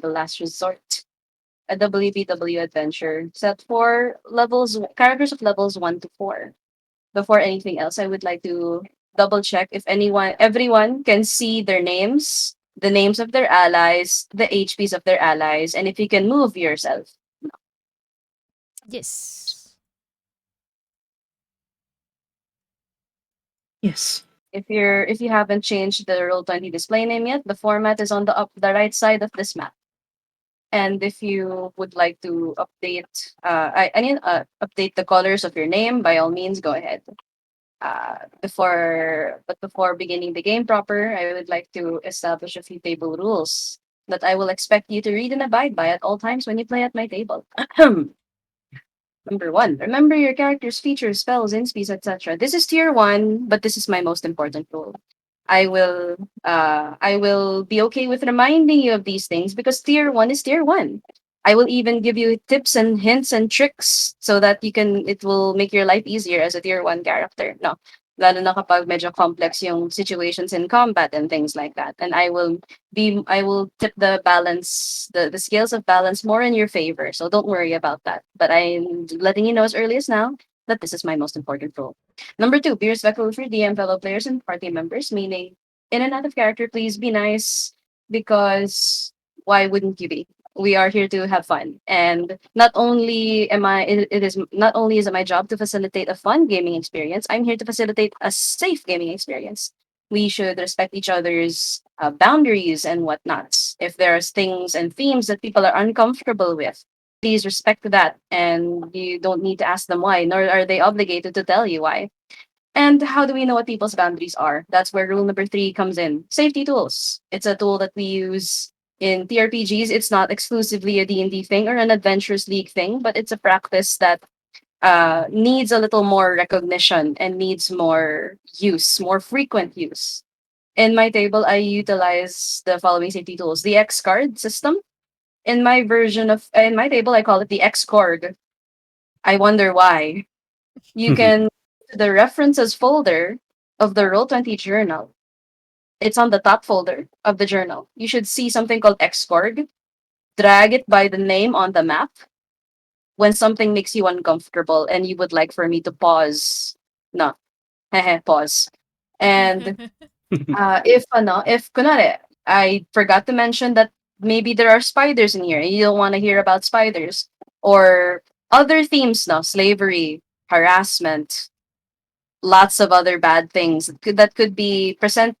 the last resort. A WPW adventure set for levels characters of levels 1 to 4. Before anything else, I would like to double check if everyone can see their names, the names of their allies, the HPs of their allies, and if you can move yourself. Yes. Yes. If you haven't changed the Roll20 display name yet, the format is on the right side of this map. And if you would like to update, update the colors of your name, by all means, go ahead. Before beginning the game proper, I would like to establish a few table rules that I will expect you to read and abide by at all times when you play at my table. Number one, remember your character's features, spells, inspeeds, etc. This is tier one, but this is my most important rule. I will be okay with reminding you of these things because tier one is tier one. I will even give you tips and hints and tricks so that it will make your life easier as a tier one character. No. Lalo na kapag medyo complex yung situations in combat and things like that. And I will tip the scales of balance more in your favor. So don't worry about that. But I'm letting you know as early as now that this is my most important rule. Number two, be respectful of your DM, fellow players, and party members, meaning in and out of character, please be nice because why wouldn't you be? We are here to have fun. And it is not only is it my job to facilitate a fun gaming experience, I'm here to facilitate a safe gaming experience. We should respect each other's boundaries and whatnots. If there's things and themes that people are uncomfortable with, please respect that. And you don't need to ask them why, nor are they obligated to tell you why. And how do we know what people's boundaries are? That's where rule number three comes in. Safety tools. It's a tool that we use in TRPGs. It's not exclusively a D&D thing or an Adventurous League thing, but it's a practice that needs a little more recognition and needs more use, more frequent use. In my table, I utilize the following safety tools. The X card system. In my table, I call it the X cord. I wonder why. You can to the references folder of the Roll20 journal. It's on the top folder of the journal. You should see something called Xcorg. Drag it by the name on the map when something makes you uncomfortable and you would like for me to pause. No, pause. And if kunwari, I forgot to mention that maybe there are spiders in here and you don't want to hear about spiders or other themes, no, slavery, harassment, lots of other bad things that could be present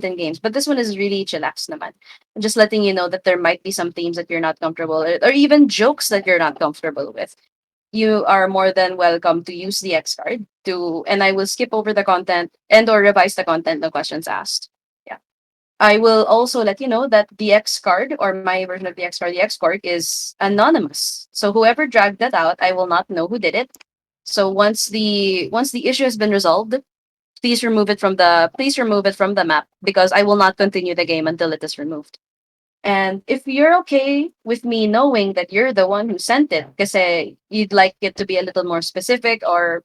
in games. But this one is really chillax naman. I'm just letting you know that there might be some themes that you're not comfortable with, or even jokes that you're not comfortable with. You are more than welcome to use the X card and I will skip over the content and or revise the content the questions asked. Yeah. I will also let you know that the X card or my version of the X card, the X card is anonymous. So whoever dragged that out, I will not know who did it. So once the issue has been resolved, please remove it from the map because I will not continue the game until it is removed. And if you're okay with me knowing that you're the one who sent it, because you'd like it to be a little more specific, or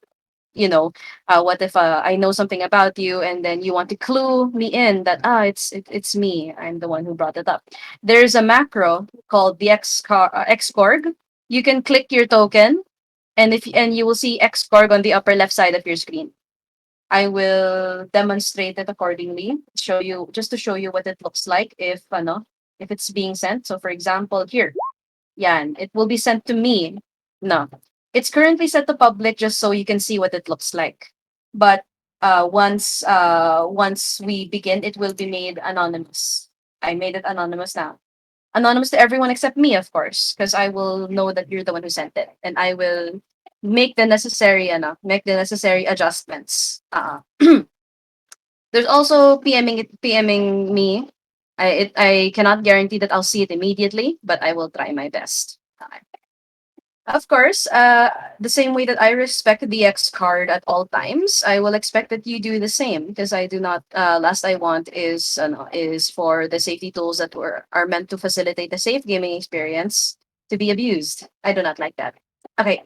what if I know something about you and then you want to clue me in that it's me, I'm the one who brought it up. There's a macro called the xcorg. You can click your token, and you will see xcorg on the upper left side of your screen. I will demonstrate it accordingly, just to show you what it looks like if it's being sent. So for example, here, yan, it will be sent to me. No. It's currently set to public just so you can see what it looks like. But once we begin, it will be made anonymous. I made it anonymous now. Anonymous to everyone except me, of course, because I will know that you're the one who sent it, and I will make the necessary adjustments. There's also PMing me. I cannot guarantee that I'll see it immediately, but I will try my best. Of course, the same way that I respect the X card at all times, I will expect that you do the same because I do not. Last I want is for the safety tools that are meant to facilitate a safe gaming experience to be abused. I do not like that. Okay.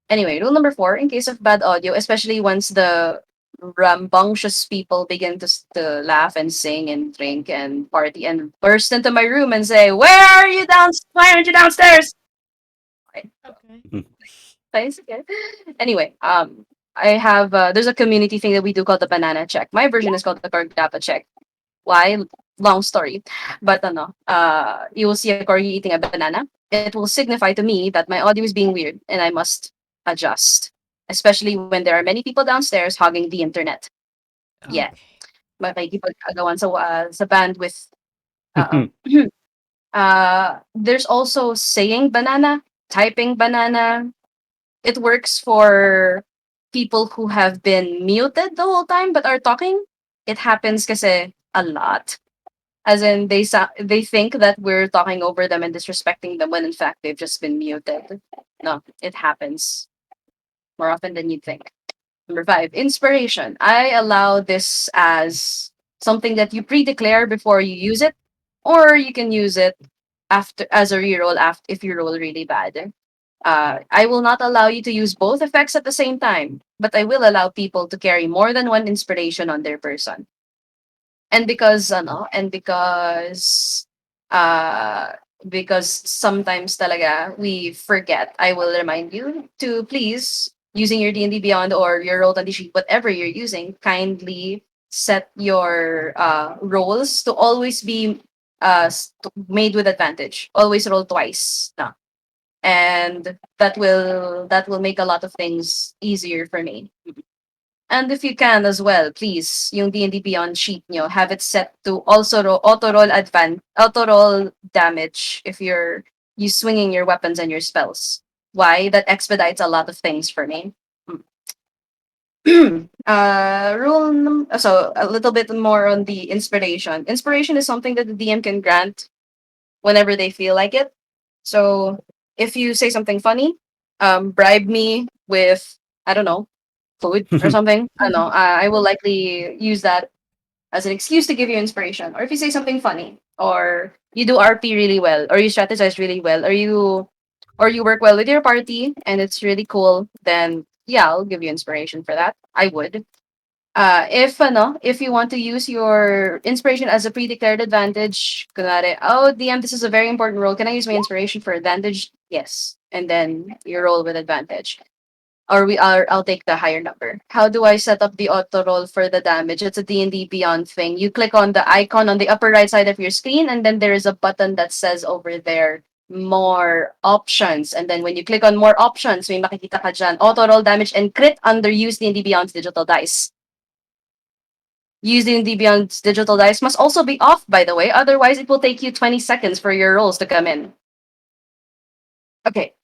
Anyway, rule number 4: in case of bad audio, especially once the rambunctious people begin to laugh and sing and drink and party and burst into my room and say, "Where are you down? Why aren't you downstairs?" Right. Okay. Nice, okay. Anyway, I have there's a community thing that we do called the banana check. My version is called the Corgapa check. Why? Long story, but you will see a corgi eating a banana. It will signify to me that my audio is being weird and I must adjust, especially when there are many people downstairs hogging the internet. Yeah, Okay. makikipag-agawan sa bandwidth. There's also saying banana, typing banana. It works for people who have been muted the whole time but are talking. It happens kasi a lot. As in, they think that we're talking over them and disrespecting them when in fact they've just been muted. No, it happens more often than you'd think. Number five, inspiration. I allow this as something that you pre-declare before you use it, or you can use it after as a reroll after if you roll really bad. I will not allow you to use both effects at the same time, but I will allow people to carry more than one inspiration on their person. Uh because sometimes talaga we forget, I will remind you to please, using your D&D Beyond or your roll 20 sheet, whatever you're using, kindly set your rolls to always be made with advantage. Always roll twice. No. And that will make a lot of things easier for me. And if you can as well, please, yung D&D Beyond sheet nyo, have it set to also auto roll damage if you swinging your weapons and your spells. Why? That expedites a lot of things for me. So a little bit more on the inspiration. Inspiration is something that the DM can grant whenever they feel like it. So if you say something funny, bribe me with, I don't know, food or something. I don't know. I will likely use that as an excuse to give you inspiration. Or if you say something funny, or you do RP really well, or you strategize really well, or you work well with your party and it's really cool, then yeah, I'll give you inspiration for that. I would. If you want to use your inspiration as a pre-declared advantage, kunwari, oh DM, this is a very important role. Can I use my inspiration for advantage? Yes. And then you roll with advantage. Or I'll take the higher number. How do I set up the auto roll for the damage? It's a D&D Beyond thing. You click on the icon on the upper right side of your screen, and then there is a button that says over there more options. And then when you click on more options, may makikita ka dyan, auto roll damage and crit under use D&D Beyond's digital dice. Use D&D Beyond's digital dice must also be off, by the way. Otherwise, it will take you 20 seconds for your rolls to come in. Okay.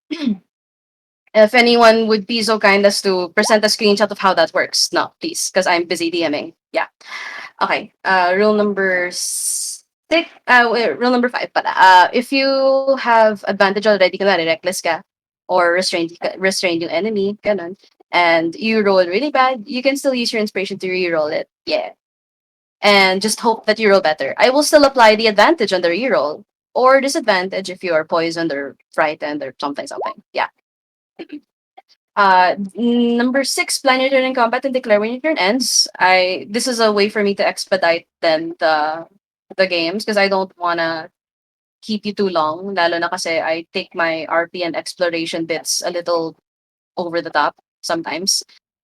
If anyone would be so kind as to present a screenshot of how that works. No, please, because I'm busy DMing. Yeah. Okay. Rule number six. Rule number five. But if you have advantage already, kunwari reckless ka, or restrained yung enemy, ganun, and you roll really bad, you can still use your inspiration to re-roll it. Yeah. And just hope that you roll better. I will still apply the advantage on the reroll, or disadvantage if you are poisoned or frightened or something, something. Yeah. Number six, plan your turn in combat and declare when your turn ends. This is a way for me to expedite then the games because I don't wanna keep you too long. Lalo na kasi I take my RP and exploration bits a little over the top sometimes.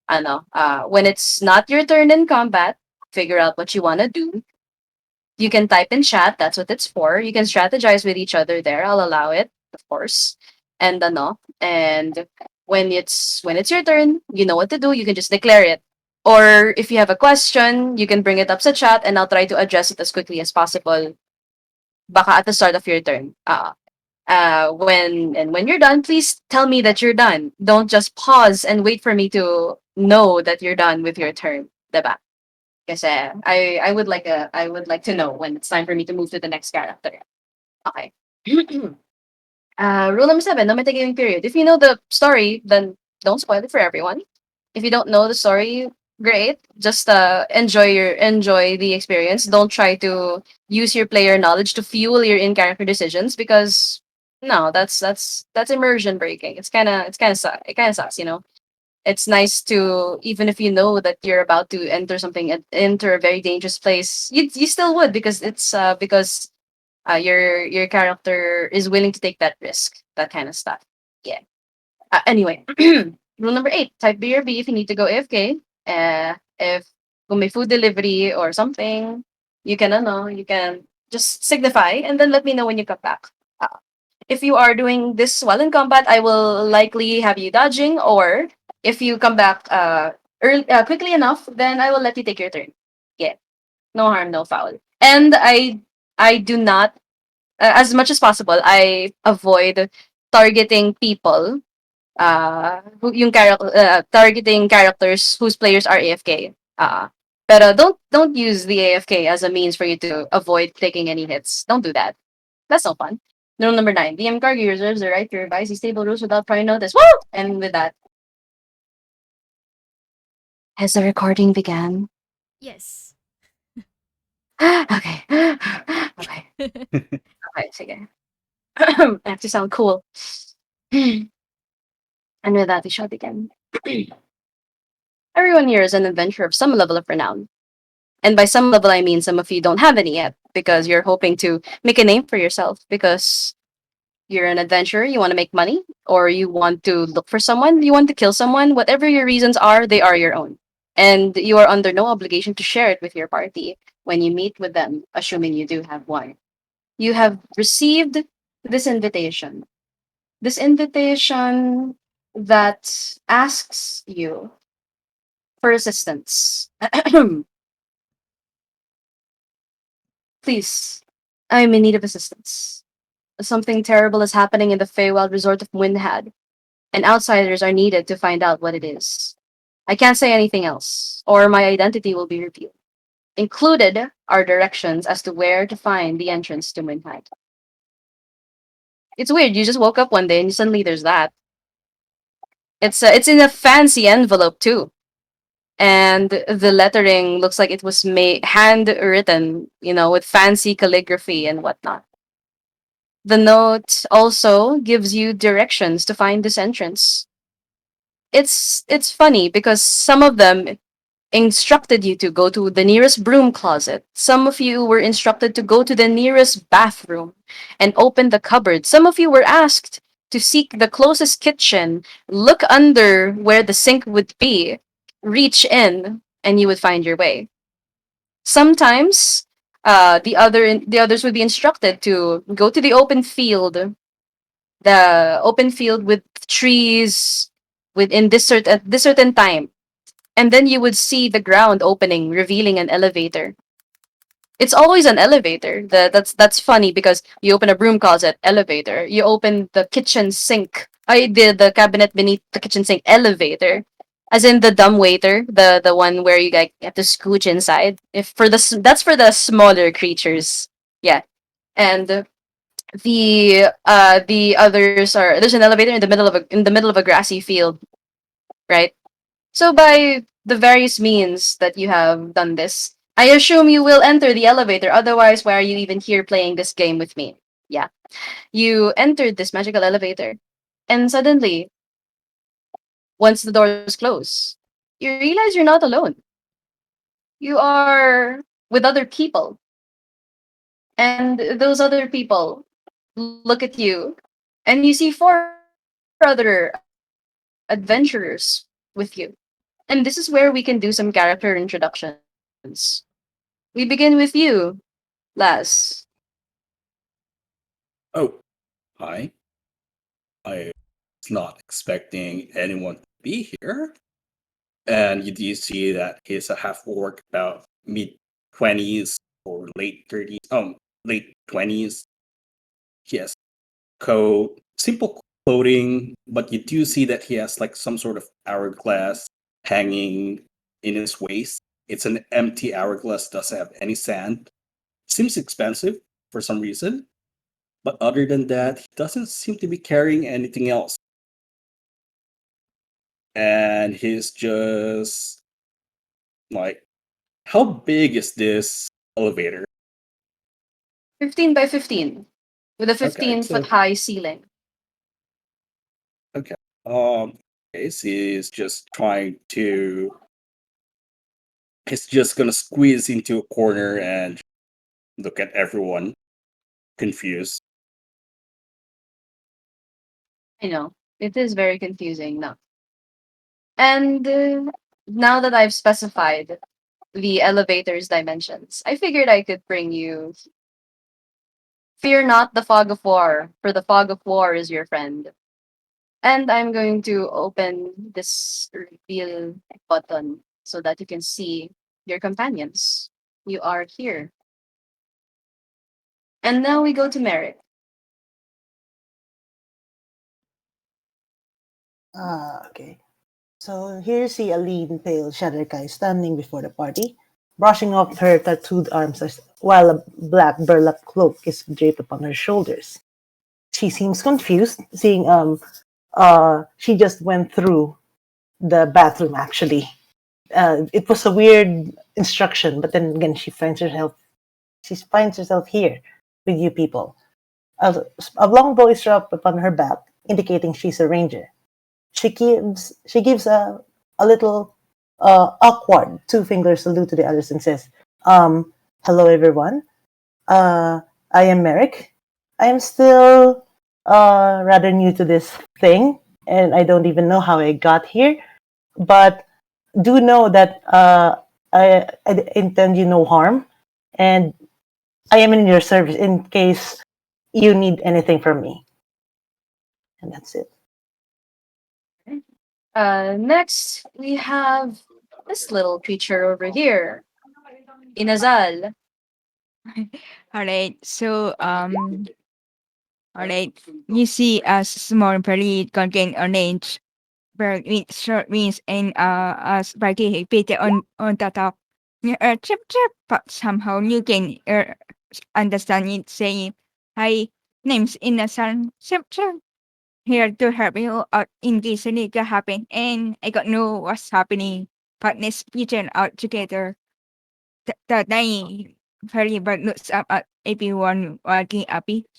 When it's not your turn in combat, figure out what you wanna do. You can type in chat. That's what it's for. You can strategize with each other there. I'll allow it, of course. And when it's your turn, you know what to do. You can just declare it. Or if you have a question, you can bring it up sa chat, and I'll try to address it as quickly as possible. Baka at the start of your turn. When you're done, please tell me that you're done. Don't just pause and wait for me to know that you're done with your turn. Diba? Kasi I would like to know when it's time for me to move to the next character. Okay. Rule number seven, no metagaming period. If you know the story, then don't spoil it for everyone. If you don't know the story, great. Just enjoy the experience. Don't try to use your player knowledge to fuel your in character decisions because no, that's immersion breaking. It kind of sucks, you know. It's nice to, even if you know that you're about to enter something, enter a very dangerous place, you still would, because it's because your character is willing to take that risk, that kind of stuff. Yeah. Anyway, rule number 8: type BRB if you need to go AFK. If kung may food delivery or something, you can you can just signify and then let me know when you come back. Uh, if you are doing this while in combat, I will likely have you dodging, or if you come back quickly enough, then I will let you take your turn. Yeah, no harm, no foul. And I do not, as much as possible, I avoid targeting people, targeting characters whose players are AFK. Pero don't use the AFK as a means for you to avoid taking any hits. Don't do that. That's no fun. Rule number 9: DM Corgi reserves the right to revise these stable rules without prior notice. Woo! And with that, has the recording began? Yes. Okay. Okay. Okay, sige. I have to sound cool. And with that, we shall begin. Everyone here is an adventurer of some level of renown. And by some level, I mean some of you don't have any yet because you're hoping to make a name for yourself because you're an adventurer, you want to make money, or you want to look for someone, you want to kill someone. Whatever your reasons are, they are your own. And you are under no obligation to share it with your party when you meet with them, assuming you do have one. You have received this invitation. This invitation that asks you for assistance. Please, I'm in need of assistance. Something terrible is happening in the Feywild resort of Windhad, and outsiders are needed to find out what it is. I can't say anything else, or my identity will be revealed. Included are directions as to where to find the entrance to Windhad. It's weird, you just woke up one day and suddenly there's that. It's in a fancy envelope too. And the lettering looks like it was made handwritten, with fancy calligraphy and whatnot. The note also gives you directions to find this entrance. It's funny because some of them instructed you to go to the nearest broom closet. Some of you were instructed to go to the nearest bathroom and open the cupboard. Some of you were asked to seek the closest kitchen, look under where the sink would be, reach in, and you would find your way. Sometimes the others would be instructed to go to the open field with trees within this certain time, and then you would see the ground opening, revealing an elevator. It's always an elevator. That's funny because you open a broom closet, elevator. You open the kitchen sink. I did the cabinet beneath the kitchen sink, elevator. As in the dumb waiter, the one where you like have to scooch inside. If for that's for the smaller creatures. Yeah. And the others are, there's an elevator in the middle of a grassy field, right? So by the various means that you have done this, I assume you will enter the elevator. Otherwise, why are you even here playing this game with me? Yeah. You entered this magical elevator, and suddenly, once the doors close, you realize you're not alone. You are with other people. And those other people look at you, and you see 4 other adventurers with you. And this is where we can do some character introductions. We begin with you, Laz. Oh, hi. I was not expecting anyone to be here. And you do see that he's a half orc, about mid 20s or late 30s, late 20s. He has coat, simple clothing, but you do see that he has like some sort of hourglass hanging in his waist. It's an empty hourglass, doesn't have any sand. Seems expensive for some reason. But other than that, he doesn't seem to be carrying anything else. And he's just like, how big is this elevator? 15 by 15 with a Okay, 15-foot so high ceiling. okay. case, he's just gonna squeeze into a corner and look at everyone confused. I know. It is very confusing now. And now that I've specified the elevator's dimensions, I figured I could bring you Fear not the fog of war, for the fog of war is your friend. And I'm going to open this reveal button so that you can see your companions. You are here. And now we go to Merrick. Okay. So here you see a lean, pale Shadowkai standing before the party, brushing off her tattooed arms while a black burlap cloak is draped upon her shoulders. She seems confused, seeing she just went through the bathroom actually. It was a weird instruction, but then again she finds herself here with you people. A long bow is wrapped upon her back, indicating she's a ranger. She gives a little awkward two finger salute to the others and says, "Hello everyone. I am Merrick. I am still rather new to this thing, and I don't even know how I got here. But do know that I intend you no harm, and I am in your service in case you need anything from me." And that's it. Next, we have this little creature over here, Inazal. Alright, so alright, you see a small berry contain orange bird with short wings and a spiky bit on the top. Chip chip, but somehow you can understand it saying, "Hi, name's in the sun, chip chip. Here to help you out in case anything happen, and I got know what's happening. But let's pretend out together." The day very bird looks up at everyone walking happy.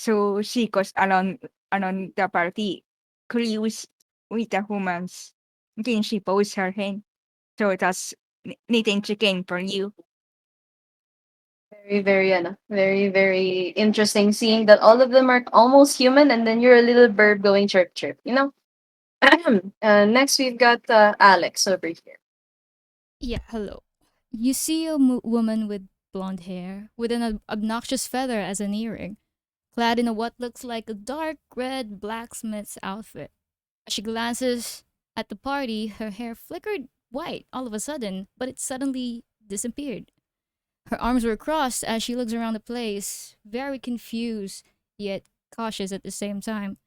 So she goes along the party, cruise with the humans. Then she bows her hand. So that's knitting chicken for you. Very, very, very, very interesting seeing that all of them are almost human, and then you're a little bird going chirp chirp. Next, we've got Alex over here. Yeah, hello. You see a woman with blonde hair with an obnoxious feather as an earring, clad in a what looks like a dark red blacksmith's outfit. As she glances at the party, her hair flickered white all of a sudden, but it suddenly disappeared. Her arms were crossed as she looks around the place, very confused yet cautious at the same time.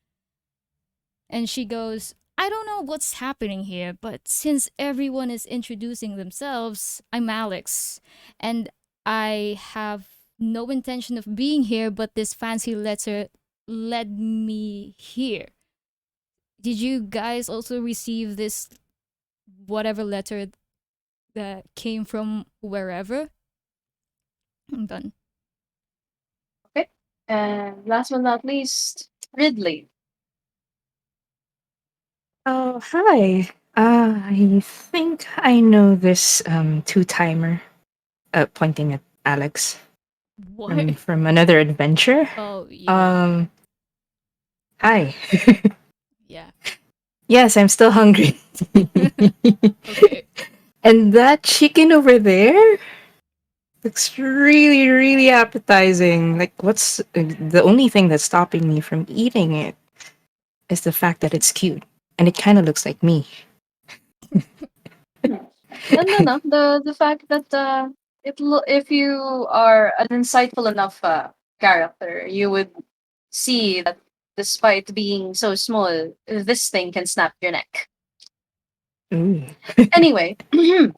And she goes, "I don't know what's happening here, but since everyone is introducing themselves, I'm Alex. And I have no intention of being here, but this fancy letter led me here. Did you guys also receive this whatever letter that came from wherever?" I'm done. Okay. And last but not least, Ridley. Oh, hi. I think I know this two timer, pointing at Alex What? from another adventure. Oh, you mean, Um, Hi. yeah. Yes, I'm still hungry. Okay. And that chicken over there looks really, really appetizing. Like, what's the only thing that's stopping me from eating it is the fact that it's cute and it kind of looks like me. Hmm. No. The fact that if you are an insightful enough character, you would see that despite being so small, this thing can snap your neck. Ooh. Anyway, you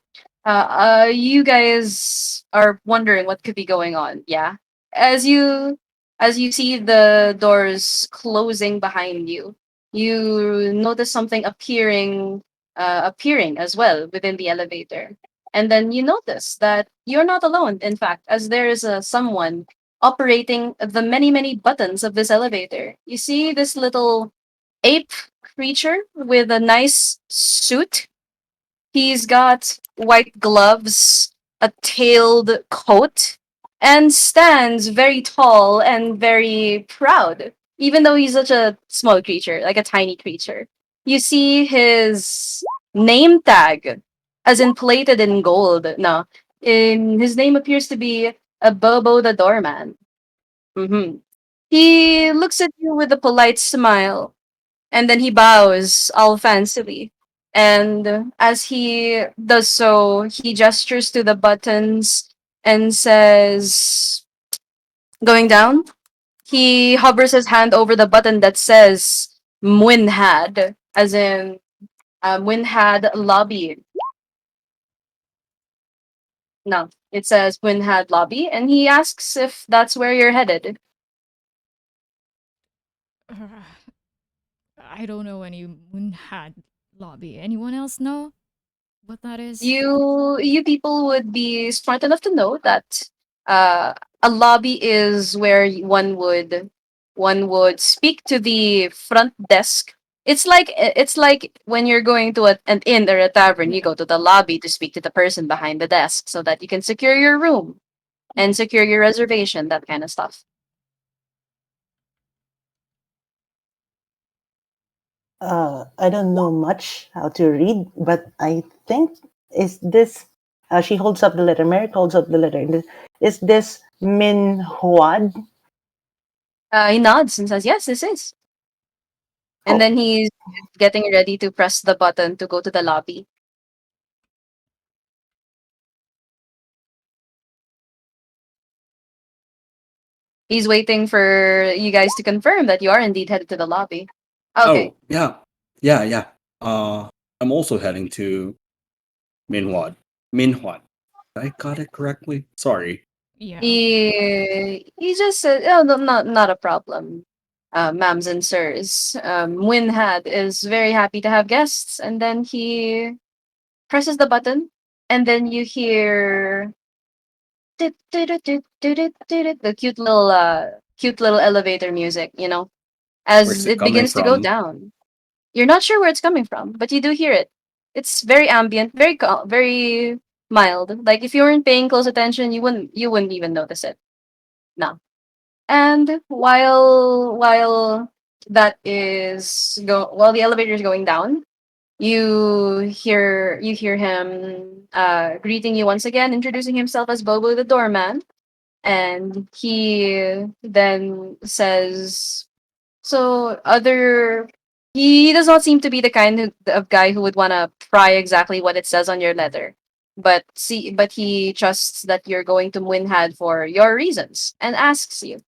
guys are wondering what could be going on, yeah? As you as you see the doors closing behind you, you notice something appearing as well within the elevator. And then you notice that you're not alone, in fact, as there is someone operating the many, many buttons of this elevator. You see this little ape creature with a nice suit. He's got white gloves, a tailed coat, and stands very tall and very proud, even though he's such a small creature, like a tiny creature. You see his name tag, as in plated in gold. No, his name appears to be a Bobo the Doorman. hmm He looks at you with a polite smile, and then he bows all fancily. And as he does so, he gestures to the buttons and says, going down. He hovers his hand over the button that says Mwynhad, as in Mwynhad Lobby. No, it says Mwynhad Lobby, and he asks if that's where you're headed. I don't know any Moonhad lobby. Anyone else know what that is? You people would be smart enough to know that uh, a lobby is where one would speak to the front desk. It's like when you're going to an inn or a tavern, you Yeah, go to the lobby to speak to the person behind the desk so that you can secure your room and yeah. secure your reservation, that kind of stuff. I don't know much how to read, but I think is this. She holds up the letter. Merrick holds up the letter. Is this Min Huad? He nods and says, "Yes, this is." And Oh, then he's getting ready to press the button to go to the lobby. He's waiting for you guys to confirm that you are indeed headed to the lobby. Okay. Oh, yeah. Yeah, yeah. Uh, I'm also heading to Minhwan. Minhwan. I got it correctly? Sorry. Yeah. He just said, "Oh, no, not a problem, ma'ams and sirs. Winhad is very happy to have guests." And then he presses the button, and then you hear the cute little elevator music. Where's As it it coming begins to go from? down. You're not sure where it's coming from, but you do hear it. It's very ambient, very mild. Like if you weren't paying close attention, you wouldn't even notice it. No. And while the elevator is going down, you hear him greeting you once again, introducing himself as Bobo the doorman, and he then says, so other he does not seem to be the of guy who would want to pry exactly what it says on your letter. But he trusts that you're going to Winhad for your reasons and asks you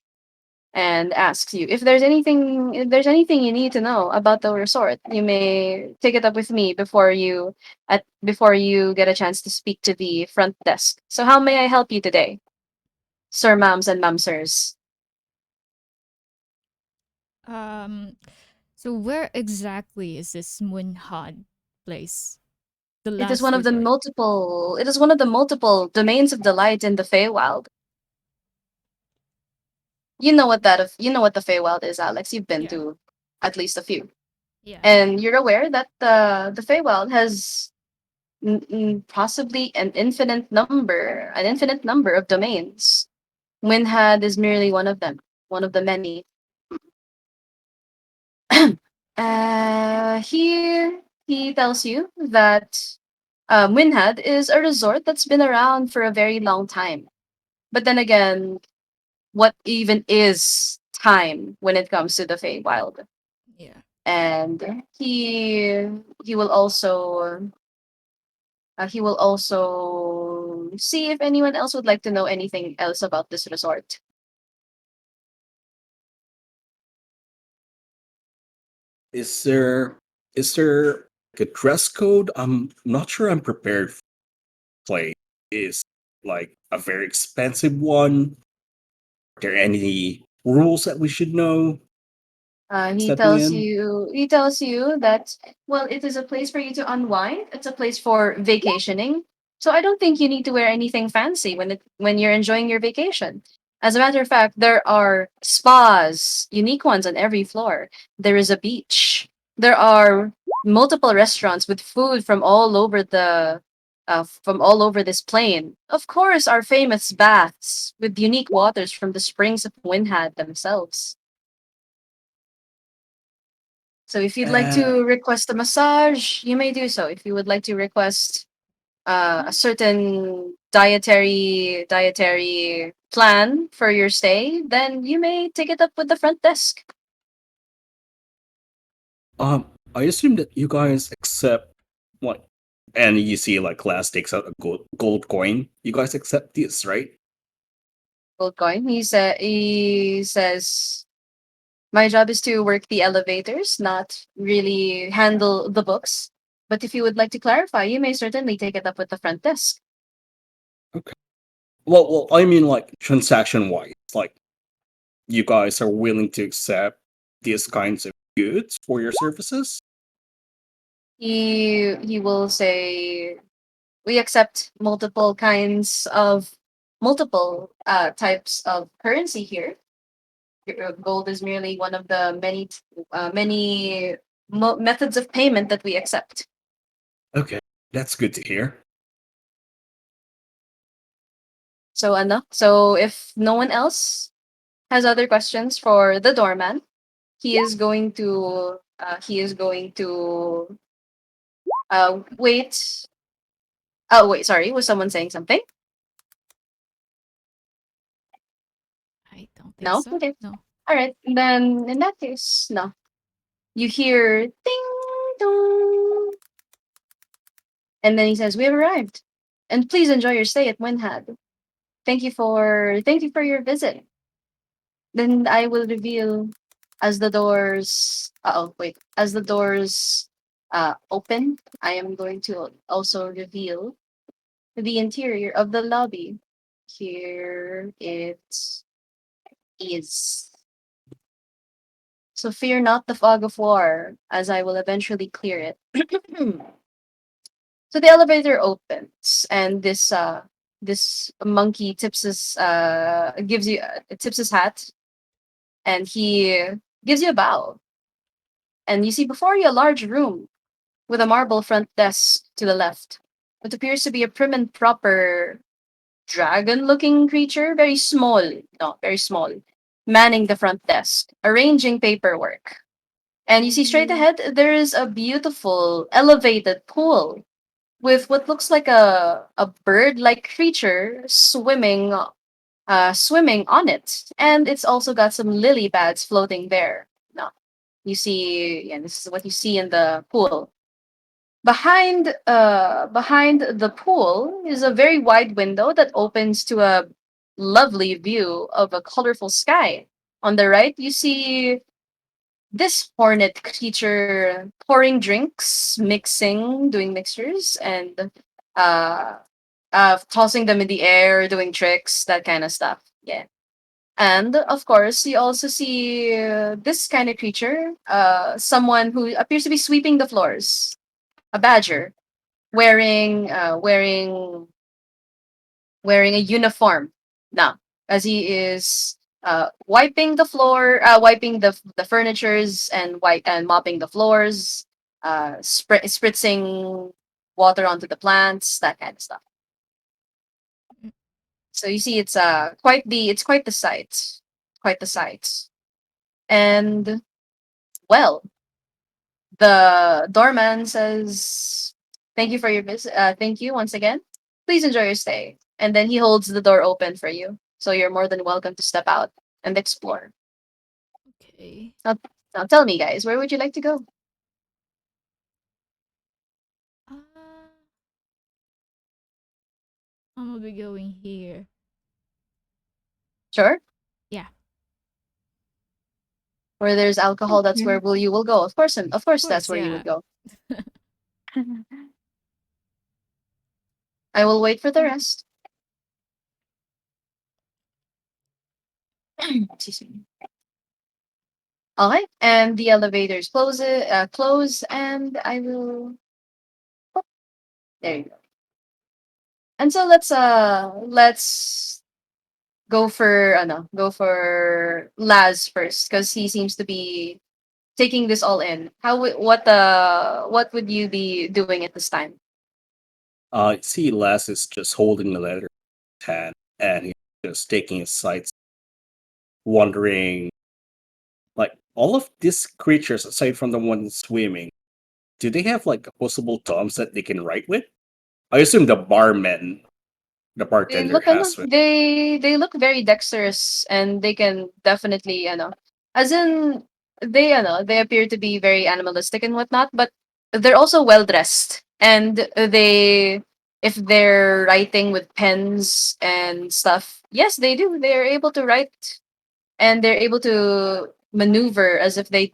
if there's anything you need to know about the resort. You may take it up with me before you get a chance to speak to the front desk. So how may I help you today, sir, ma'ams, and mamsers? Um. So where exactly is this Moonhad place? The It is last one of the resort. multiple. It is one of the multiple domains of delight in the Feywild. You know what the Feywild is, Alex. You've been Yeah. to at least a few, Yeah. and you're aware that the Feywild has possibly an infinite number of domains. Winhad is merely one of them, one of the many. He tells you that Winhad is a resort that's been around for a very long time. But then again, what even is time when it comes to the Feywild? Yeah. And he will also see if anyone else would like to know anything else about this resort. Is there is there like a dress code? I'm not sure I'm prepared for play. Is like a very expensive one? Are there any rules that we should know He stepping tells in? you he tells you that, well, it is a place for you to unwind. It's a place for vacationing. So I don't think you need to wear anything fancy when you're enjoying your vacation. As a matter of fact, there are spas, unique ones on every floor. There is a beach. There are multiple restaurants with food from all over this plane. Of course, our famous baths with unique waters from the springs of Winhad themselves. So if you'd like And to request a massage, you may do so. If you would like to request a certain dietary plan for your stay, then you may take it up with the front desk. um, I assume that you guys accept what, and you see like class takes out a gold coin. You guys accept this, right? Gold coin. He says my job is to work the elevators, not really handle the books. But if you would like to clarify, you may certainly take it up with the front desk. Okay. Well, I mean like transaction wise, like you guys are willing to accept these kinds of goods for your services. He will say we accept multiple types of currency here. Gold is merely one of the many methods of payment that we accept. Okay, that's good to hear. So ano, so if no one else has other questions for the doorman, he is going to wait. Oh wait, sorry, was someone saying something? I don't think No? so. Okay. No. Alright. Then in that case, no. You hear ding dong. And then he says, we have arrived. And please enjoy your stay at Winhad. Thank you for your visit. Then I will reveal as the doors open, I am going to also reveal the interior of the lobby. Here it is. So fear not the fog of war, as I will eventually clear it. So the elevator opens, and this monkey tips his hat, and he gives you a bow, and you see before you a large room with a marble front desk to the left. What appears to be a prim and proper dragon-looking creature, very small, manning the front desk, arranging paperwork. And you see straight ahead, there is a beautiful elevated pool with what looks like a bird-like creature swimming on it, and it's also got some lily pads floating there. Now you see, and this is what you see in the pool. Behind the pool is a very wide window that opens to a lovely view of a colorful sky. On the right, you see this hornet creature pouring drinks, doing mixers, and uh, tossing them in the air, doing tricks, that kind of stuff. Yeah. And of course, you also see this kind of creature, someone who appears to be sweeping the floors, a badger, wearing a uniform now, as he is wiping the floor, wiping the furnitures and mopping the floors, spritzing water onto the plants, that kind of stuff. So you see, it's quite the sight, and well, the doorman says, "Thank you for your visit. Thank you once again. Please enjoy your stay." And then he holds the door open for you, so you're more than welcome to step out and explore. Okay. Now, now tell me, guys, where would you like to go? Uh, I'm gonna be going here. Sure, Yeah. where there's alcohol, that's Yeah. where you will go. Of course, and of Of course, that's course, where you yeah. would go. I will wait for the rest. Excuse me. All right, and the elevators close, and I will. There you go. And so let's go for Laz first because he seems to be taking this all in. What would you be doing at this time? See, Les is just holding the letter in his hand, and he's just taking his sights, wondering, like, all of these creatures, aside from the one swimming, do they have like opposable thumbs that they can write with? I assume the They bartender look has one. they look very dexterous and they can definitely as in they appear to be very animalistic and whatnot, but they're also well dressed and they if they're writing with pens and stuff, yes, they do. They're able to write and they're able to maneuver as if they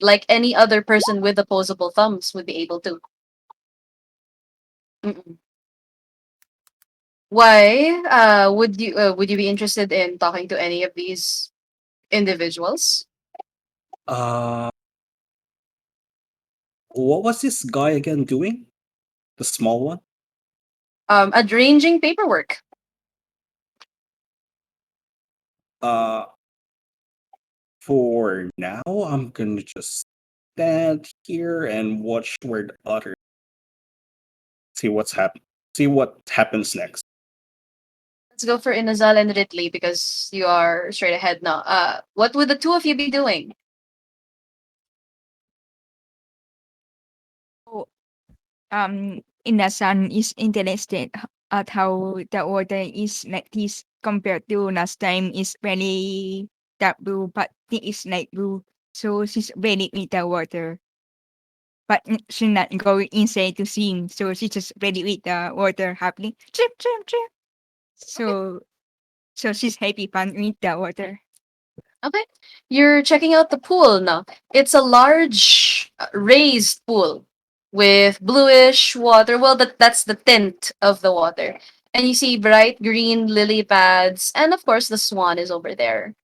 like any other person with opposable thumbs would be able to. Mm-mm. Why would you be interested in talking to any of these individuals? Uh, what was this guy again doing? The small one? Arranging paperwork. Uh, for now, I'm gonna just stand here and watch where the other see what's happen. See what happens next. Let's go for Inazal and Ridley because you are straight ahead now. What would the two of you be doing? So, in the sun is interested at how the water is like this compared to last time is very dark blue, but it is light blue. So she's ready with the water. But she's not going inside to swim, so she just ready with the water happening. Chip, chip, chip. Okay. So she's happy fun with the water. Okay. You're checking out the pool now. It's a large raised pool with bluish water. Well, that's the tint of the water. And you see bright green lily pads and of course the swan is over there.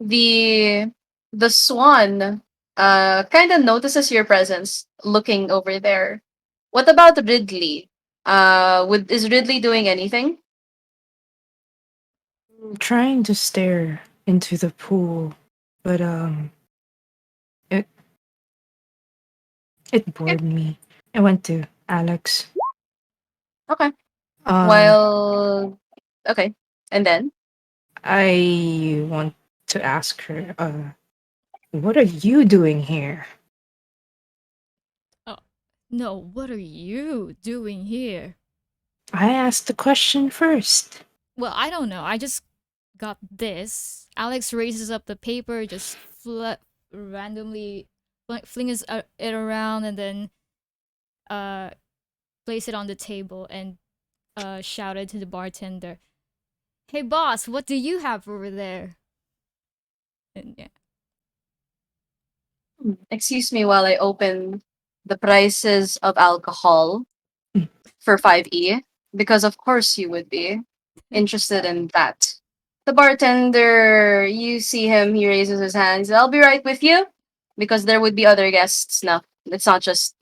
The the swan kind of notices your presence looking over there. What about Ridley? Would is Ridley doing anything? Trying to stare into the pool, but it it Okay. bored me. I went to Alex. Okay. Uh, Well, okay. And then I want to ask her, what are you doing here? Oh, no, what are you doing here? I asked the question first. Well, I don't know. I just got this. Alex raises up the paper, just randomly flings it around, and then uh place it on the table and shouted to the bartender, "Hey, boss, what do you have over there?" And yeah. excuse me while I open the prices of alcohol Mm. for 5E because of course you would be interested in that. The bartender, you see him, he raises his hands. I'll be right with you because there would be other guests. No, it's not just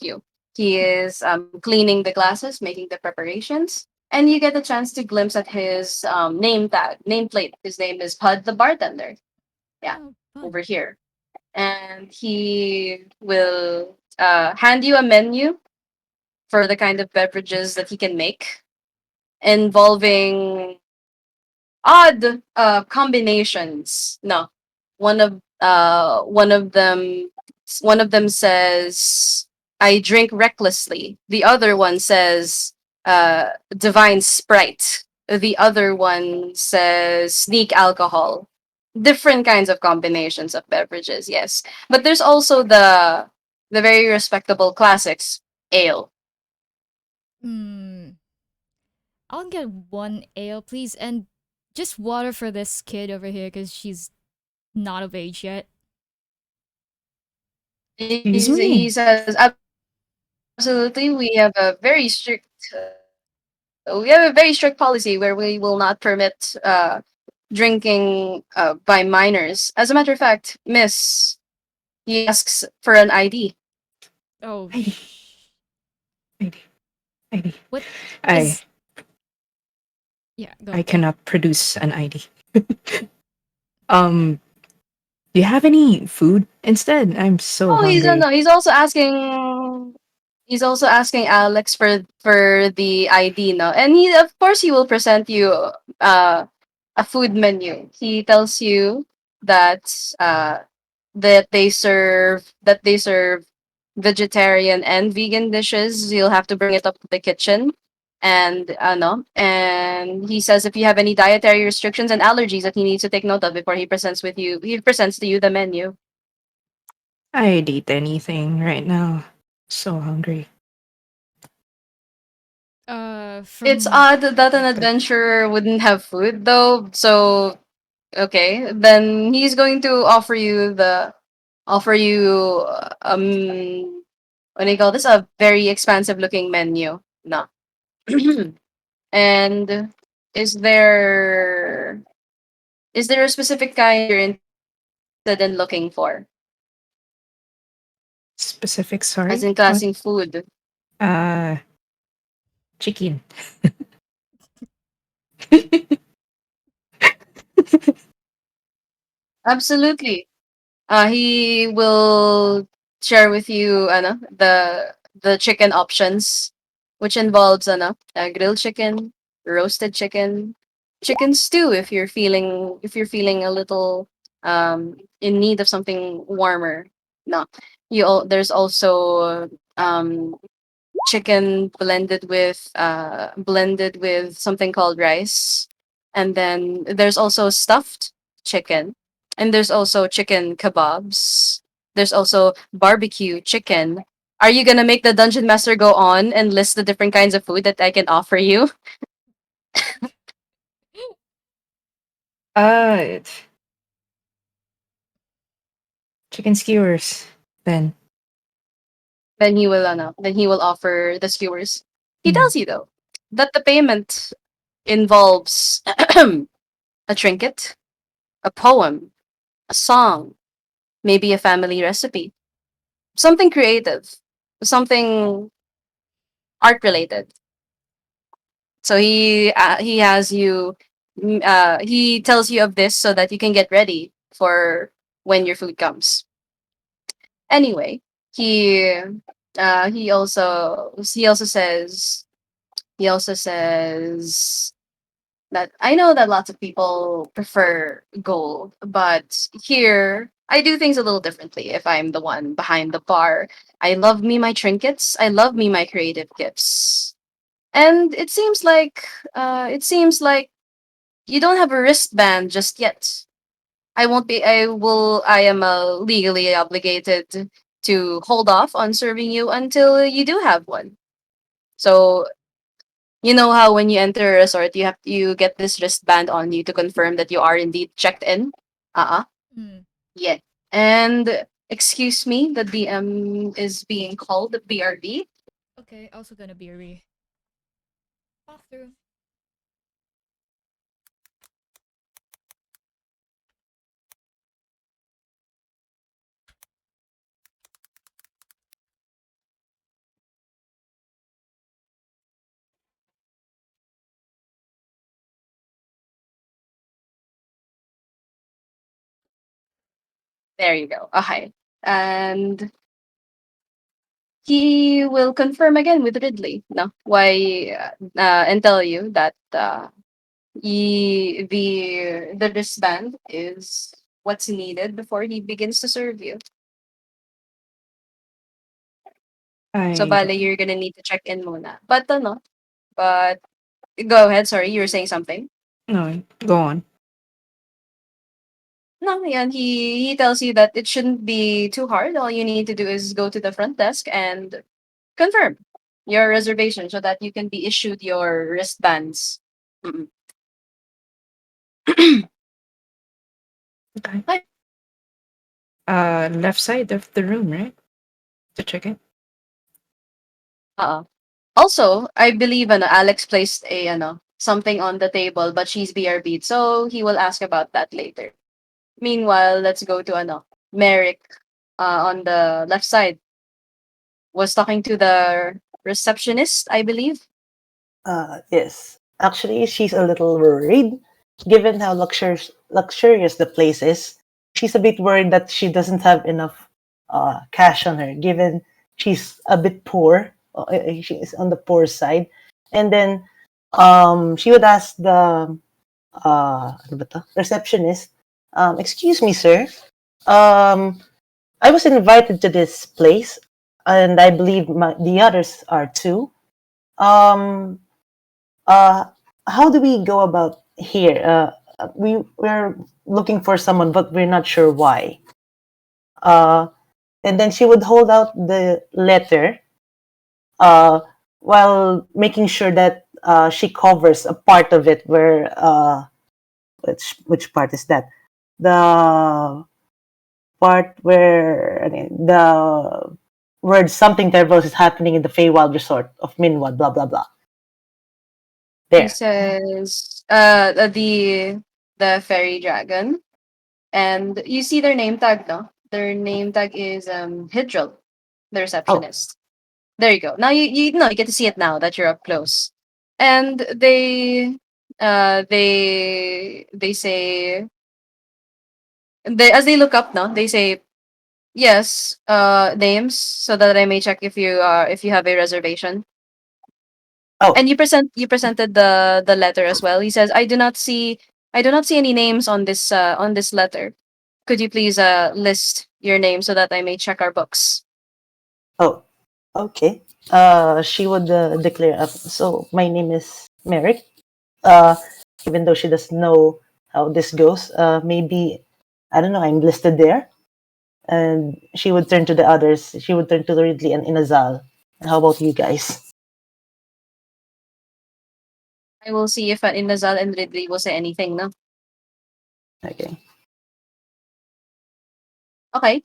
you. He is cleaning the glasses, making the preparations, and you get a chance to glimpse at his nameplate. His name is Pud the bartender. Yeah, Oh, over bud. here. And he will hand you a menu for the kind of beverages that he can make involving odd combinations. No, one of them says I drink recklessly. The other one says divine sprite. The other one says sneak alcohol. Different kinds of combinations of beverages, yes. But there's also the very respectable classics, ale. Hmm. I'll get one ale, please, and just water for this kid over here because she's not of age yet. Excuse He me. says absolutely. We have a very strict policy where we will not permit drinking by minors. As a matter of fact, Miss, he asks for an ID. Oh, ID, ID, ID. what I is Yeah, I go. cannot produce an ID. um, do you have any food instead? I'm so Oh, he's hungry. no. He's also asking. He's also asking Alex for the ID, no, and he of course he will present you uh a food menu. He tells you that that they serve vegetarian and vegan dishes. You'll have to bring it up to the kitchen. And no, and he says if you have any dietary restrictions and allergies that he needs to take note of before he presents to you the menu. I'd eat anything right now. So hungry. It's From odd that an But adventurer wouldn't have food though. So okay, then he's going to offer you what do you call this? A very expansive looking menu. No. And is there is there a specific kind you're interested in looking for? specific, As in sorry. What? classing food. Uh, chicken. Absolutely. He will share with you the chicken options, which involves grilled chicken, roasted chicken, chicken stew if you're feeling a little in need of something warmer. No, there's also chicken blended with something called rice, and then there's also stuffed chicken, and there's also chicken kebabs, there's also barbecue chicken. Are you gonna make the dungeon master go on and list the different kinds of food that I can offer you? It's chicken skewers. Then. Then he will offer the skewers. He Mm. tells you though that the payment involves a trinket, a poem, a song, maybe a family recipe, something creative, something art related. So he has you he tells you of this so that you can get ready for when your food comes. Anyway, he he also says he also says that I know that lots of people prefer gold, but here I do things a little differently if I'm the one behind the bar. I love me my trinkets, I love me my creative gifts. And it seems like you don't have a wristband just yet. I am legally obligated to hold off on serving you until you do have one. So you know how when you enter a resort, you get this wristband on you to confirm that you are indeed checked in. Uh-uh. mm, Yeah. And excuse me, the DM is being called BRB. okay, also gonna be a walkthrough. There you go. Okay. And he will confirm again with Ridley. No, and tell you that the wristband is what's needed before he begins to serve you. So, I bale, don't. you're gonna need to check in muna. But go ahead. Sorry, you were saying something. No, go on. No, and he tells you that it shouldn't be too hard. All you need to do is go to the front desk and confirm your reservation so that you can be issued your wristbands. Mm-mm. Okay. Hi. Left side of the room, right? To check it. Uh-uh. Also, I believe Alex placed something on the table, but she's BRB, so he will ask about that later. Meanwhile, let's go to Merrick on the left side was talking to the receptionist, I believe. Yes. Actually, she's a little worried, given how luxurious the place is. She's a bit worried that she doesn't have enough cash on her, given she's a bit poor. She is on the poor side. And then she would ask the ano ba to? Receptionist, excuse me, sir. Um, I was invited to this place, and I believe the others are too. Um, uh, how do we go about here? We're looking for someone, but we're not sure why. Uh, and then she would hold out the letter, uh, while making sure that she covers a part of it where which part is that? The part where the word something terrible is happening in the Feywild resort of Minwad, blah blah blah. He There. says, the fairy dragon, and you see their name tag, no? Their name tag is Hydril, the Oh, receptionist. There you go. Now you know you get to see it now that you're up close, and they say they as they look up now they say yes names so that I may check if you have a reservation. oh, And you presented the letter as well. He says, I do not see any names on this letter. Could you please list your name so that I may check our books? oh. Okay. She would declare. So my name is Merrick. Uh, Even though she doesn't know how this goes, maybe I don't know. I'm listed there, and she would turn to the others. She would turn to Ridley and Inazal. How about you guys? I will see if Inazal and Ridley will say anything, no? Okay. Okay.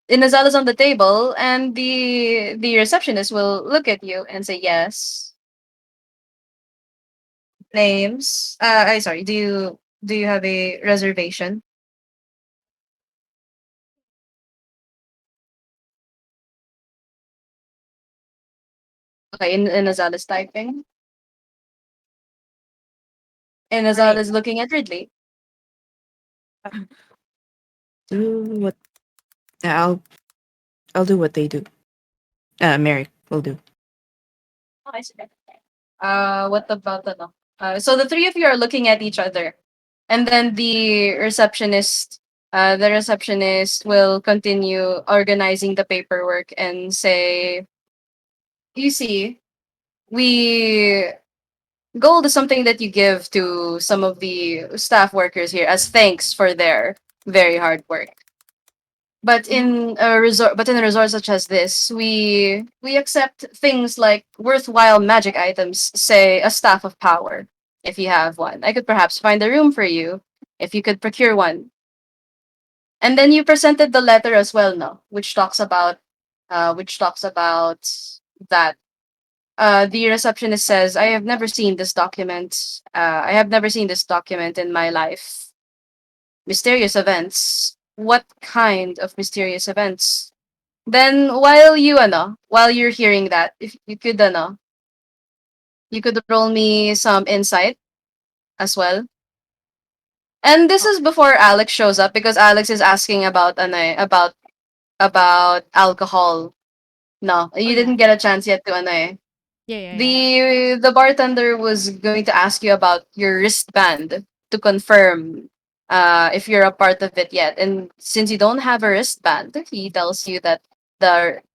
Inazal is on the table and the receptionist will look at you and say yes. Names. I sorry, do you have a reservation? Okay, Inazal is typing. Inazal Right. is looking at Ridley. Do what? I'll I'll do what they do. Merrick will do. Okay, sige. What about the no? So the three of you are looking at each other, and then the receptionist will continue organizing the paperwork and say, "You see, we gold is something that you give to some of the staff workers here as thanks for their very hard work. But in a resort such as this, we accept things like worthwhile magic items, say a staff of power. If you have one, I could perhaps find a room for you if you could procure one. And then you presented the letter as well, no, which talks about that. The receptionist says, "I have never seen this document. I have never seen this document in my life. Mysterious events. What kind of mysterious events?" Then while you're hearing that, if you could roll me some insight as well. And this is before Alex shows up because Alex is asking about alcohol. No, Oh you yeah. didn't get a chance yet to Yeah, yeah, yeah. the bartender was going to ask you about your wristband to confirm if you're a part of it yet. And since you don't have a wristband, he tells you that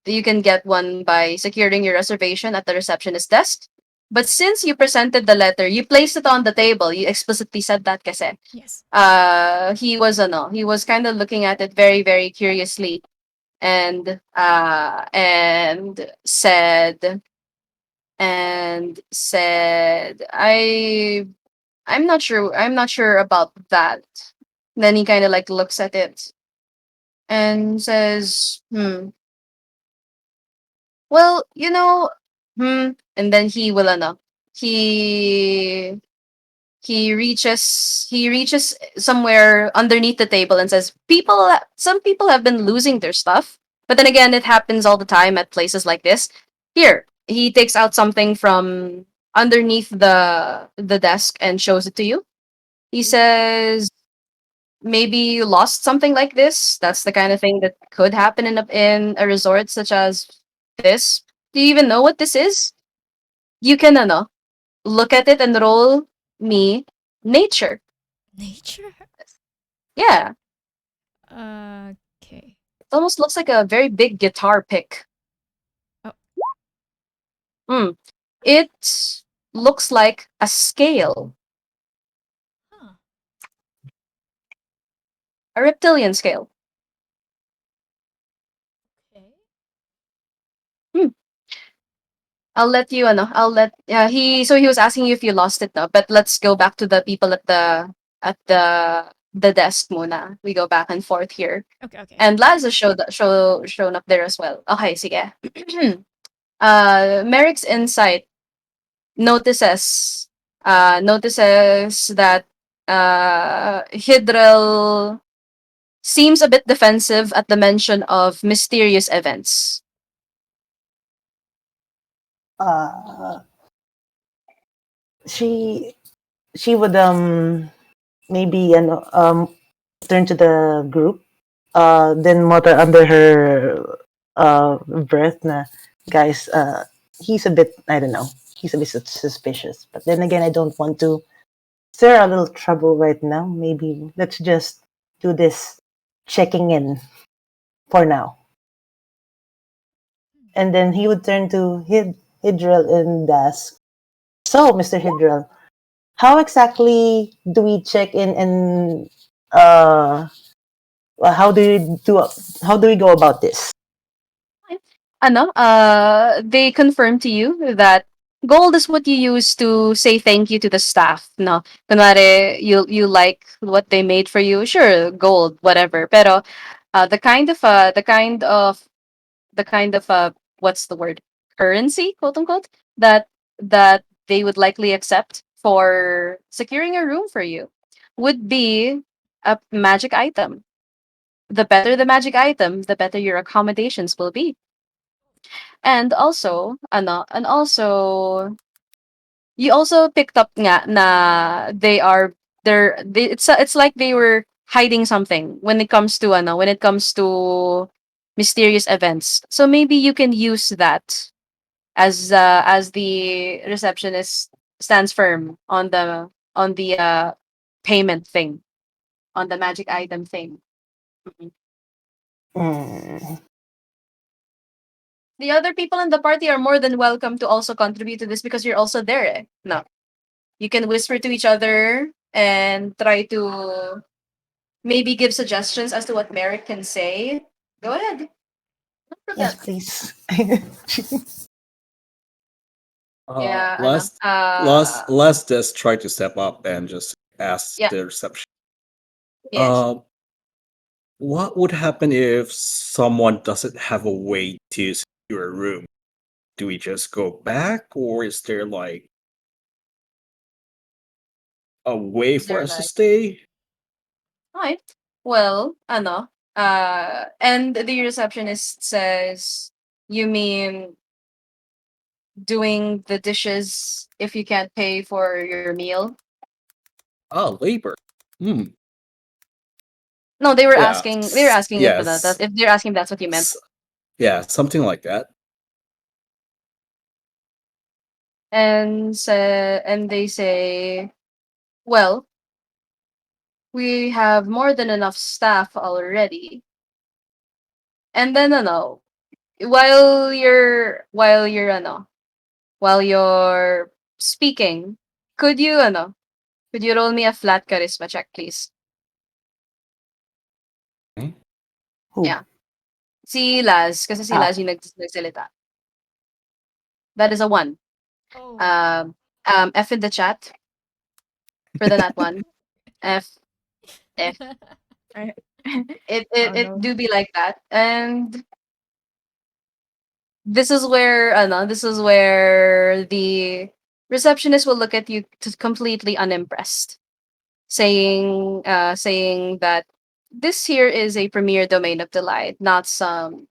you can get one by securing your reservation at the receptionist desk. But since you presented the letter, you placed it on the table. You explicitly said that kasi. Yes. He was kind of looking at it very, very curiously and said, I'm not sure about that. Then he kind of like looks at it and says, well, and then he he reaches somewhere underneath the table and says, some people have been losing their stuff, but then again it happens all the time at places like this. Here, he takes out something underneath the desk and shows it to you. He says, maybe you lost something like this. That's the kind of thing that could happen in a resort such as this. Do you even know what this is? You can look at it and roll me nature. Nature? Yeah, Okay. it almost looks like a very big guitar pick. Oh. Hmm. It looks like a scale, Huh. a reptilian scale. Okay. Hmm. I'll let you know. I'll let he was asking you if you lost it now, but let's go back to the people at the desk muna. We go back and forth here. Okay, okay. And Laz has shown up there as well. Okay, sige. Merrick's insight notices that Hydrel seems a bit defensive at the mention of mysterious events. Uh, she she would maybe turn to the group, then mutter under her breath na, guys, he's a bit, I don't know, he's a bit suspicious. But then again, I don't want to stir a little trouble right now. Maybe let's just do this checking in for now. And then he would turn to Hydrel and ask, so, Mr. Hydrel, how exactly do we check in and uh, how do you do how do we go about this? They confirm to you that gold is what you use to say thank you to the staff. No, kunwari, you like what they made for you, sure, gold, whatever. Pero, the kind of what's the word, currency, quote unquote, that that they would likely accept for securing a room for you would be a magic item. The better the magic item, the better your accommodations will be. And also, you also picked up nga na it's like they were hiding something when it comes to mysterious events. So maybe you can use that as the receptionist stands firm on the payment thing, on the magic item thing. Mhm. Mm, The other people in the party are more than welcome to also contribute to this because you're also there. Eh? No, you can whisper to each other and try to maybe give suggestions as to what Merrick can say. Go ahead. No yes, problem. please. Yeah, Let's just try to step up and just ask yeah, the reception. yes. Uh, what would happen if someone doesn't have a way to secure a room? Do we just go back, or is there like a way Is for there us to like, stay? alright. Well, and the receptionist says, you mean doing the dishes if you can't pay for your meal? Ah, labor. Hmm. No, Yeah. they were asking if Yes. if they're asking if that's what you meant. S- yeah, something like that. And they say, well, we have more than enough staff already. And then while you're speaking, could you could you roll me a flat charisma check, please? Okay. Who? Yeah. Si Laz, kasi si Ah, Laz yung nagsalita. That is a 1. Oh. F in the chat for the nat 1. F F. I- It oh it no. do be like that. And this is where the receptionist will look at you completely unimpressed, saying that this here is a premier domain of delight, not some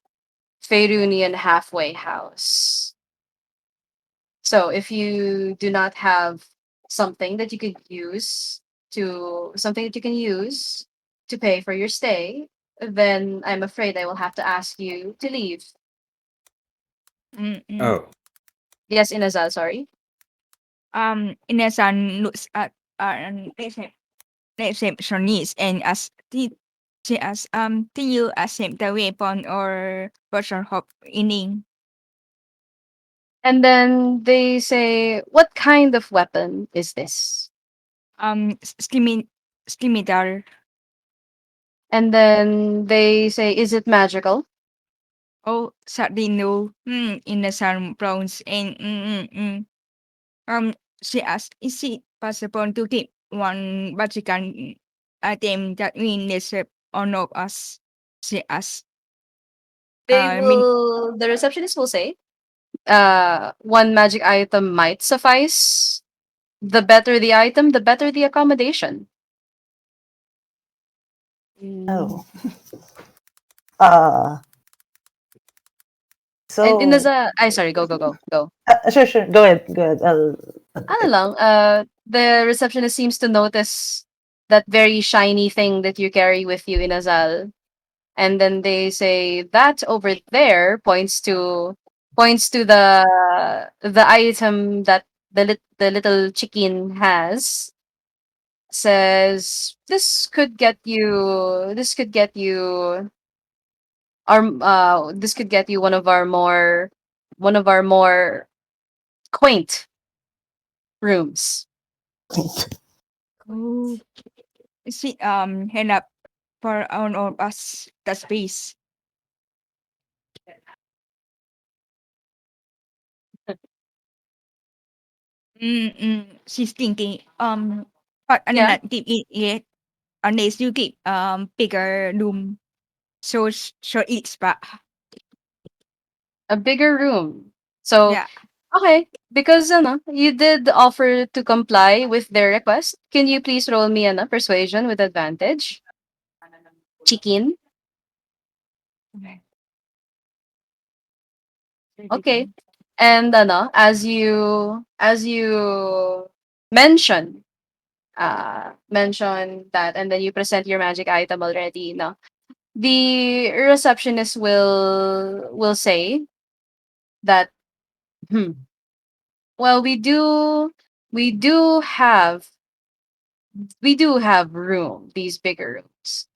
Faerunian halfway house. So if you do not have something that you could use something that you can use to pay for your stay, then I'm afraid I will have to ask you to leave. Mm-mm. Oh, Yes, Inazal, sorry. Inasan looks at receptionist and asks she asks do you accept the weapon or person of inning? And then they say, "What kind of weapon is this?" Scimitar. And then they say, "Is it magical?" Oh, Sardino. Inasan browns and Um, she asked, "Is it possible to keep one Vatican item that we necessary on of us?" She asked. Min The receptionist will say, one magic item might suffice. The better the item, the better the accommodation. Oh. Uh, And in so, I sorry, go. sure, sure. Go ahead. Go ahead. Ano lang, the receptionist seems to notice that very shiny thing that you carry with you in Azal. And then they say that over there points to the item that the little chicken has, says this could get you our this could get you one of our more quaint rooms. oh, she hand up for on of us the space. She's thinking but Yeah, not keep it yet unless you keep bigger room. So it's back. a bigger room. So Yeah. okay, because you did offer to comply with their request. Can you please roll me persuasion with advantage? Chicken. Okay. And as you mention mention that, and then you present your magic item already, no, the receptionist will say that, hmm, well, we do have we do have these bigger rooms.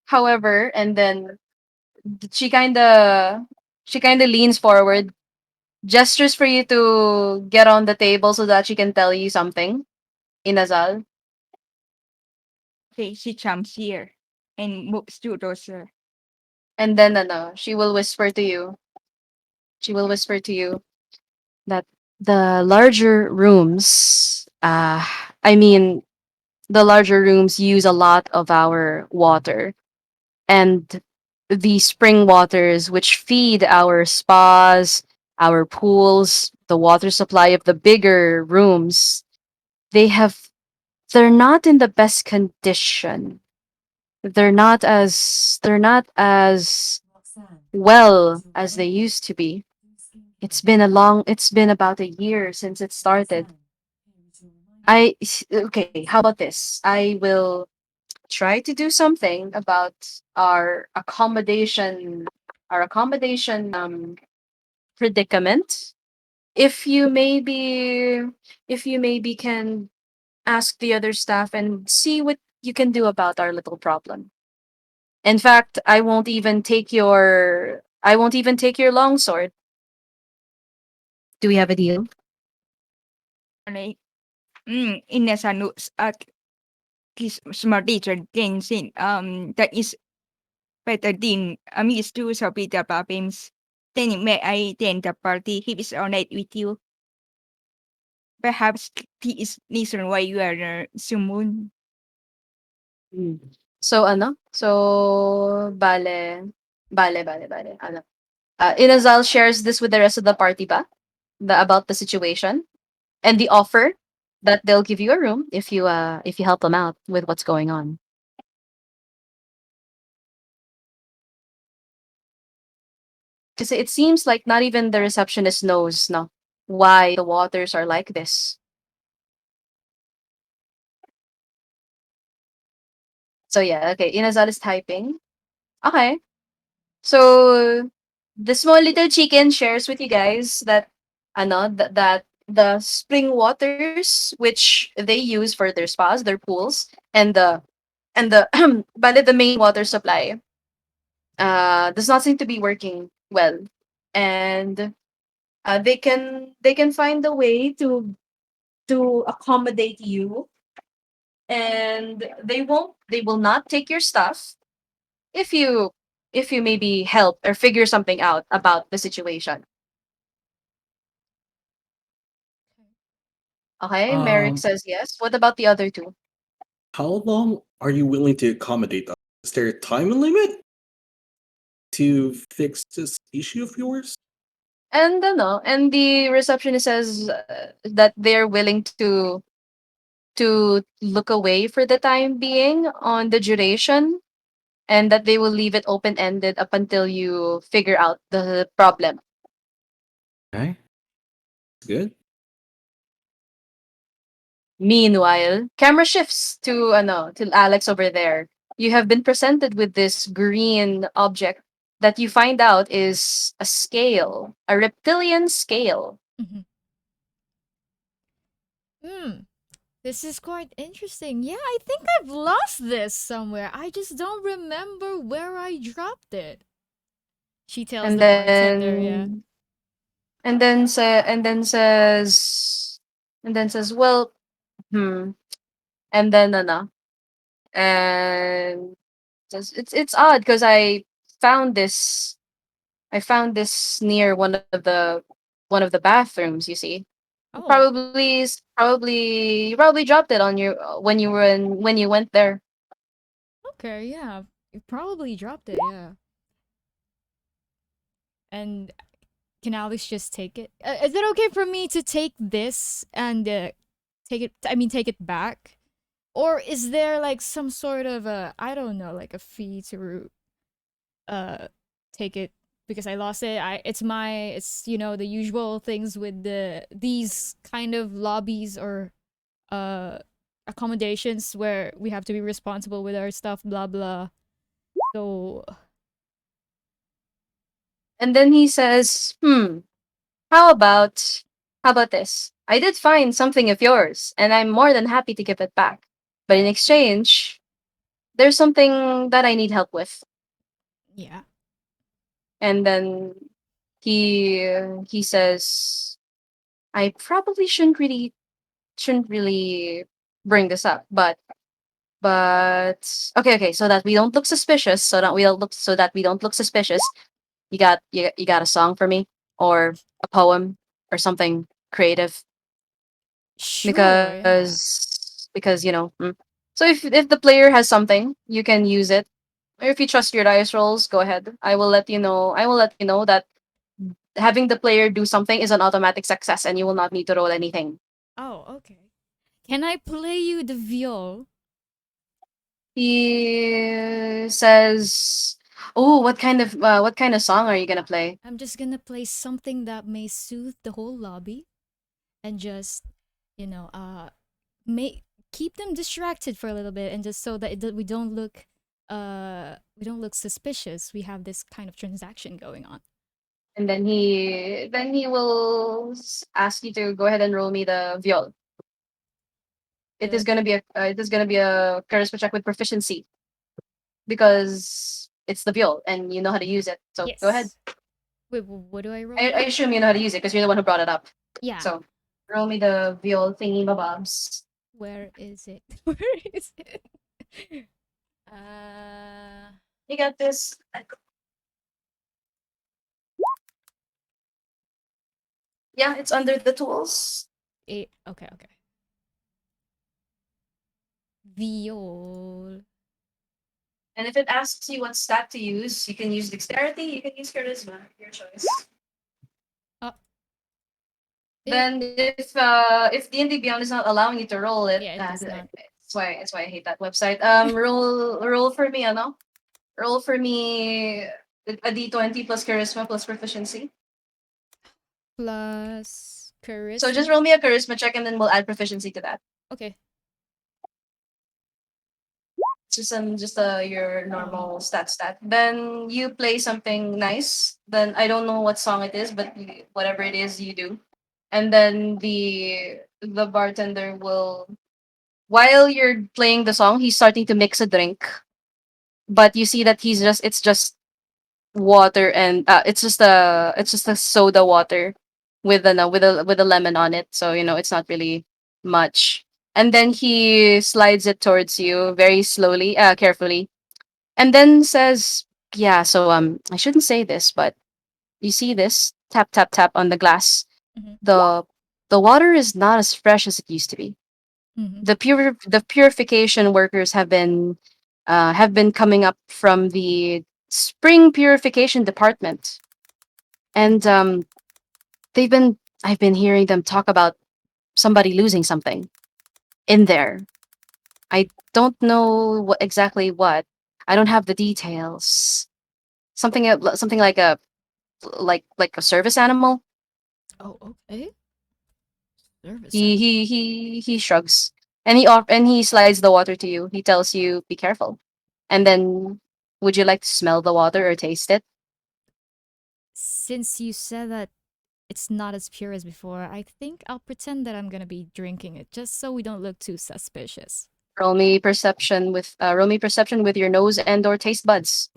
However, and then she kind of she kind of leans forward, gestures for you to get on the table so that she can tell you something in Azal. Okay, she jumps here and moves to Rosa. And then she will whisper to you. She will whisper to you that the larger rooms, I mean, the larger rooms use a lot of our water, and the spring waters which feed our spas, our pools, the water supply of the bigger rooms, they have they're not in the best condition. They're not as well as they used to be. It's been about a year since it started. Okay, how about this? I will try to do something about our accommodation predicament. If you maybe can ask the other staff and see what you can do about our little problem. In fact, I won't even take your longsword. Do we have a deal? Like, in a sanus at his smart teacher dancing, that is better than used to so Peter Poppins. Then may I attend the party? He is all night with you. Perhaps he is reason why you are summoned. Mm. So So bale. Inazal shares this with the rest of the party ba? About the situation and the offer that they'll give you a room if you help them out with what's going on. Because it seems like not even the receptionist knows, no. why the waters are like this. So yeah, okay. Inazal is typing. Okay. So the small little chicken shares with you guys that that the spring waters which they use for their spas, their pools, and the but the main water supply does not seem to be working well. And they can find a way to accommodate you, and they will not take your stuff if you maybe help or figure something out about the situation. Okay, Merrick Um, says yes. What about the other two? how long are you willing to accommodate us? Is there a time limit to fix this issue of yours? And no, and the receptionist says that they're willing to look away for the time being on the duration, and that they will leave it open ended up until you figure out the problem. Okay, good. Meanwhile, camera shifts to Alex over there. You have been presented with this green object that you find out is a scale, a reptilian scale. Mhm. Hmm. This is quite interesting. Yeah, I think I've lost this somewhere. I just don't remember where I dropped it. She tells And the bartender, yeah. then and then say and then says, well, hmm. And then and it's odd because found this found this near one of the bathrooms, you see. Oh, You probably dropped it on you when you went there. okay, yeah. You probably dropped it, yeah. And can Alex just take it? Is it okay for me to take this and take it? I mean, take it back, or is there like some sort of a, I don't know, like a fee to uh take it because I lost it? It's the usual things with these kind of lobbies or uh accommodations where we have to be responsible with our stuff, blah blah. So And then he says, how about this? I did find something of yours, and I'm more than happy to give it back. But in exchange, there's something that I need help with." yeah. And then he says, "I probably shouldn't really bring this up, but okay, so that we don't look suspicious, so that we don't look suspicious, you got a song for me, or a poem, or something creative, Sure, yeah. because so if the player has something, you can use it. Or if you trust your dice rolls, go ahead. I will let you know that having the player do something is an automatic success, and you will not need to roll anything." Oh, okay. Can I play you the viol? He says, "Oh, what kind of song are you gonna play?" I'm just gonna play something that may soothe the whole lobby and just, you know, make keep them distracted for a little bit and just so that we don't look suspicious. We have this kind of transaction going on. And then he will ask you to go ahead and roll me the viol. The It is gonna be a charisma check with proficiency, because it's the viol and you know how to use it. So go ahead. yes. Wait, what do I roll I again? assume you know how to use it because you're the one who brought it up. Yeah. So roll me the viol thingy bobs. Where is it? Where is it? Uh, You got this. Yeah, it's under the tools. okay, okay. Viol. And if it asks you what stat to use, you can use dexterity, you can use charisma, your choice. Oh, it Then if D&D Beyond is not allowing you to roll it, yeah, it does not. it's why I hate that website. Roll for me, roll for me a D20 plus charisma plus proficiency. Plus So just Charisma. roll me a charisma check and then we'll add proficiency to that. Okay. It's just your normal stat. Then you play something nice. Then I don't know what song it is, but whatever it is, you do. And then the bartender will, while you're playing the song, he's starting to mix a drink. But you see that it's just water, and it's just a soda water with with a lemon on it. So it's not really much. And then he slides it towards you very slowly, carefully, and then says, "Yeah, so I shouldn't say this, but you see this tap tap tap on the glass. Mm-hmm. The the water is not as fresh as it used to be. Mm-hmm. The purification workers have been coming up from the spring purification department, and they've been I've been hearing them talk about somebody losing something in there. I don't know what exactly what. I don't have the details. Something like a service animal." Oh, okay. Service He animal. he he he shrugs, and he slides the water to you. He tells you, "Be careful." And then, would you like to smell the water or taste it? Since you said that it's not as pure as before, I think I'll pretend that I'm gonna be drinking it just so we don't look too suspicious. Roll me perception with your nose and or taste buds,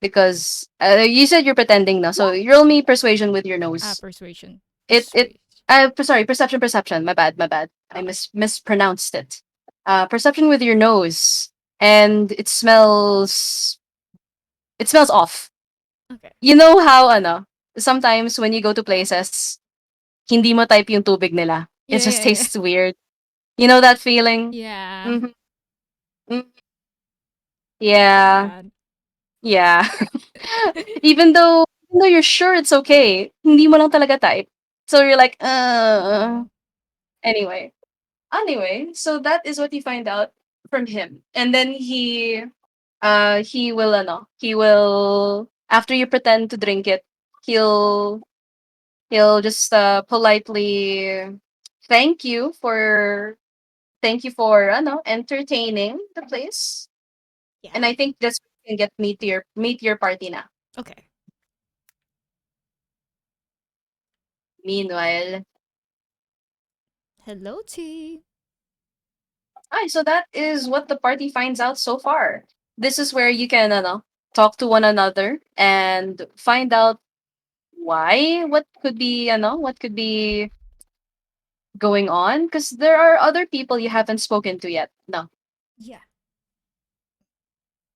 because you said you're pretending now. So roll me persuasion with your nose. Persuasion. It Persuasion. sorry, perception. My bad. I Okay. mispronounced it. Perception with your nose, and it smells off. Okay. You know how sometimes when you go to places, hindi mo type yung tubig nila. It Yeah, just yeah, yeah. tastes weird. You know that feeling? Yeah. Mhm. Mm. So Yeah. bad. Yeah. Even though you're sure it's okay, hindi mo lang talaga type. So you're like, Uh, anyway. Anyway, so that is what you find out from him. And then he will, after you pretend to drink it, he'll he'll just politely thank you for entertaining the place. yeah. And I think this can get meet your party na. Okay. Meanwhile, Hello, T. so that is what the party finds out so far. This is where you can talk to one another and find out what could be going on, because there are other people you haven't spoken to yet. No. Yeah.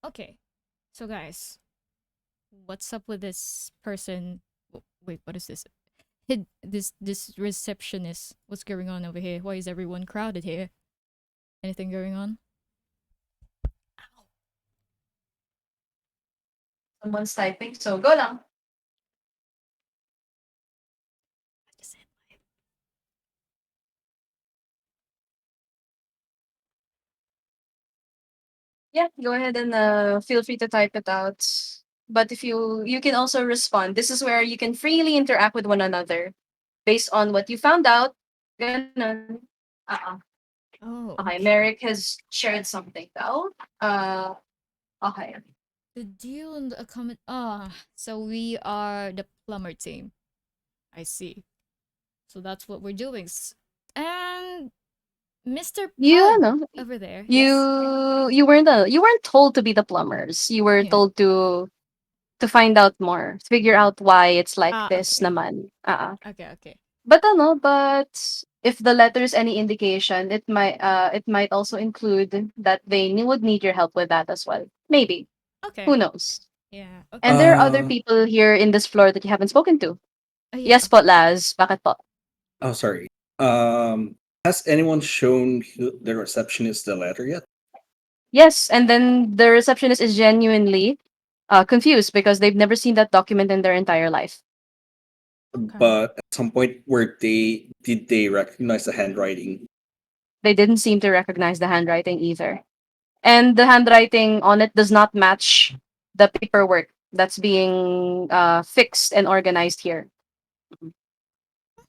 Okay. So, guys, what's up with this person? Wait, what is this? This receptionist. What's going on over here? Why is everyone crowded here? Anything going on? Ow. Someone's typing, so go lang. I just said Yeah, go ahead and feel free to type it out. But if you can also respond. This is where you can freely interact with one another based on what you found out. Ganun. Oh, Okay, Merrick okay. has shared something though. Okay. The deal and the comment. Ah, so we are the plumber team. I see. So that's what we're doing. And Mr. You Pug know, over there. Yes. you weren't told to be the plumbers. You were Yeah. told to find out more, to figure out why it's like Ah, this okay. naman. Okay, okay. But if the letter is any indication, it might also include that they would need your help with that as well. Maybe. Who Okay. knows? Yeah, And okay. there are other Uh, people here in this floor that you haven't spoken to. Yeah, Yes po, Laz. Bakit po? oh, sorry. Has anyone shown the receptionist the letter yet? Yes, and then the receptionist is genuinely confused because they've never seen that document in their entire life. okay. But at some point, did they recognize the handwriting? They didn't seem to recognize the handwriting either. And the handwriting on it does not match the paperwork that's being fixed and organized here.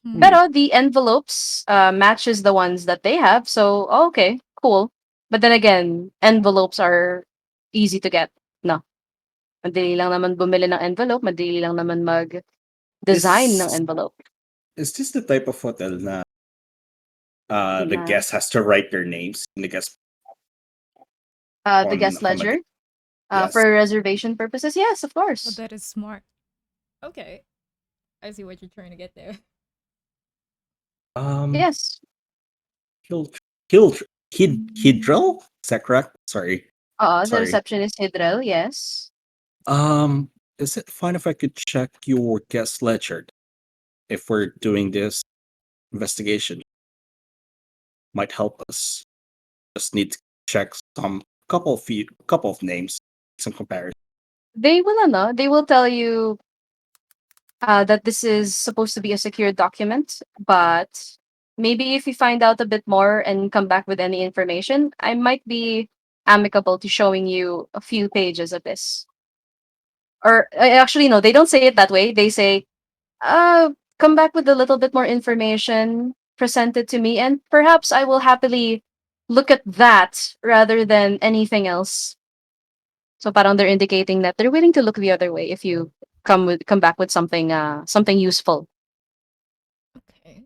Hmm. Pero the envelopes matches the ones that they have. So, okay, cool. But then again, envelopes are easy to get. No. Madali lang naman bumili ng envelope, madali lang naman mag-design ng Is envelope. is this the type of hotel na the Na, guest has to write their names in the guest the on guest ledger accommodation? Yes. for reservation purposes, yes, of Oh, course. that is smart. Okay. I see what you're trying to get there. Um, Yes. Hil Hil Hidril? Is that correct? Sorry. The Sorry. receptionist Hidrel, yes. Um, is it fine if I could check your guest ledger if we're doing this investigation? Might help us. Just need to check some couple of names, some comparison. They will tell you that this is supposed to be a secure document, but maybe if you find out a bit more and come back with any information, I might be amicable to showing you a few pages of this. Or actually, no, they don't say it that way. They say, come back with a little bit more information, present it to me, and perhaps I will happily look at that rather than anything else. So parang they're indicating that they're willing to look the other way if you come back with something useful. Okay.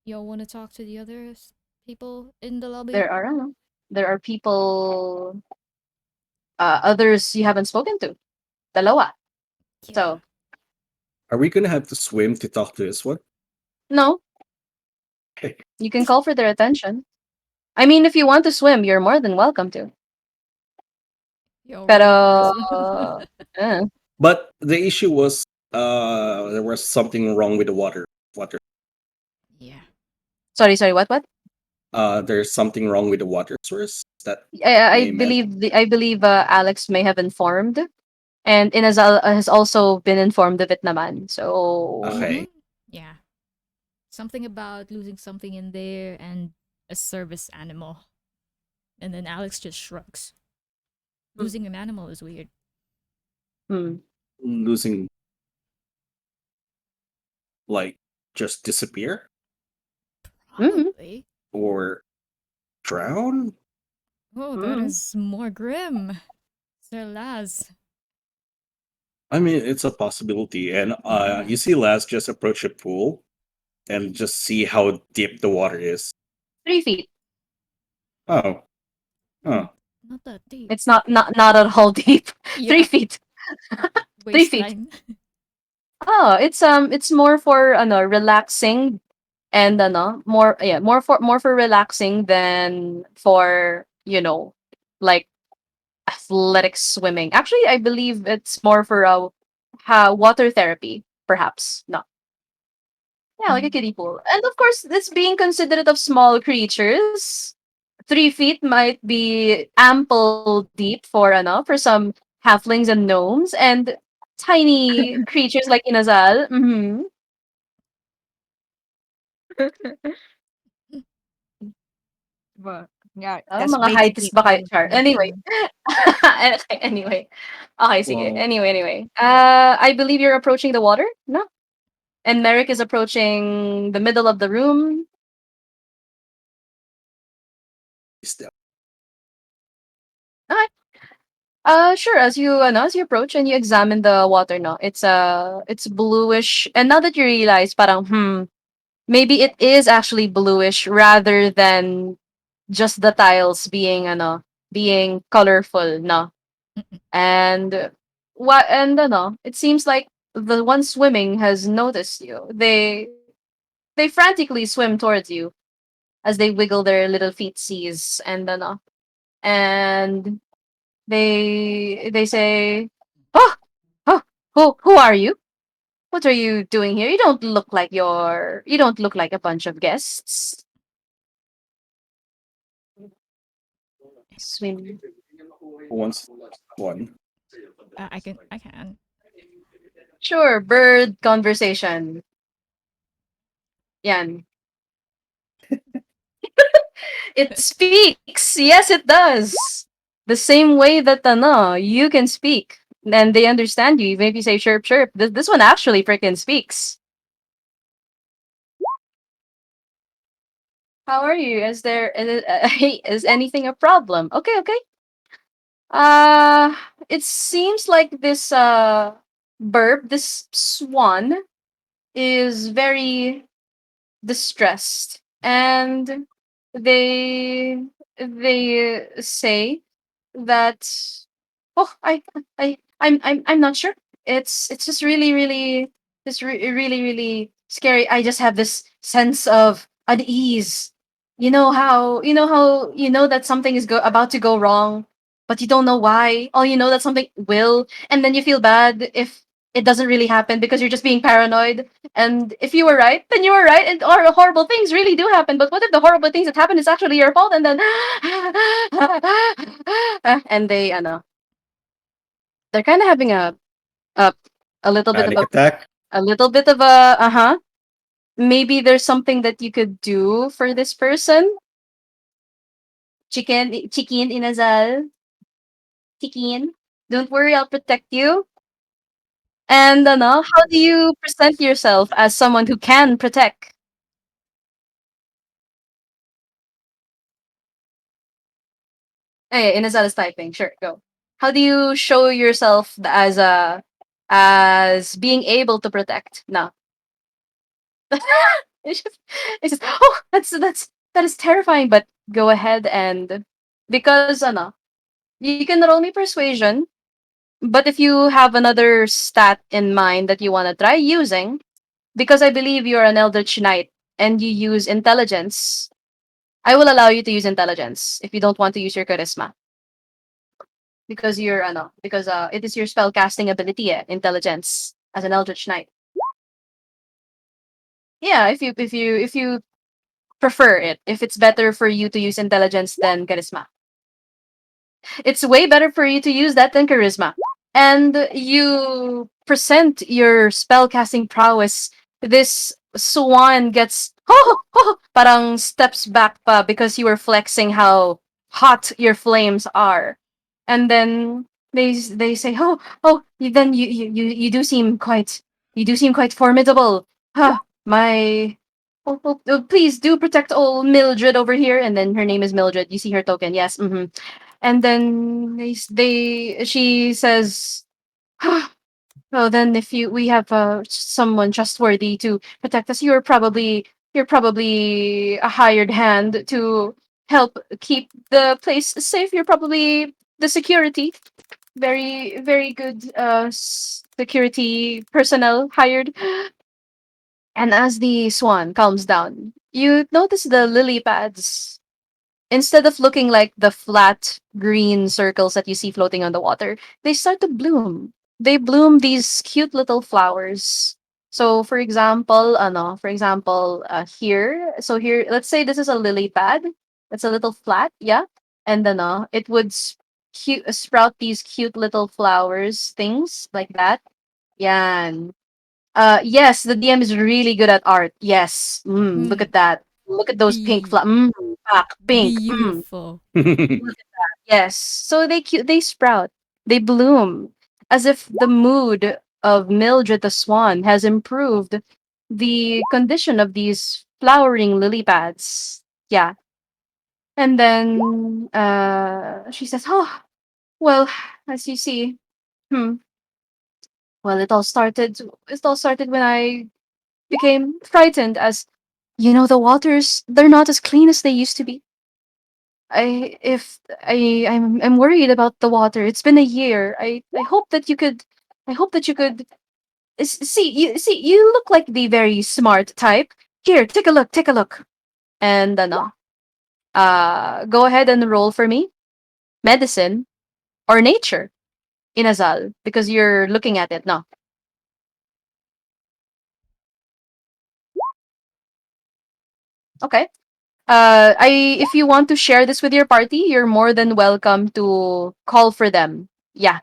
Y'all want to talk to the others people in the lobby? There are ano, there are people others you haven't spoken to. Dalawa. Yeah. So Are we gonna have to swim to talk to this one? no, you can call for their attention. I mean, if you want to swim, you're more than welcome to. Y'all ready for a Pero swim? eh. But the issue was there was something wrong with the water. Yeah. Sorry, what? There's something wrong with the water source. Is that I may meant? believe I believe Alex may have informed, and Inazal has also been informed of it naman. So Mm-hmm. Okay. Yeah. Something about losing something in there and a service animal. And then Alex just shrugs. Losing an animal is weird. hmm. Losing, like, just disappear Mhm. Probably. or drown? Oh, that Mhm. is more grim. Sir Laz. I mean, it's a possibility. And Yeah. you see Laz just approach a pool and just see how deep the water is. 3 feet. Oh, Hmm. oh. Not that deep. It's not at all deep. Three Yeah. feet. 3 feet. Waistline. Oh, it's more for relaxing and more for relaxing than for, like athletic swimming. Actually, I believe it's more for water therapy, perhaps. No. Yeah, like a kiddie pool. And of course, it's being considerate of small creatures. 3 feet might be ample deep for some halflings and gnomes, and tiny creatures like Inazal. Mm-hmm. But yeah, that's Mga heights basically ba kayo? all Char. Anyway. information. Okay, anyway. Okay, sige. Well, Anyway. I believe you're approaching the water, no? And Merrick is approaching the middle of the room. still. Okay. Sure. As you approach and you examine the water, no, it's bluish. And now that you realize, parang maybe it is actually bluish rather than just the tiles being colorful, no. And it seems like the one swimming has noticed you. They frantically swim towards you as they wiggle their little feetsies and they say, "Oh, oh, who are you? What are you doing here? You don't look like a bunch of guests." Swim. Who wants one? I can. Sure, bird conversation. Yan. It speaks. Yes, it does. The same way that you can speak and they understand you. Even if you say chirp chirp, this one actually freaking speaks. How are you? Is anything a problem? Okay, okay. Uh, it seems like this this swan is very distressed, and they they say that, oh, I'm not sure. It's just really scary. I just have this sense of unease. You know that something is about to go wrong, but you don't know why. All you know that something will, and then you feel bad if it doesn't really happen because you're just being paranoid. And if you were right, then you were right, and horrible things really do happen. But what if the horrible things that happen is actually your fault, and then and they, I know, they're kind of having a a little bit of Panic attack. a little bit of a maybe there's something that you could do for this person. Chicken inazal, chicken. Don't worry, I'll protect you. And how do you present yourself as someone who can protect? Hey, inazal is typing. Sure, go. How do you show yourself as being able to protect? No. It's just, it's just, oh, that is terrifying. But go ahead and, because you can roll me persuasion. But if you have another stat in mind that you want to try using, because I believe you're an Eldritch Knight and you use intelligence, I will allow you to use intelligence if you don't want to use your charisma, because it is your spell casting ability, intelligence as an Eldritch Knight. Yeah, if you prefer it, if it's better for you to use intelligence than charisma. It's way better for you to use that than charisma. And you present your spellcasting prowess. This swan gets parang steps back pa because you were flexing how hot your flames are. And then they say, "Oh, then you do seem quite formidable. Huh, my please do protect old Mildred over here." And then her name is Mildred. You see her token. Yes. Mhm. And then she says, "Well, then if we have someone trustworthy to protect us, you're probably a hired hand to help keep the place safe. You're probably the security, very very good security personnel hired." And as the swan calms down, you notice the lily pads. Instead of looking like the flat green circles that you see floating on the water, they start to bloom. They bloom these cute little flowers. So, here. So here, let's say this is a lily pad. It's a little flat, yeah, and then it would sprout these cute little flowers, things like that. Yan. Yes, the DM is really good at art. Yes. Look at Hmm. that. Look at those pink Be back pink. beautiful. Look at that. Yes. So they sprout. They bloom as if the mood of Mildred the Swan has improved the condition of these flowering lily pads. Yeah. And then she says, "Oh, well, as you see, hmm, well, it all started when I became frightened, as the waters, they're not as clean as they used to be. I'm worried about the water. It's been a year. I hope that you could see, you look like the very smart type. Here, take a look. And go ahead and roll for me. Medicine or nature, Inazal, because you're looking at it, no. Okay. I if you want to share this with your party, you're more than welcome to call for them. Yeah.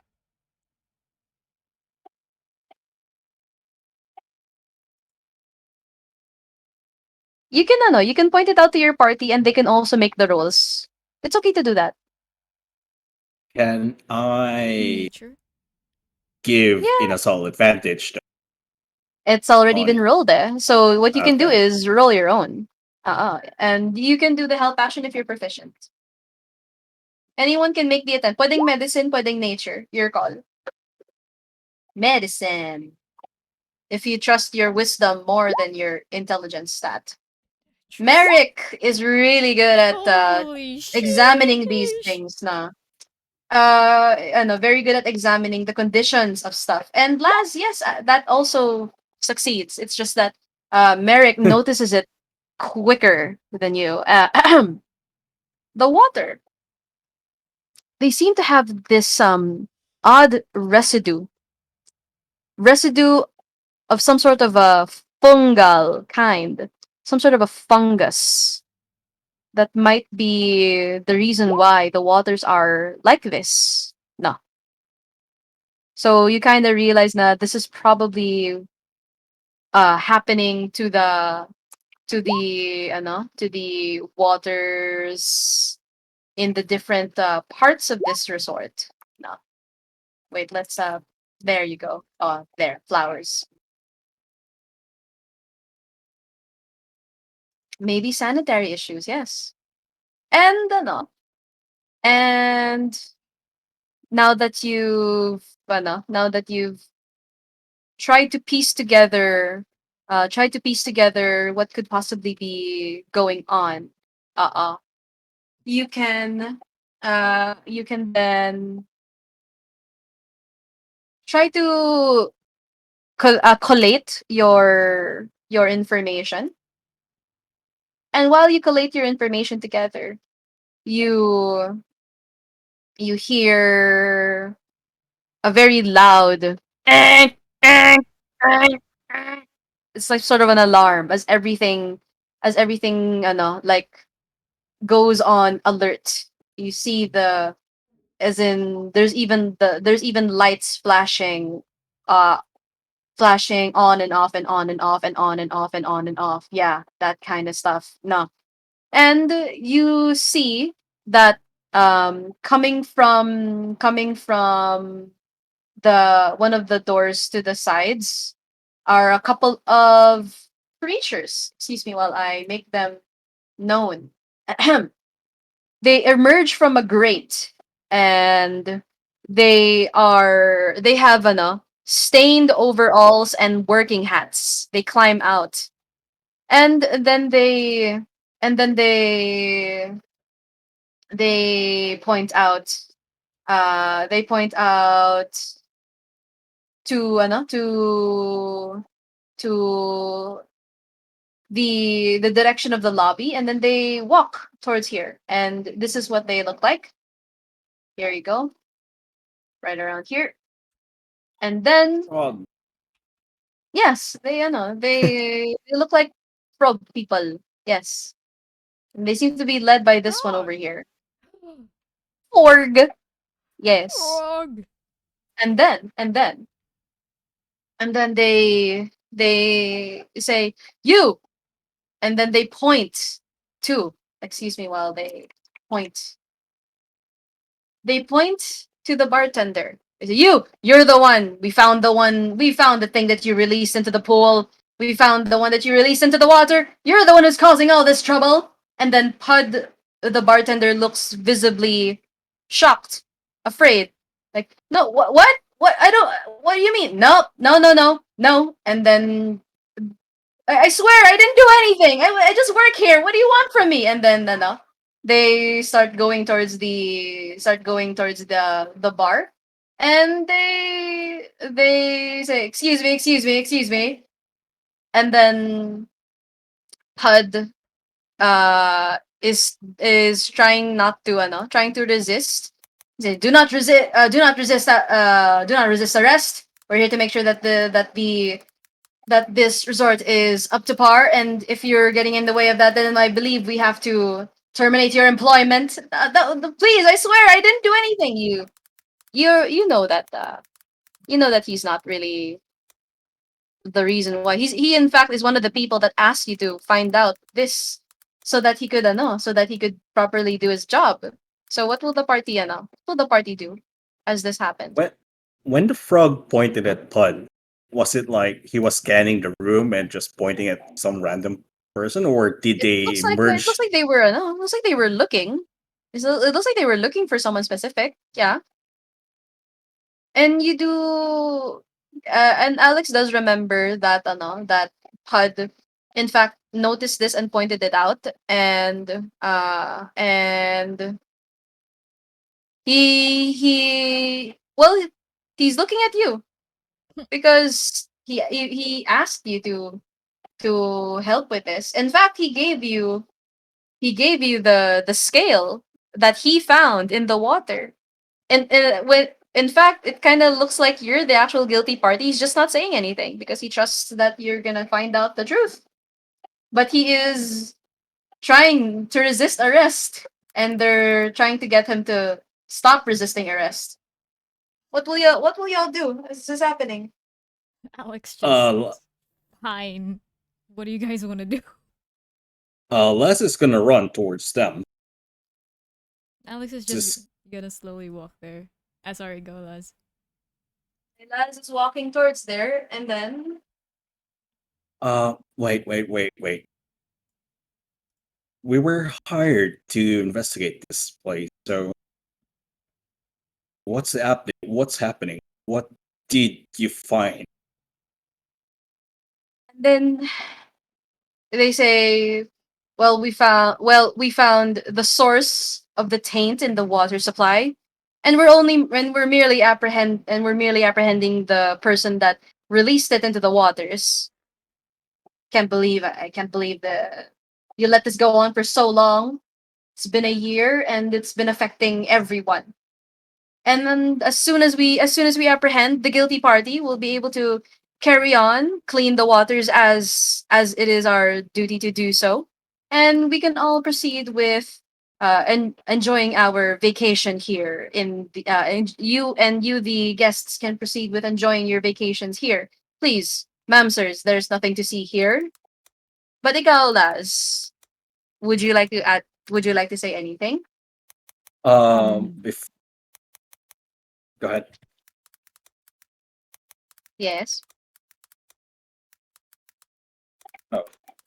You can point it out to your party and they can also make the rolls. It's okay to do that. Can I Nature. give Yeah. in a solid advantage It's already been on? rolled, eh. So what you can do Okay. is roll your own. And you can do the help action if you're proficient. Anyone can make the attempt. Pwedeng medicine, pwedeng nature. Your call. Medicine. If you trust your wisdom more than your intelligence stat. Merrick is really good at Holy examining these sheepish. things na. Ano, very good at examining the conditions of stuff. And Laz, yes, that also succeeds. It's just that Merrick notices it quicker than you. The water. They seem to have this odd residue of some sort of a fungal kind, some sort of a fungus that might be the reason why the waters are like this. No. So you kind of realize that this is probably happening to the waters in the different parts of this resort. No. Wait, let's there you go. Oh, there, flowers. Maybe sanitary issues, yes. And ano, and now that you've tried to piece together what could possibly be going on. Uh-uh. You can you can then try to collate your information. And while you collate your information together, you you hear a very loud "Eh, eh, eh, eh." It's like sort of an alarm as everything like goes on alert. You see as in there's even lights flashing on and off and on and off and on and off and on and off. Yeah, that kind of stuff. No. And you see that coming from the one of the doors to the sides are a couple of creatures. Excuse me while I make them known. They emerge from a grate, and they have stained overalls and working hats. They climb out, and then they point out they point out to the direction of the lobby, and then they walk towards here, and this is what they look like. Here you go, right around here. And then Oh, yes, they look like frog people. Yes, and they seem to be led by this one over Frog. here. Org. Yes. Frog. And then and then and then they say you, and then they point to excuse me while point they point to the bartender. They say, you're the one. We found the thing that you released into the pool. We found the one that you released into the water. You're the one who's causing all this trouble. And then Pud, the bartender, looks visibly shocked, afraid. Like, no, what? I don't, what do you mean? No, no, no, no, no. And then I swear I didn't do anything. I just work here. What do you want from me? And then they start going towards the bar, and they say, "Excuse me, excuse me, excuse me." And then Pud is trying to resist. He said, do not resist arrest. We're here to make sure that this resort is up to par, and if you're getting in the way of that, then I believe we have to terminate your employment. Please, I swear I didn't do anything. You know that he's not really the reason why. He in fact is one of the people that asked you to find out this so that he could properly do his job. So what will the party do as this happened? when when the frog pointed at Pud, was it like he was scanning the room and just pointing at some random person, or did they It looks merge? like they were no, it looks like they were looking. It looks like they were looking for someone specific. Yeah. And you do and Alex does remember that that Pud in fact noticed this and pointed it out, and he well he's looking at you because he asked you to help with this. In fact, he gave you the scale that he found in the water. And when in fact, it kind of looks like you're the actual guilty party. He's just not saying anything because he trusts that you're gonna find out the truth. But he is trying to resist arrest, and they're trying to get him to stop resisting arrest. What will y'all do? This is happening. Alex just Uh, fine. What do you guys want to do? Les is gonna run towards them. Alex is just Just gonna slowly walk there. Sorry, go, Les. Laz is walking towards there, and then wait. We were hired to investigate this place, so what's happening? What's happening? What did you find? then they say, we found the source of the taint in the water supply, and we're merely apprehending the person that released it into the waters. I can't believe the you let this go on for so long. It's been a year and it's been affecting everyone. And then as soon as we apprehend the guilty party, we'll be able to carry on, clean the waters as it is our duty to do so, and we can all proceed with enjoying our vacation here in the and you the guests can proceed with enjoying your vacations here. Please, ma'am, sirs, there's nothing to see here. But ikaw, Laz, would you like to add? Would you like to say anything? Um, If Go ahead. Yes.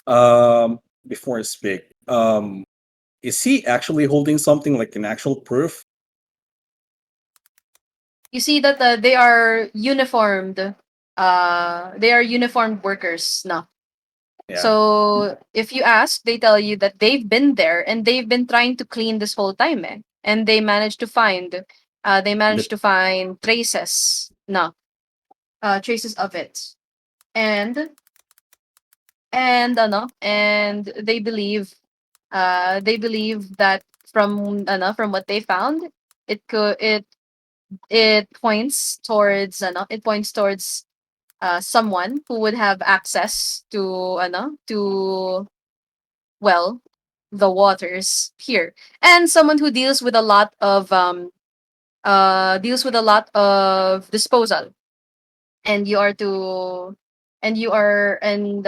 Oh, before I speak, is he actually holding something like an actual proof? You see that they are uniformed. They are uniformed workers now. Yeah. So if you ask, they tell you that they've been there and they've been trying to clean this whole time, eh? And they managed But to find traces, no, traces of it, and and they believe that from what they found, it could it points towards someone who would have access to well the waters here, and someone who deals with a lot of disposal, and you are to and you are and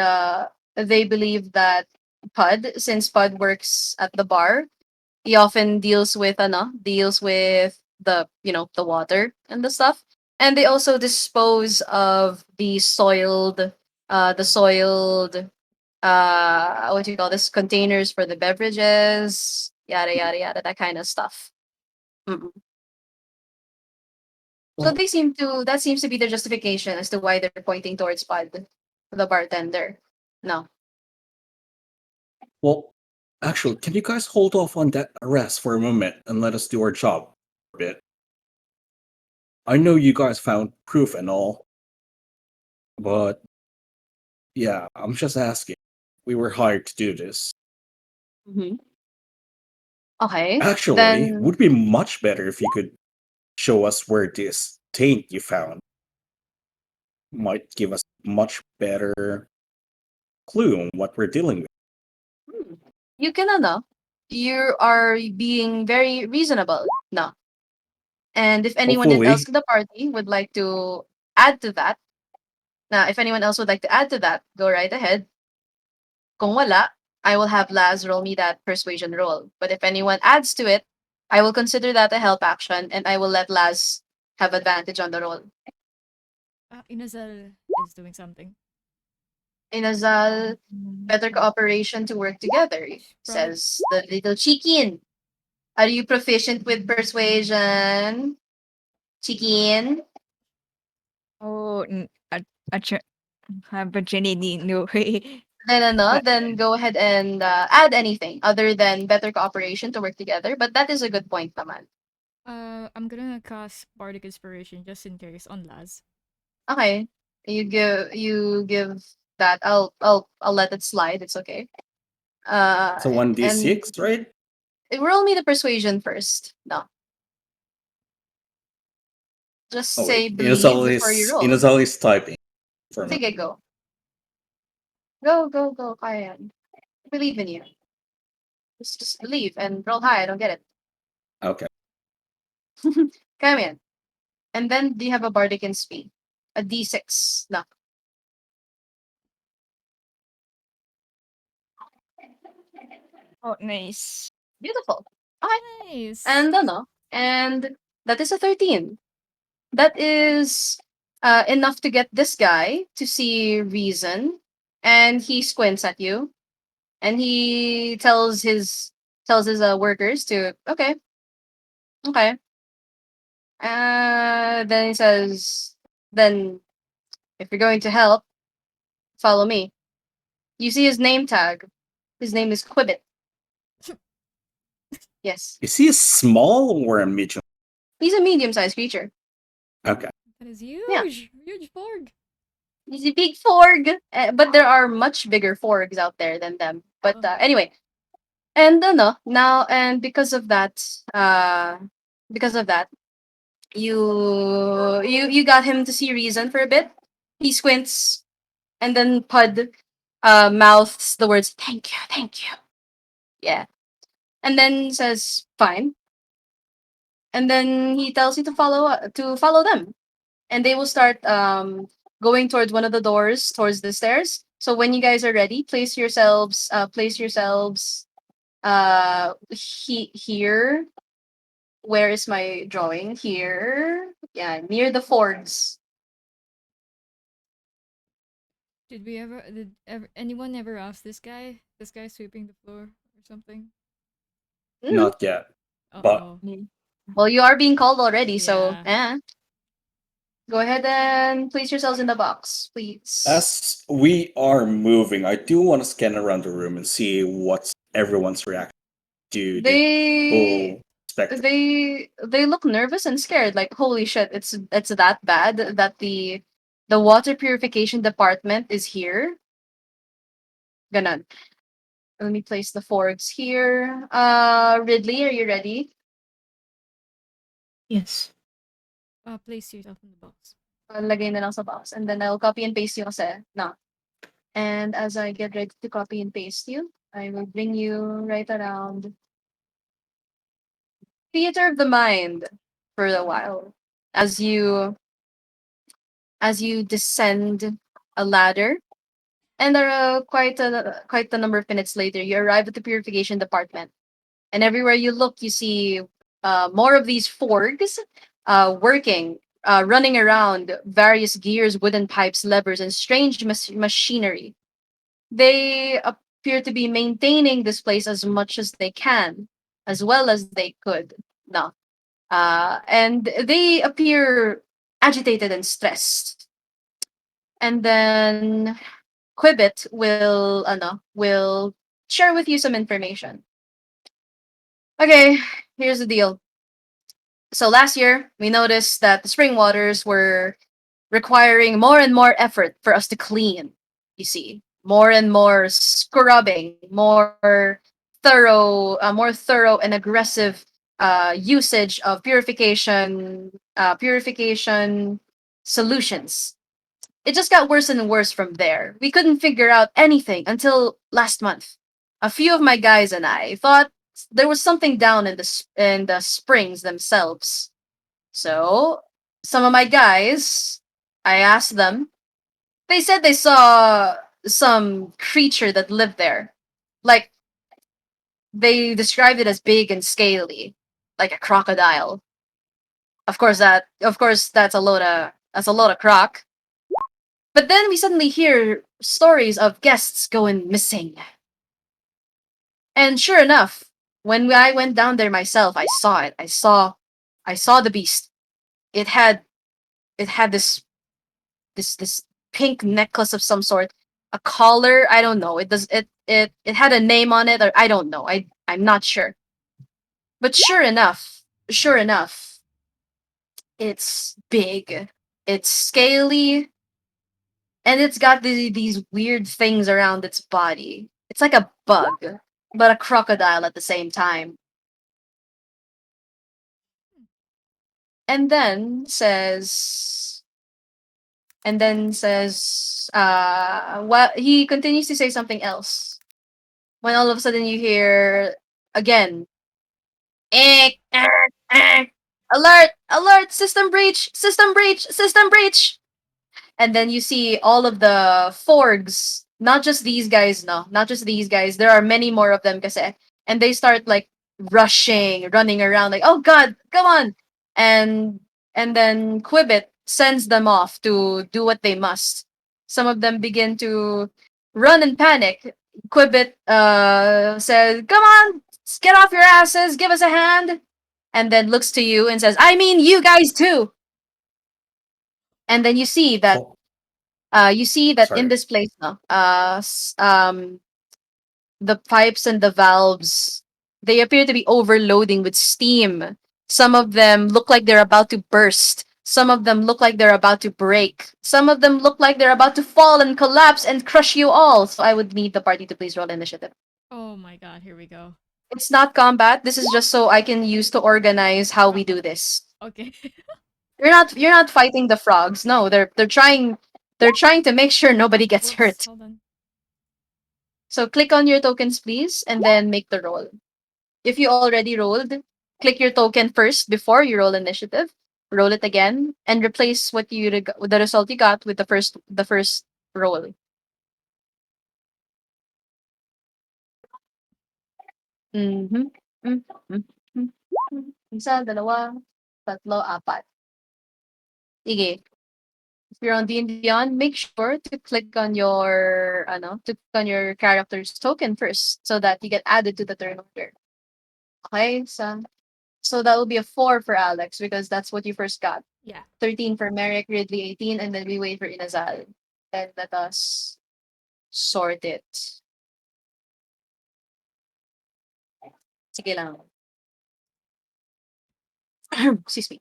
they believe that Pud, since Pud works at the bar, he often deals with the water and the stuff, and they also dispose of the soiled what do you call this, containers for the beverages, yada yada yada, that kind of stuff. Mm-mm. So well, that seems to be the justification as to why they're pointing towards Pud, the bartender. No. well, actually, can you guys hold off on that arrest for a moment and let us do our job for a bit? I know you guys found proof and all, but yeah, I'm just asking. We were hired to do this. Hmm. Okay, Actually, then would be much better if you could show us where this taint you found might give us much better clue on what we're dealing with. hmm, you can you are being very reasonable. No. And if anyone else Hopefully, in the party would like to add to that, if anyone else would like to add to that, go right ahead. Kung wala, I will have Laz roll me that persuasion roll. But if anyone adds to it, I will consider that a help action and I will let Laz have advantage on the roll. Inazal is doing something. Inazal, better cooperation to work together, Probably. says the little chicken. Are you proficient with persuasion? Chicken? Oh, actu opportunity, no way. Then But then go ahead and add anything other than better cooperation to work together. But that is a good point, naman. I'm gonna cast Bardic Inspiration just in case on Laz. Okay, you give that. I'll let it slide. It's okay. So one d And six, right? roll me the persuasion first. No, just Oh wait, say believe before you roll. Inazal is typing for me. Sige, go. Go. Kaya yan. Believe in you. Just believe and roll high. I don't get it. Okay. Kaya mo yan. And then do you have a bardic in speed? A D6. No. oh, nice. Beautiful. Okay. Nice. And and that is a 13. That is enough to get this guy to see reason, and he squints at you, and he tells his workers to okay. Then he says, then if you're going to help, follow me. You see his name tag. His name is Quibbit. Yes, Is he a small or a medium? he's a medium-sized creature. Okay. That is Yeah, huge. Huge Borg. he's a big forg, but there are much bigger forgs out there than them. But Oh. anyway, and now and uh, because of that, you got him to see reason for a bit. He squints, and then Pud mouths the words thank you. Yeah, and then says fine, and then he tells you to follow them, and they will start going towards one of the doors towards the stairs. So when you guys are ready, place yourselves here. Where is my drawing? Here. Yeah, near the fords. Did anyone ever ask this guy? This guy sweeping the floor or something? Mm. Not yet. Uh But oh. Well, you are being called already, so Yeah. go ahead and place yourselves in the box, please. as we are moving, I do want to scan around the room and see what's everyone's reaction to this They whole spectrum. they look nervous and scared. Like holy shit, it's that bad that the water purification department is here. Gonna let me place the forks here. Ridley, are you ready? Yes. Place yourself in the box. Lagay na lang sa box. And then I'll copy and paste you kasi. No. And as I get ready to copy and paste you, I will bring you right around theater of the mind for a while. As you as you descend a ladder, and quite a number of minutes later, you arrive at the purification department. And everywhere you look, you see more of these forgs working, running around various gears, wooden pipes, levers, and strange machinery. They appear to be maintaining this place as much as they can, as well as they could. No. And they appear agitated and stressed. And then Quibbit will share with you some information. Okay, here's the deal. So last year, we noticed that the spring waters were requiring more and more effort for us to clean. You see, more and more scrubbing, more thorough and aggressive usage of purification solutions. It just got worse and worse from there. We couldn't figure out anything until last month. A few of my guys and I thought there was something down in the springs themselves. So, some of my guys, I asked them. They said they saw some creature that lived there. Like they described it as big and scaly, like a crocodile. Of course that's a load of croc. But then we suddenly hear stories of guests going missing. And sure enough, when I went down there myself, I saw it. I saw the beast. It had this pink necklace of some sort, a collar. I don't know. It had a name on it, or I don't know. I'm not sure. But sure enough, it's big. It's scaly, and it's got these weird things around its body. It's like a bug, but a crocodile at the same time. And then says what he continues to say something else. When all of a sudden you hear again, eh, eh. Alert, alert, system breach, system breach, system breach. And then you see all of the Forgs, not just these guys, no, not just these guys. There are many more of them, kasi. And they start like rushing, running around, like, oh god, come on. And and then Quibbit sends them off to do what they must. Some of them begin to run and panic. Quibbit says, come on, get off your asses, give us a hand. And then looks to you and says, I mean you guys too. And then Oh, you see that in sorry. this place, no, the pipes and the valves, they appear to be overloading with steam. Some of them look like they're about to burst. Some of them look like they're about to break. Some of them look like they're about to fall and collapse and crush you all. So I would need the party to please roll initiative. Oh my god, here we go. It's not combat. This is just so I can use to organize how Uh, we do this. okay. You're not fighting the frogs. No, they're trying to make sure nobody gets Whoops, hurt. hold on. So click on your tokens, please, and then make the roll. If you already rolled, click your token first before you roll initiative. Roll it again and replace the result you got with the first roll. Mhm. Mhm. Isa, dalawa, tatlo, apat. Sige. If you're on D&D Beyond, make sure to click on your character's token first so that you get added to the turn order. Okay, so that will be a 4 for Alex because that's what you first got. Yeah. 13 for Merrick, Ridley 18, and then we wait for Inazal. Then let us sort it. Sige lang. Excuse me.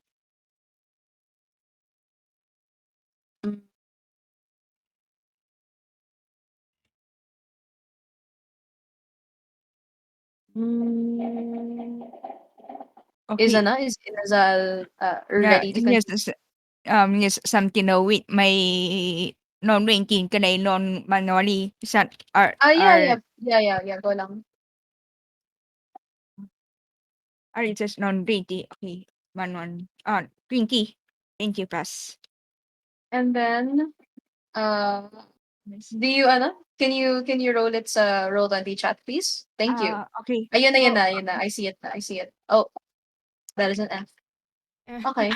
Mm, Okay. Is Inazal Yeah, ready to yes, continue? yes, something with my non-ranking kanay non-manually sa Yeah, yeah. Yeah, yeah, yeah. Go lang. are just non-ranking. Okay, manual. Twinkie. Thank you, pass. And then, uh, do you, can you roll its roll 20 chat, please? Thank you. Okay. Ayun Oh, na, ayun na. I see it na, I see it. Oh, that is an F. Eh. Okay.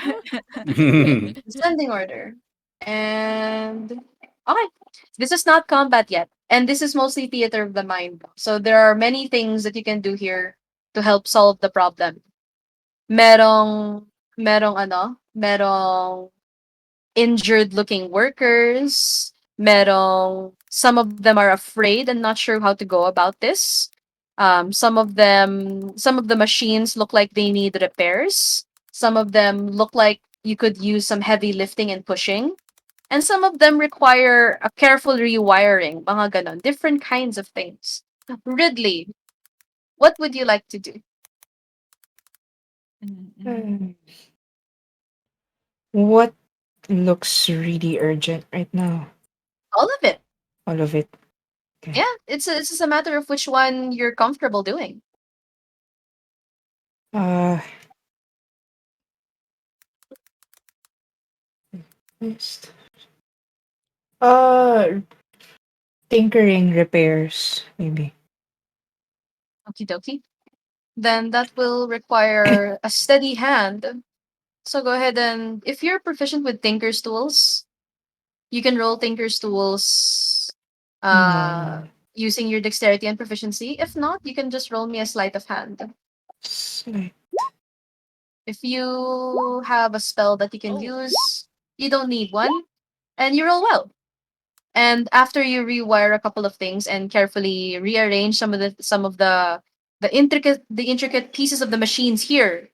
Descending order. And okay. This is not combat yet. And this is mostly theater of the mind. So there are many things that you can do here to help solve the problem. Merong merong injured looking workers. Some of them are afraid and not sure how to go about this. Some of the machines look like they need repairs. Some of them look like you could use some heavy lifting and pushing. And some of them require a careful rewiring, mga ganon, different kinds of things. Ridley, what would you like to do? Hmm. What looks really urgent right now? All of it. All of it. Okay. Yeah, it's just a matter of which one you're comfortable doing. Uh, next. Uh, Tinkering repairs, maybe. Okie dokie. Then that will require a steady hand. So go ahead and if you're proficient with Tinker's tools, You can roll Tinker's tools uh, No. using your dexterity and proficiency. If not, you can just roll me a sleight of hand. Slight. If you have a spell that you can Oh. use, you don't need one, and you roll well. And after you rewire a couple of things and carefully rearrange some of the intricate pieces of the machines here,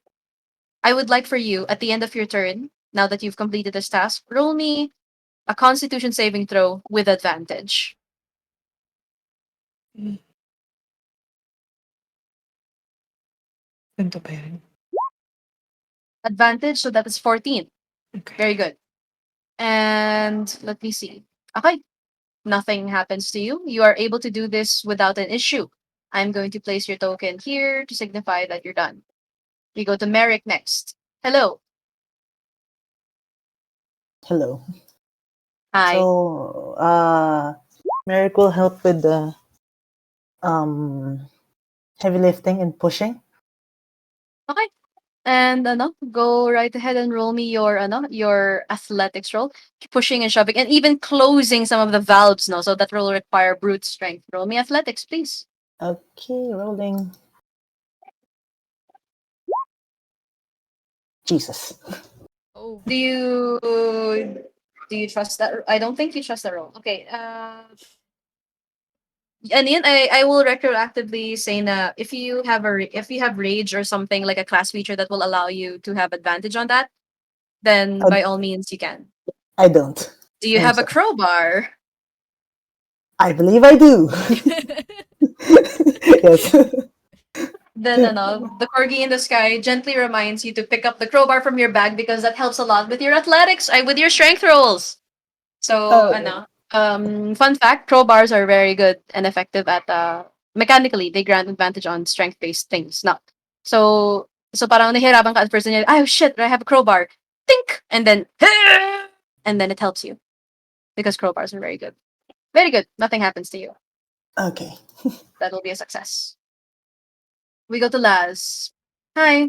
I would like for you at the end of your turn, now that you've completed this task, roll me a Constitution saving throw with advantage. Ganito ba yan? Advantage, so that is 14. Okay. Very good. And let me see. Okay, nothing happens to you. You are able to do this without an issue. I'm going to place your token here to signify that you're done. We go to Merrick next. Hello. Hello. Hi. So, Merrick will help with the um, heavy lifting and pushing. Okay. And go right ahead and roll me your athletics roll, pushing and shoving, and even closing some of the valves. No, so that will require brute strength. Roll me athletics, please. Okay, rolling. Jesus. Oh. Do you trust that? I don't think you trust that roll. Okay. And yun, I will retroactively say na if you have rage or something like a class feature that will allow you to have advantage on that, then I, by all means you can. I don't. Do you I'm have a sorry. crowbar? I believe I do. Yes. Then the corgi in the sky gently reminds you to pick up the crowbar from your bag because that helps a lot with your athletics, with your strength rolls. So Oh, fun fact, crowbars are very good and effective at mechanically they grant advantage on strength based things. Not so parang nahirapan ka at first and you're like, oh shit, I have a crowbar. Think and then and then it helps you because crowbars are very good. Very good. Nothing happens to you. okay. That'll be a success. We go to Laz. Hi.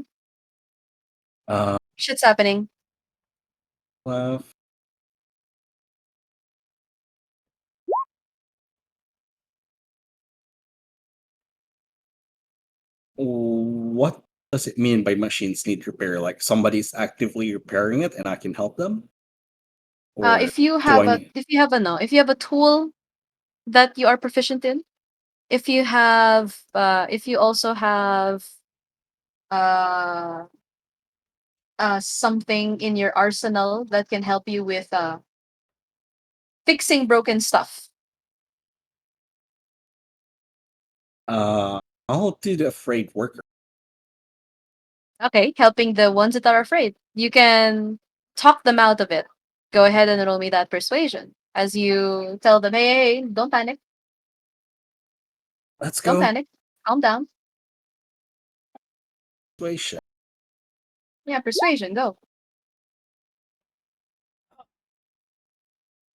Uh, Shit's happening. left. What does it mean by machines need repair? Like somebody's actively repairing it and I can help them? Or If you do have I a need if you have a no, if you have a tool that you are proficient in, if you also have uh something in your arsenal that can help you with fixing broken stuff. uh I'll do the afraid worker. Okay, helping the ones that are afraid. You can talk them out of it. Go ahead and roll me that persuasion. As you tell them, hey, don't panic. Let's Don't go. panic. Calm down. Persuasion. Yeah, persuasion, go.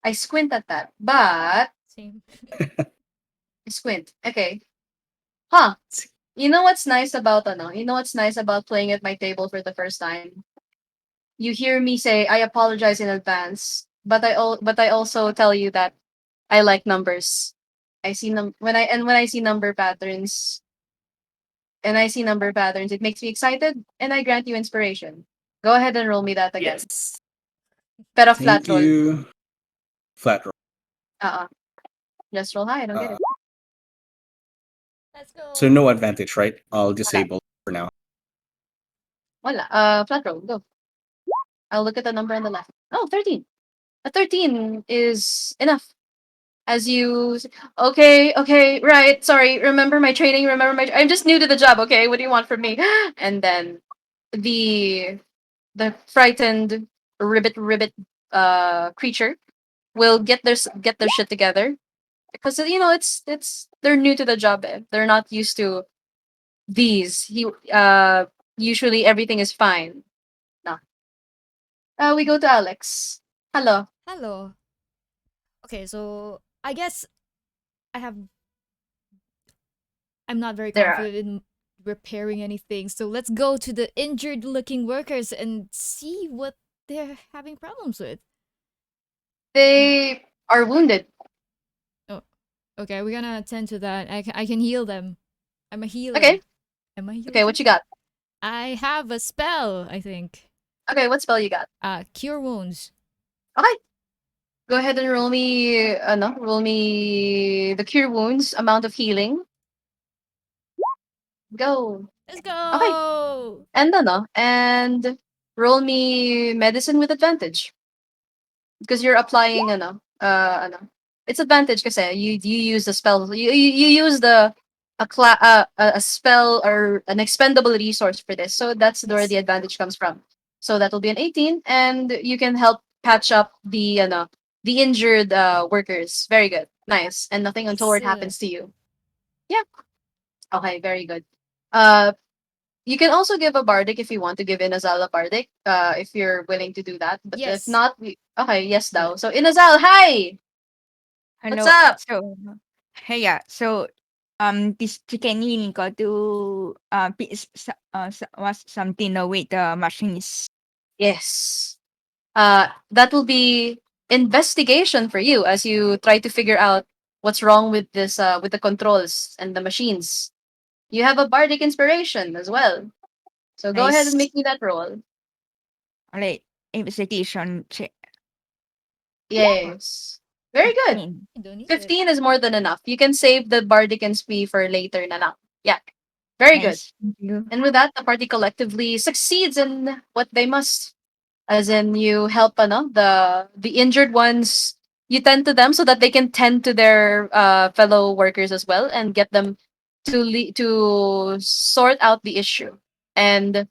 I squint at that, but Same. I squint. Okay. Huh. You know what's nice about You know what's nice about playing at my table for the first time? You hear me say I apologize in advance, but I also tell you that I like numbers. I see when I see number patterns it makes me excited and I grant you inspiration. Go ahead and roll me that again. Yes. Pero flat Thank roll. you. Flat roll. Uh-uh. Just roll high, I don't get Uh, it. Let's so go. no advantage, right? I'll Wala. disable for now. Wala. Flat roll, go. I'll look at the number on the left. Oh, 13. A 13 is enough. As you okay, right, sorry, remember my training, I'm just new to the job, okay? What do you want from me? And then the the frightened ribbit creature will get their shit together because it's they're new to the job. They're not used to these. He usually everything is fine. No. We go to Alex. Hello. Hello. Okay, so I guess I have I'm not very There are confident in repairing anything. So let's go to the injured looking workers and see what they're having problems with. They are wounded. Oh, okay. We're gonna attend to that. I can heal them. I'm a healer. Okay. Am I a Okay, healer? what you got? I have a spell. I think. Okay, what spell you got? Cure wounds. Okay. Go ahead and roll me no, roll me the cure wounds amount of healing. Go. Let's Okay. go. And roll me medicine with advantage. Because you're applying it's advantage kasi you use the spell you use the a spell or an expendable resource for this, so that's where Yes. the advantage comes from. So that will be an 18, and you can help patch up the injured workers. Very good, nice, and nothing Yes. untoward happens to you. Yeah. Okay, very good. uh you can also give a bardic if you want to give Inazal a bardic, if you're willing to do that. But if Yes. not, okay, yes, Do Dao. it. So Inazal, hi! What's Hello. up? So, hey, yeah. So, this chicken healing ko to was something with the machines. Yes. That will be investigation for you as you try to figure out what's wrong with this, with the controls and the machines. You have a bardic inspiration as well. So go ahead and Nice. make me that roll. Like investigation check. Yes. Very good. 15. I don't need it. 15 is more than enough. You can save the bardic insp for later na lang. Yeah. Very good. Nice. Thank you. And with that, the party collectively succeeds in what they must. As in, you help the injured ones. You tend to them so that they can tend to their fellow workers as well, and get them to sort out the issue. And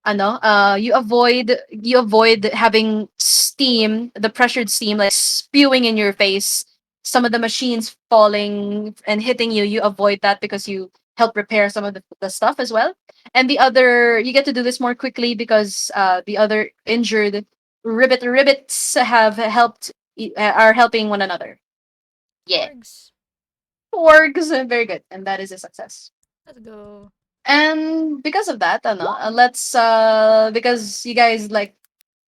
you avoid having steam, the pressured steam, like spewing in your face, some of the machines falling and hitting you. You avoid that because you help repair some of the stuff as well. And the other, you get to do this more quickly because the other injured ribbits have are helping one another. Yeah. Orgs. Orgs, very good, and that is a success. Let's go. And because of that, because you guys, like,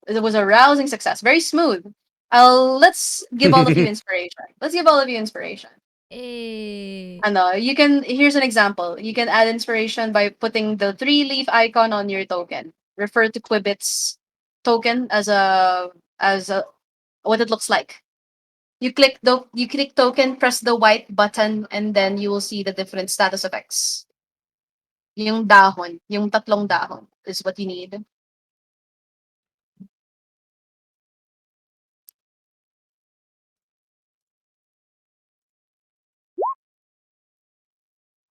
it was a rousing success, very smooth. Let's give all of you inspiration. Let's give all of you inspiration. Hey. You can, here's an example. You can add inspiration by putting the three-leaf icon on your token. Refer to Quibbit's token as a what it looks like. You click token, press the white button, and then you will see the different status effects. Yung dahon, yung tatlong dahon is what you need.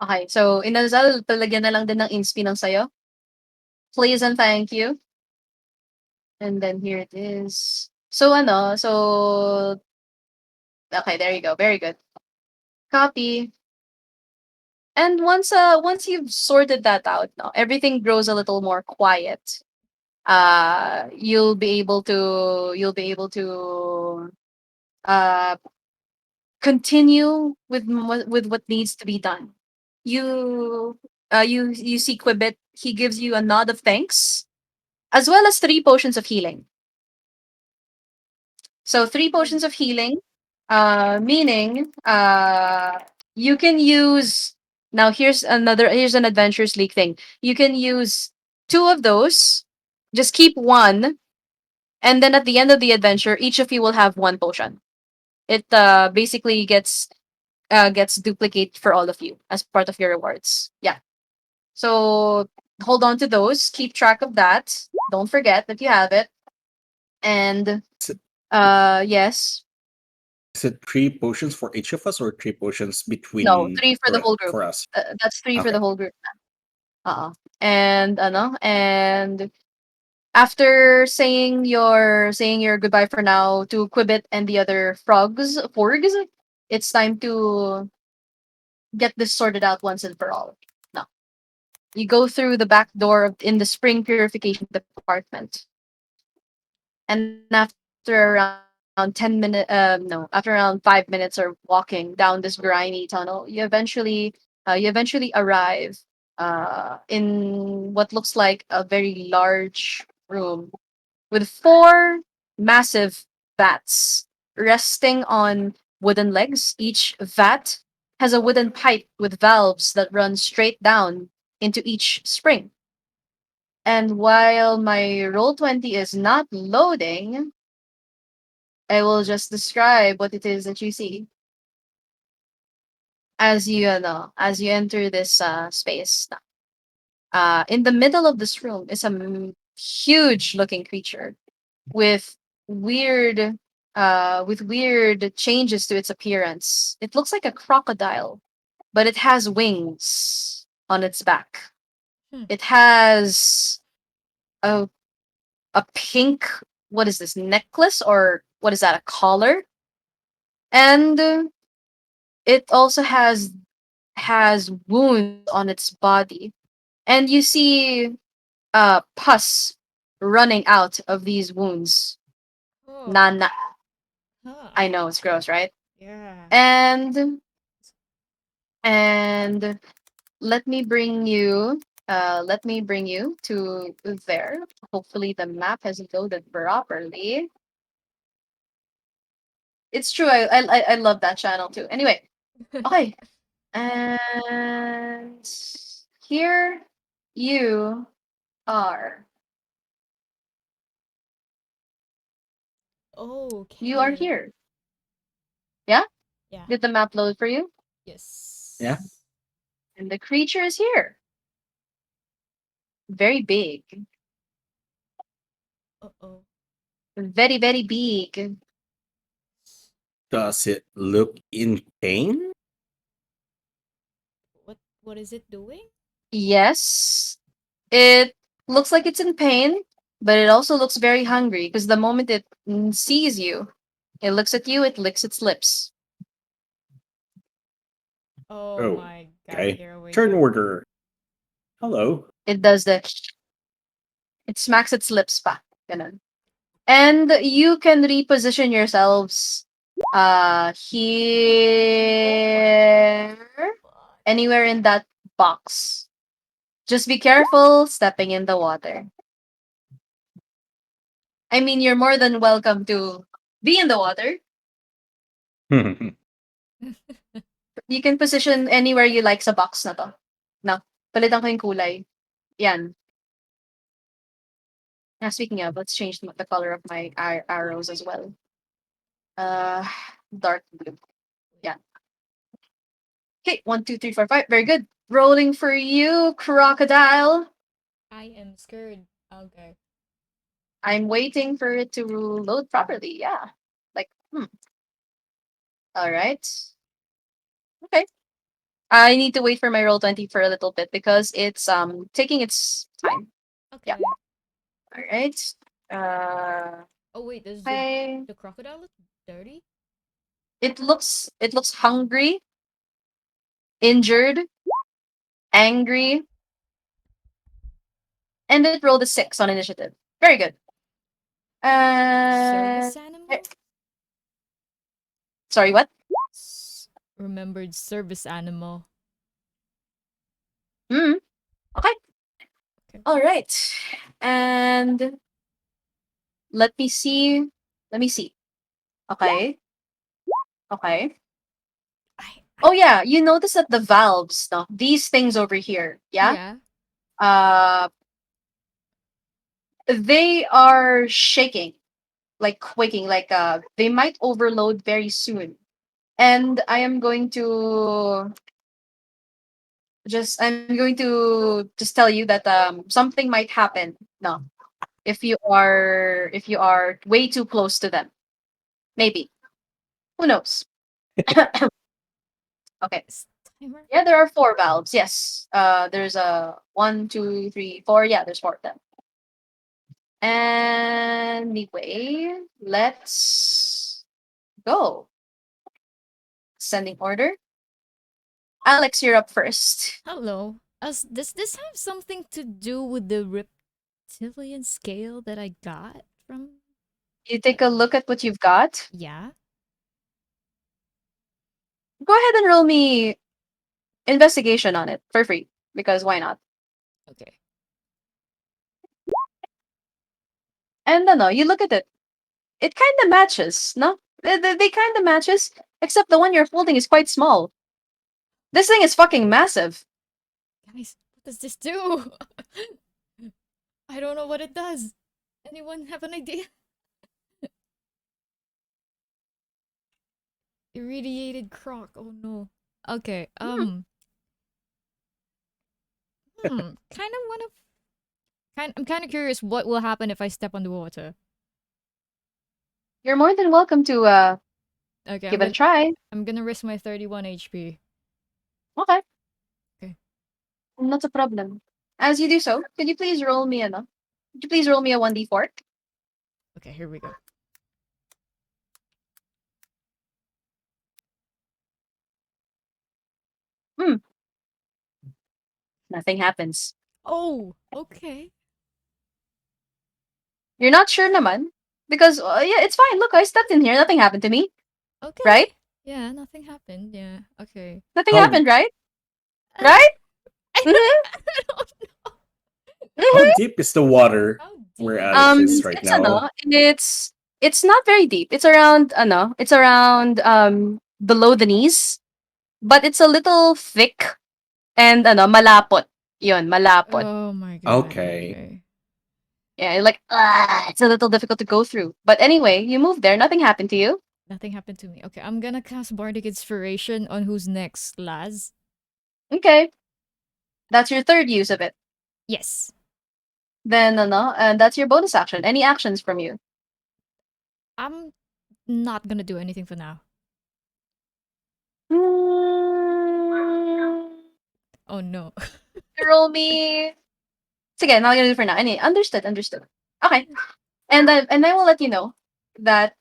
Okay, so inasal, talagyan na lang din ng inspi ng sayo. Please and thank you. And then here it is. Okay, there you go. Very good. Copy. And once you've sorted that out, no, everything grows a little more quiet. You'll be able to uh continue with what needs to be done. You see Quibbit. He gives you a nod of thanks, as well as three potions of healing. So three Let's potions of healing, meaning you can use. Now here's an adventurous league thing. You can use two of those. Just keep one, and then at the end of the adventure, each of you will have one potion. It basically gets duplicate for all of you as part of your rewards. Yeah. So hold on to those. Keep track of that. Don't forget that you have it. And Is it, yes. is it three potions for each of us or three potions No, between three for the whole group. for us? That's three for Okay. the whole group. And after saying your goodbye for now to Quibbit and the other forgs, it's time to get this sorted out once and for all. No. You go through the back door in the spring purification department. And after around 5 minutes of walking down this grimy tunnel, you eventually arrive in what looks like a very large room with four massive vats. resting on wooden legs. Each vat has a wooden pipe with valves that run straight down into each spring. And while my roll 20 is not loading, I will just describe what it is that you see as as you enter this space. In the middle of this room is a huge looking creature with weird with weird changes to its appearance. It looks like a crocodile, but it has wings on its back. Hmm. It has a pink, what is this, necklace, or what is that, a collar? And it also has wounds on its body. And you see pus running out of these wounds. Oh. Nana. Huh. I know it's gross, right? Yeah. And and let me bring you to there. Hopefully the map has loaded properly. It's true. I love that channel too. Anyway, okay. And here you are. You are Okay. here. Yeah? Yeah. Did the map load for you? Yeah. Yes. And the creature is here. Very big. Uh-oh. Very, very big. Does it look in pain? What is it doing? Yes. It looks like it's in pain, but it also looks very hungry because the moment it sees you, it looks at you, it licks its lips. Oh Oh, my god, okay. here we Turn go. order. Hello. It does the, it smacks its lips pa. Ganun. And you can reposition yourselves here, What? anywhere in that box. Just be careful stepping in the water. I mean, you're more than welcome to be in the water. You can position anywhere you like sa box na to. No, palitan ko yung kulay. Yan. Now, speaking of, let's change the color of my arrows as well. Uh, dark blue. Yeah. Okay, 1, 2, 3, 4, 5. Very good. Rolling for you, crocodile. I am scared. Okay. I'm waiting for it to load properly. Yeah. Like, All right. Okay. I need to wait for my roll 20 for a little bit because it's taking its time. Yeah. Okay. All right. Uh, Oh wait, does okay. the crocodile look dirty? It looks hungry, injured, angry, and it rolled a 6 on initiative. Very good. Uh, Service eh, animal? sorry, what? Remembered service animal. Hmm. Okay. Okay. All right. And let me see. Let me see. Okay. Okay. I Oh yeah, you notice that the valves, no, these things over here, yeah, yeah. uh, they are shaking, like quaking, like they might overload very soon. And I'm going to just tell you that something might happen. No, if you are way too close to them, maybe, who knows? Okay. Is timer? Yeah, there are four valves. Yes. There's a 1, 2, 3, 4. Yeah, there's four of them. Anyway, let's go. Sending order. Alex, you're up first. Hello. Does this have something to do with the reptilian scale that I got from? You take a look at what you've got. Yeah. Go ahead and roll me investigation on it for free because why not? Okay. And no, you look at it. It kind of matches, no? They kind of matches, except the one you're holding is quite small. This thing is fucking massive. Guys, what does this do? I don't know what it does. Anyone have an idea? Irradiated croc. Oh no. Okay. Kind of wanna. I'm kind of curious what will happen if I step on the water. You're more than welcome to Okay, give it a try. I'm gonna risk my 31 HP. Okay. Okay. Not a problem. As you do so, could you please roll me a no? Could you please roll me a 1d4? Okay, here we go. Hmm. Nothing happens. Oh, okay. You're not sure naman? Because, yeah, it's fine. Look, I stepped in here. Nothing happened to me. Okay. Right? Yeah, nothing happened. Yeah. Okay. Nothing How happened, right? Uh, Right? I Mm-hmm. don't know. how Mm-hmm. deep is the water How where deep? Alex is right It's now? it's not very deep. It's around it's around below the knees, but it's a little thick and malapot. Yun, malapot. Oh my god. Okay. Okay. Yeah, like it's a little difficult to go through. But anyway, you moved there. Nothing happened to you. Nothing happened to me. Okay, I'm gonna cast Bardic Inspiration on who's next, Laz. Okay, that's your third use of it. Yes. Then and that's your bonus action. Any actions from you? I'm not gonna do anything for now. Mm, Oh no. roll me. Sige, not gonna do for now. Any understood, understood. Okay, and I will let you know that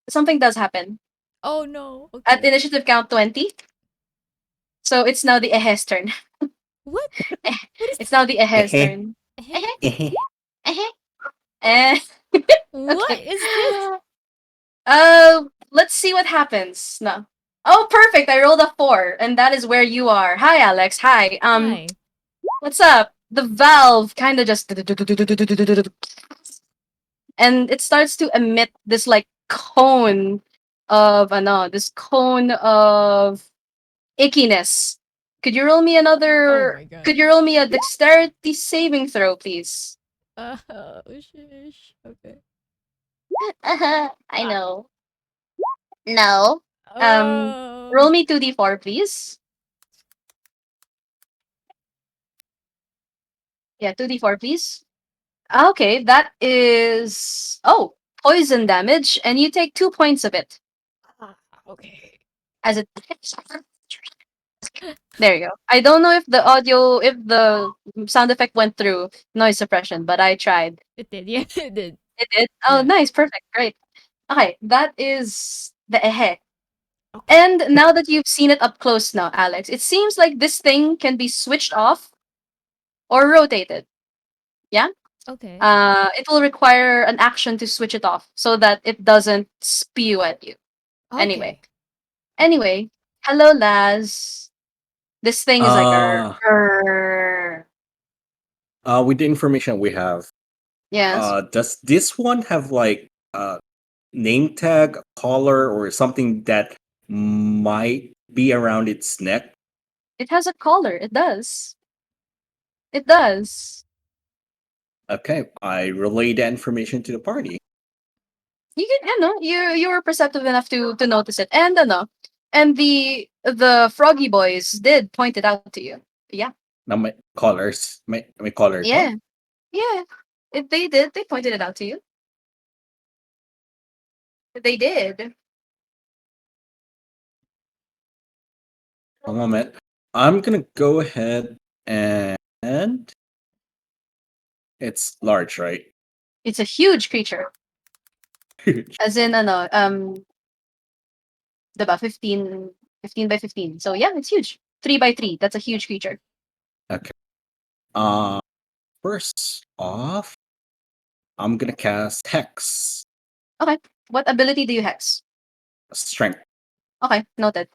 something does happen Oh no. at Okay. initiative count 20. So it's now the Ehe's turn. What? What is It's now the Ehe's Eh, turn. eh? Ehe, ehe, eh. What Okay. is this? Let's see what happens. No. Oh, perfect. I rolled a 4, and that is where you are. Hi, Alex. Hi. Hi. What's up? The valve kind of just and it starts to emit this like cone of this cone of ickiness. Could you roll me Oh another? my god. Could you roll me a dexterity saving throw, please? Oh shish. Okay. I know. No. Um, Oh. roll me 2d4, please. Yeah, 2d4, please. Okay, that is poison damage, and you take 2 points of it Ah, okay. as it. There you go. I don't know if the sound effect went through noise suppression, but I tried. It did. Yeah, it did. It did. Oh, Yeah. nice, perfect, great. Okay, that is the ehe. Okay. And now that you've seen it up close now, Alex, it seems like this thing can be switched off or rotated. Yeah? Okay. It will require an action to switch it off so that it doesn't spew at you. Anyway. Okay. Okay. Anyway, hello, Laz. This thing is like uh, "Grr." with the information we have, Yes. does this one have like a name tag, a collar, or something that might be around its neck? It has a collar. It does. It does. Okay, I relay that information to the party. You can, you were perceptive enough to notice it, and and the froggy boys did point it out to you. Yeah, Now my collars, my collar, yeah, what? yeah. If they did, they pointed it out to you. They did. A moment. I'm gonna go ahead and it's large, right? It's a huge creature, as in diba 15 by 15. So yeah, it's huge. 3 by 3. That's a huge creature. Okay. Uh, first off, I'm gonna cast Hex Okay. What ability do you hex? Strength. Okay, noted.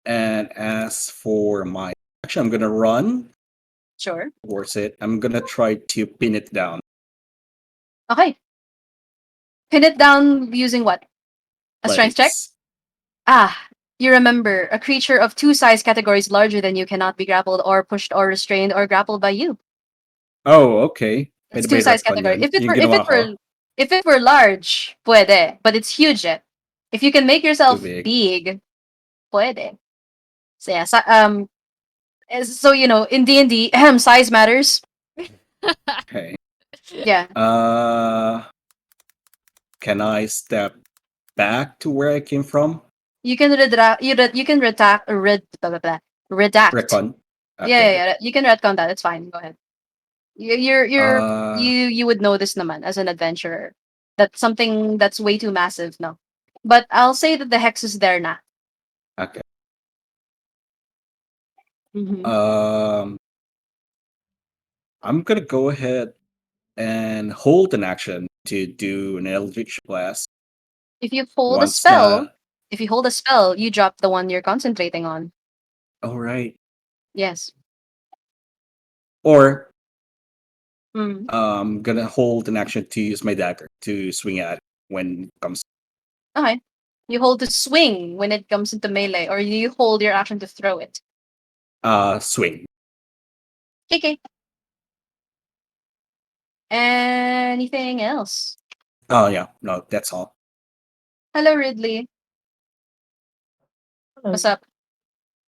And as for my action, I'm gonna run Sure. towards it. I'm gonna try to pin it down. Okay. Pin it down using what? A strength check? Athletics. Ah, you remember a creature of two size categories larger than you cannot be grappled or pushed or restrained or grappled by you. Oh, okay. It's Pwede two ba size i-retcon category. yun? Yung ginawa ko? If it were large, puede, but it's huge. Eh. If you can make Too yourself big. big, puede. So yeah, so you know in D&D, size matters. Okay. Yeah, Uh, can I step back to where I came from? you can you can blah, blah, blah, redact. Recon. Yeah, yeah, Okay. yeah. You can retcon that. It's fine. Go ahead. Uh, You would know this naman as an adventurer. That's something that's way too massive, no. But I'll say that the hex is there now. okay. Hmm. Um, I'm gonna go ahead and hold an action to do an Eldritch Blast. If you hold a Once spell, the if you hold a spell, you drop the one you're concentrating on. all right, Yes. or Mm. gonna hold an action to use my dagger to swing at it when it comes Okay. You hold to swing when it comes into melee, or you hold your action to throw it. swing. Okay. Anything else? Oh yeah, no, that's all. Hello, Ridley. What's Hello. up?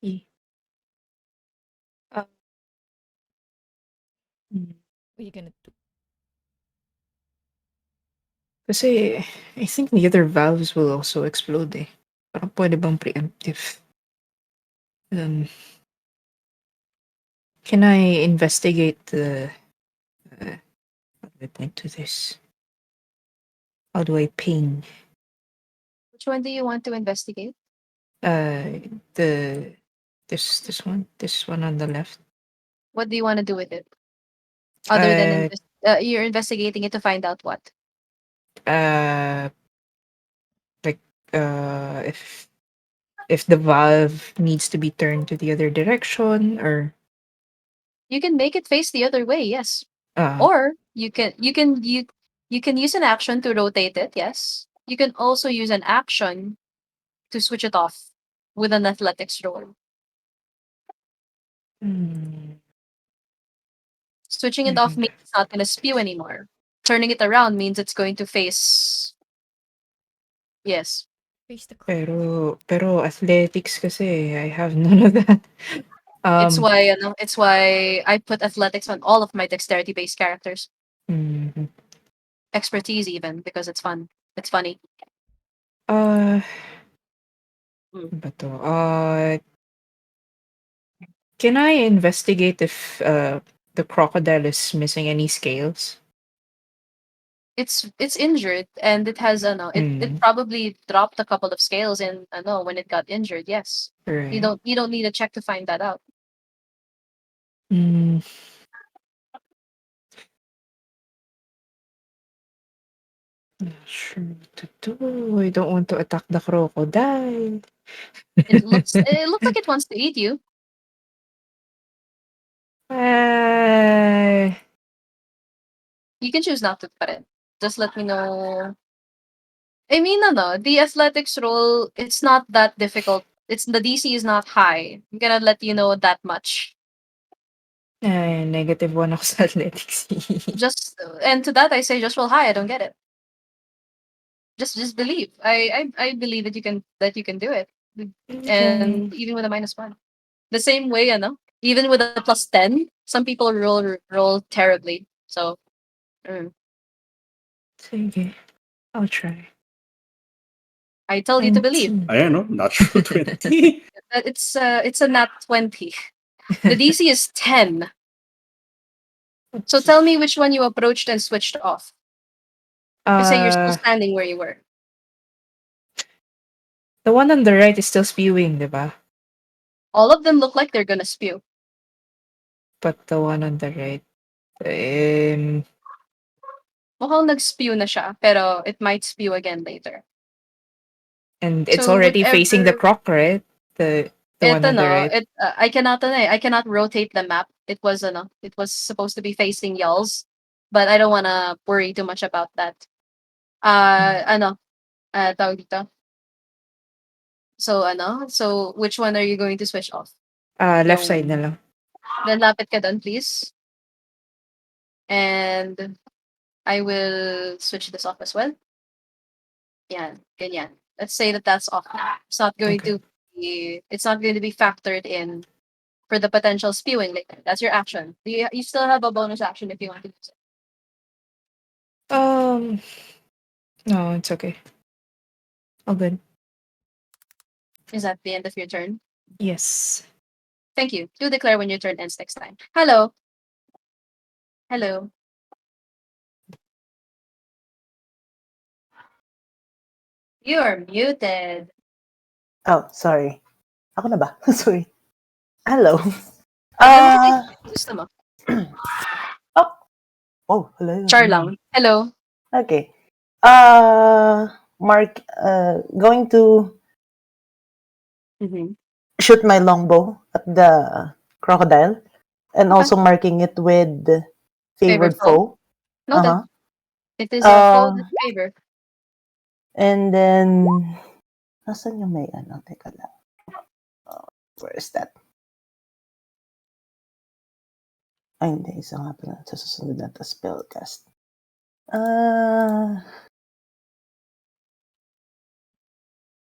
E. Uh, mm. What are you gonna do? Kasi I think the other valves will also explode eh. Parang pwede bang preemptive? Um, can I investigate the... how do I point to this? How do I ping? Which one do you want to investigate? Uh, the... This one on the left. What do you want to do with it? Other than Uh, you're investigating it to find out what? uh, like, if the valve needs to be turned to the other direction or... You can make it face the other way, yes. Uh, Or you can use an action to rotate it, yes. You can also use an action to switch it off with an athletics roll. hmm, Switching it off mhm. means it's not going to spew anymore. Turning it around means it's going to face. Yes. Face the crowd. Pero athletics kasi, I have none of that. It's Um, why it's why I put athletics on all of my dexterity based characters. mhm. Expertise even because it's fun. It's funny. Uh, Mm. ano ba 'to? Can I investigate if the crocodile is missing any scales? It's injured and it has it Mm, probably dropped a couple of scales in when it got injured. Yes. right. You don't need a check to find that out. Mm, not sure what to do. I don't want to attack the crocodile. It looks like it wants to eat you. Uh, You can choose not to, but just let me know. I mean, the athletics roll, it's not that difficult. It's the DC is not high. I'm gonna let you know that much. -1 ako sa athletics. Just and to that I say just roll high. I don't get it. Just believe. I believe that you can do it. Okay. And even with a -1. The same way, even with a +10, some people roll terribly. So mm, Sige. I'll try. I told you to believe. 19. I don't know, natural 20. It's a nat 20. The DC is 10. So Okay. tell me which one you approached and switched off. You say you're still Uh, standing where you were. the one on the right is still spewing, diba? All of them look like they're gonna spew. But the one on the right, Mukhang nag-spew na siya, pero it might spew again later. and it's So already facing the whichever croc, right? The one on the right. I cannot rotate the map. It was supposed to be facing y'all's, but I don't wanna worry too much about that. Ano, tawag dito. So, so which one are you going to switch off? Left side na Yung, lang. then lapit ka doon, please. And I will switch this off as well. Yeah, ganyan. Let's say that that's off now. Okay. It's not going to be factored in for the potential spewing later. That's your action. You still have a bonus action if you want to use it. Um, no, it's okay. All good. Is that the end of your turn? Yes. Thank you. Do declare when your turn ends next time. Hello. Hello. You are muted. Oh, sorry. Ako na ba? Sorry. Hello. Maganda mo Uh, gusto mo. oh, oh, hello. Char lang. Hello. Okay. Mark, going to Mm-hmm. shoot my longbow at the crocodile and Okay. also marking it with Favorite favored foe? foe. Noted. Uh-huh. It is a foe Uh, that favor. and then, nasan yung may ano? Teka lang. Where is that? Ay, hindi. Isa nga pala sa susunod na to spellcast.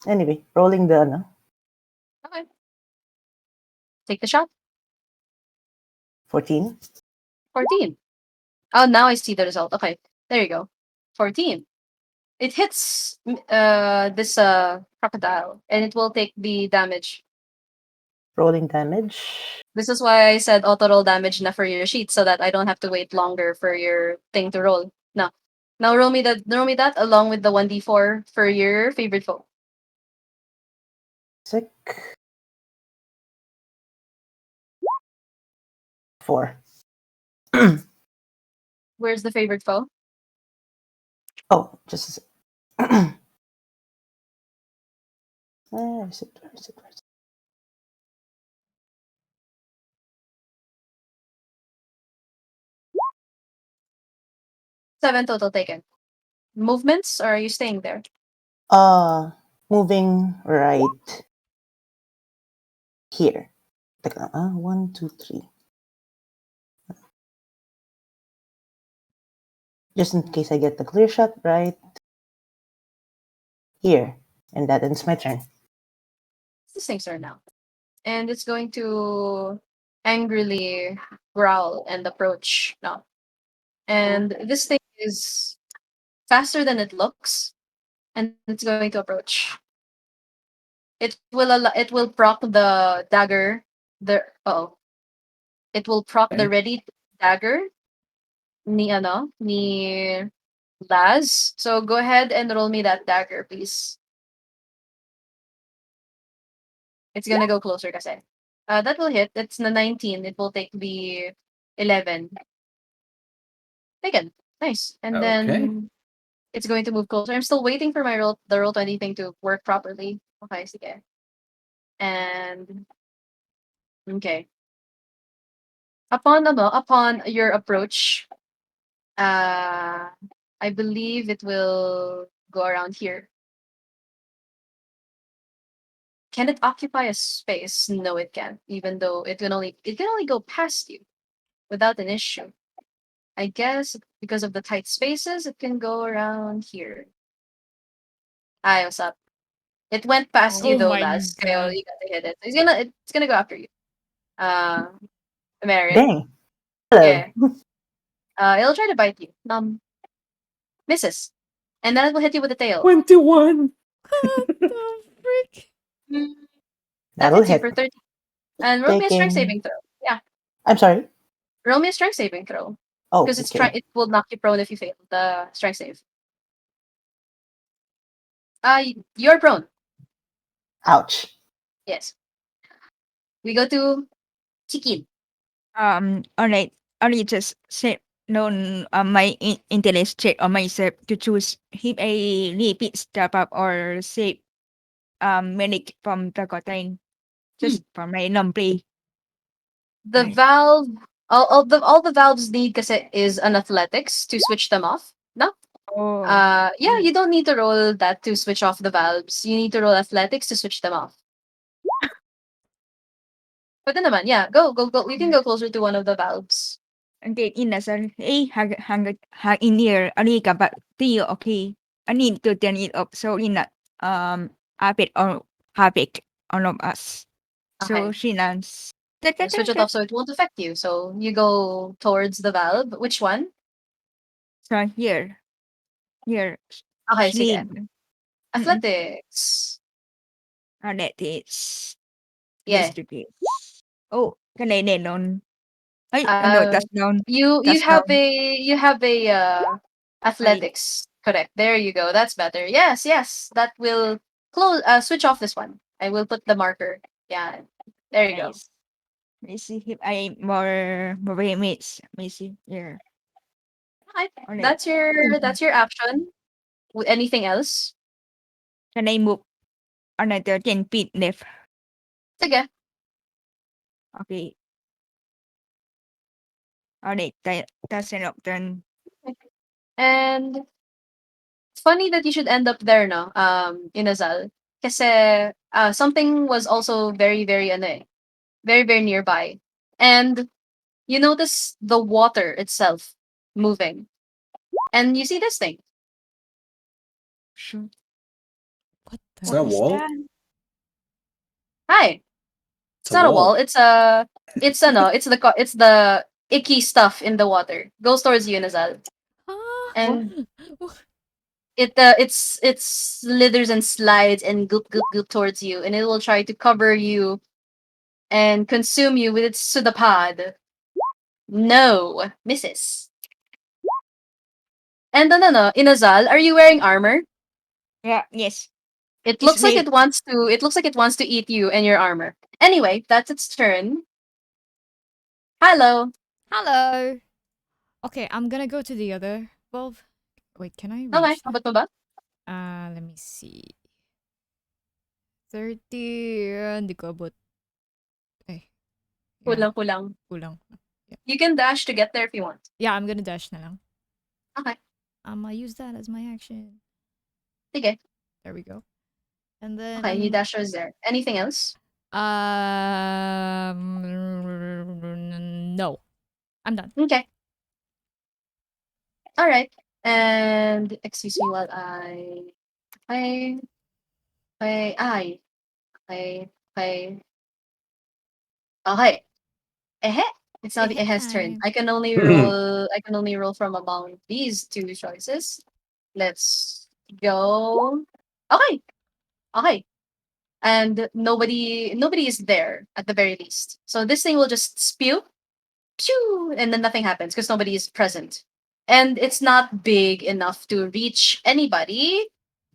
Anyway, rolling the ano, Okay. Take the shot. 14. 14. Oh, now I see the result. Okay. There you go. 14. It hits this crocodile and it will take the damage. Rolling damage. This is why I said auto roll damage na for your sheet so that I don't have to wait longer for your thing to roll. No. Now roll me that along with the 1d4 for your favorite foe. Sick. 4. Where's the favorite foe? Oh, just a sec. Where is it? Where is it? Where is it? 7 total taken. Movements or are you staying there? Moving right here. Teka lang, 1, 2, 3. Just in case I get the clear shot right here. And that ends my turn. These things are now. And it's going to angrily growl and approach now. And this thing is faster than it looks, and it's going to approach. It will proc the dagger. It will proc the Okay. ready dagger ni Laz. So go ahead and roll me that dagger, please. It's gonna go closer kasi. That will hit. It's the 19. It will take the 11. Taken. Nice. And Okay. then it's going to move closer. I'm still waiting for the roll 20 thing to work properly. Okay, sige. And okay. Upon your approach, uh I believe it will go around here. Can it occupy a space? No, it can't. Even though it can only go past you without an issue. I guess because of the tight spaces, it can go around here. Hi, what's up? It went past you Oh though, my Laz. So god. you got to hit it. It's gonna go after you. Uh, Merit. Dang. Hello. Yeah. It'll try to bite you. Misses, and then it will hit you with the tail. 21. What the frick? Mm, that That'll hits you hit. for 30. And roll me a strength Taking. saving throw. Yeah, I'm sorry. roll me a strength saving throw Oh, because okay. it will knock you prone if you fail the strength save. You're prone. Ouch. Yes. We go to Chikin. Alright. Only just set known my interest check on myself to choose if I repeat step up or save medic from the contain. Hmm. Just for my non-play. The Right. valve, all the valves need kasi is an athletics to switch them off. No. Oh. Yeah, you don't need to roll that to switch off the valves. You need to roll athletics to switch them off. But then naman, yeah, go. You can go closer to one of the valves. Okay, inasal. Hang in here. Ani ka ba? Tiyo, okay. I need to turn it off so in have it on have it all of us. So Okay. she lands. You switch it off so it won't affect you. So you go towards the valve. Which one? So here, Okay, sige. sleep. Athletics. That is Yeah. yesterday. Oh, kanay nenon. Ay, ano, Uh, you tas have down. a Ay, athletics. Correct. There you go. That's better. Yes, yes. That will close. Switch off this one. I will put the marker. Yeah. There you go. nice. Let see if I more mates. Let me see here. Okay. Alright. That's your action. Anything else? Can I move another 10 feet left? Sige. Okay. Alright, that's an option. And it's funny that you should end up there, no? In Azal. Kasi something was also very ano eh, very nearby. And you notice the water itself moving. And you see this thing. Sure. What Is the? that a What is wall? that? Hi. It's It's a not a wall. wall. It's the icky stuff in the water. Goes towards you, Nazal. Ah. Oh, And it slithers and slides and goop towards you, and it will try to cover you and consume you with its pseudopod. No, misses. And no, Inazal, are you wearing armor? yeah, yes. It It's looks like me. it wants to. It looks like it wants to eat you and your armor. Anyway, that's its turn. Hello. Hello. Okay, I'm gonna go to the other valve. Wait, can I Okay, reach that? abot mo ba? Let me see. 30. Hindi ko abot. Eh, yeah, Kulang. kulang. Yeah, You can dash to get there if you want. yeah, I'm gonna dash na lang. Okay, I'm gonna use that as my action. sige. There we go. And then Okay, you dash is there. Anything else? no. I'm done. Okay. All right. And excuse me while I I I I okay. Ehe. It's now the Eh, Ehe's turn. time. I can only roll from among these two choices. Let's go. Okay. Okay. And nobody is there at the very least. So this thing will just spew, pew, and then nothing happens because nobody is present. And it's not big enough to reach anybody.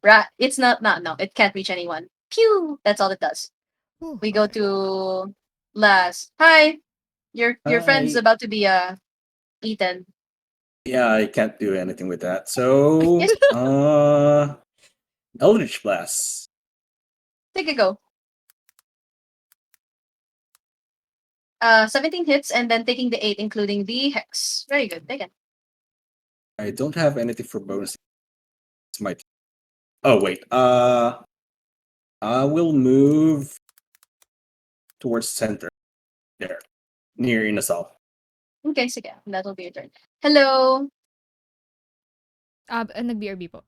Right? It's not no, it can't reach anyone. Pew! That's all it does. Whew, We go okay. to last. Hi. Your friend's I about to be eaten. Yeah, I can't do anything with that. So Yes, Eldritch Blast. take a go. 17 hits and then taking the 8, including the hex. Very good. Take it. I don't have anything for bonus. It's my Oh wait. I will move towards center. There. Near Inasal. Okay, sige. That'll be your turn. Hello. Nag-BRB po.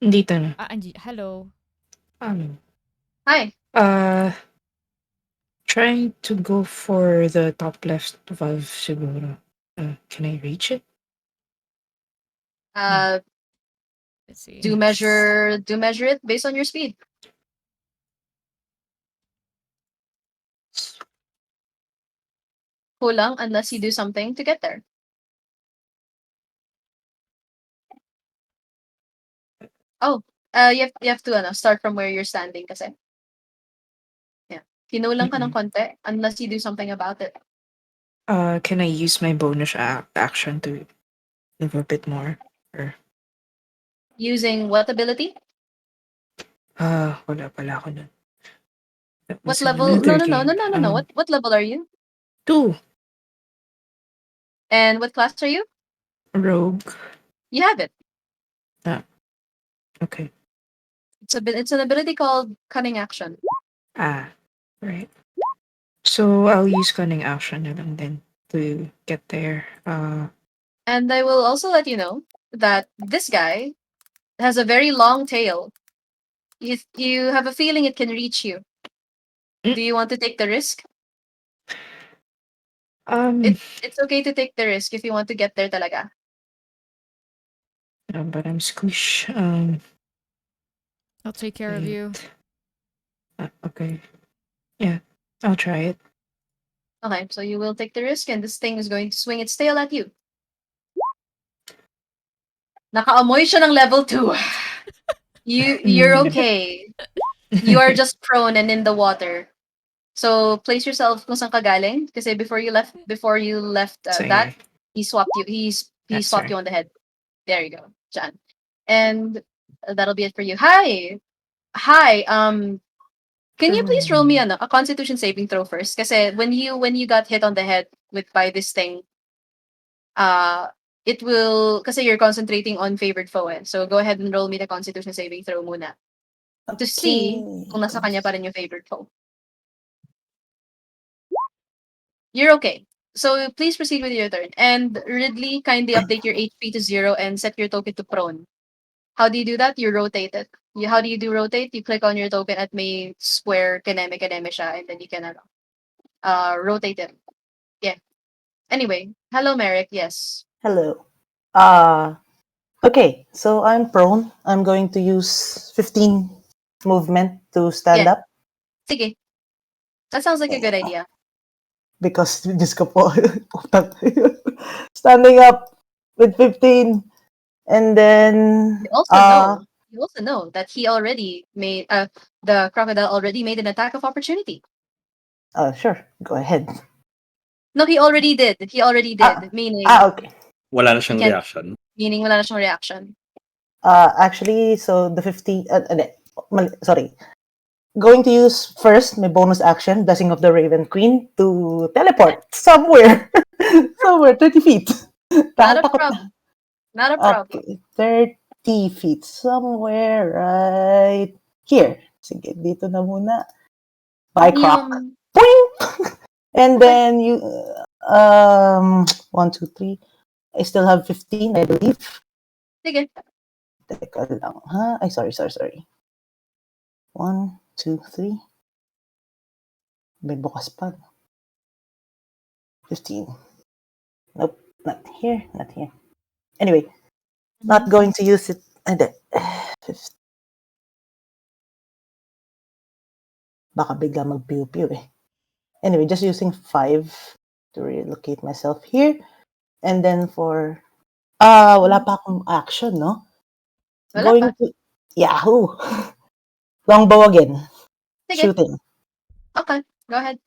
Dito na. Angie, hello. Um, Hi. uh, trying to go for the top left valve siguro. Can I reach it? Uh, Let's see. do measure it based on your speed. Kulang unless you do something to get there. Oh, you have to start from where you're standing kasi. Yeah. Kinulang ka ng Mm-mm. konti unless you do something about it. Can I use my bonus action to move a bit more? Or, Using what ability? wala pala ako nun. That What was level? another game. No. What level are you? 2, And what class are you? rogue. You have it. Ah, okay. It's an ability called cunning action. Ah, right. So I'll use cunning action na lang then to get there. And I will also let you know that this guy has a very long tail. You have a feeling it can reach you. Mm, Do you want to take the risk? um, It's okay to take the risk if you want to get there talaga. but I'm squish. I'll take care of Wait. you. Okay. Yeah, I'll try it. Okay, so you will take the risk and this thing is going to swing its tail at you. Nakaamoy siya ng level 2. You're Mm, okay. You are just prone and in the water. So place yourself kung saan ka galing kasi before you left that Sige. he swapped you he That's swapped right. you on the head. There you go. Jan. And that'll be it for you. Hi. Hi. Can you please roll me a constitution saving throw first? Kasi when you got hit on the head with by this thing, uh it will kasi you're concentrating on favored foe eh. So go ahead and roll me the constitution saving throw muna to see Okay. kung nasa kanya pa rin yung favored foe. You're okay. So please proceed with your turn. And Ridley, kindly update your HP to 0 and set your token to prone. How do you do that? You rotate it. How do you do rotate? You click on your token at may square kaneme siya and then you can rotate it. Yeah. Anyway, hello Merrick. Yes. Hello. Uh, okay, so I'm prone. I'm going to use 15 movement to stand Yeah. up Sige. That sounds like a good idea. because just ko po, standing up with 15 and then You also know. You also know that he already made the crocodile already made an attack of opportunity. sure, go ahead. No, he already did. He already Ah, did. Meaning okay. Wala na he siyang can reaction. meaning wala na siyang reaction. Actually, so the 15, sorry. Going to use first my bonus action, Blessing of the Raven Queen, to teleport somewhere. Somewhere, 30 feet. Not a Takot na. problem. Not a problem. Okay, 30 feet. Somewhere right here. Sige, dito na muna. By croc. Yung Boing! And okay. then you, 1, 2, 3. I still have 15, I believe. Sige. Teka lang, ha? Ay, sorry. 1, 2, 3. May bukas pa. 15. Nope, not here, not here. Anyway, not going to use it. Hindi. 15. Baka bigla mag-pew-pew eh. Anyway, just using 5 to relocate myself here. And then for... wala pa akong action, no? Wala Going pa. to... Yahoo! Longbow again. Sige. Shooting. Okay. Go ahead.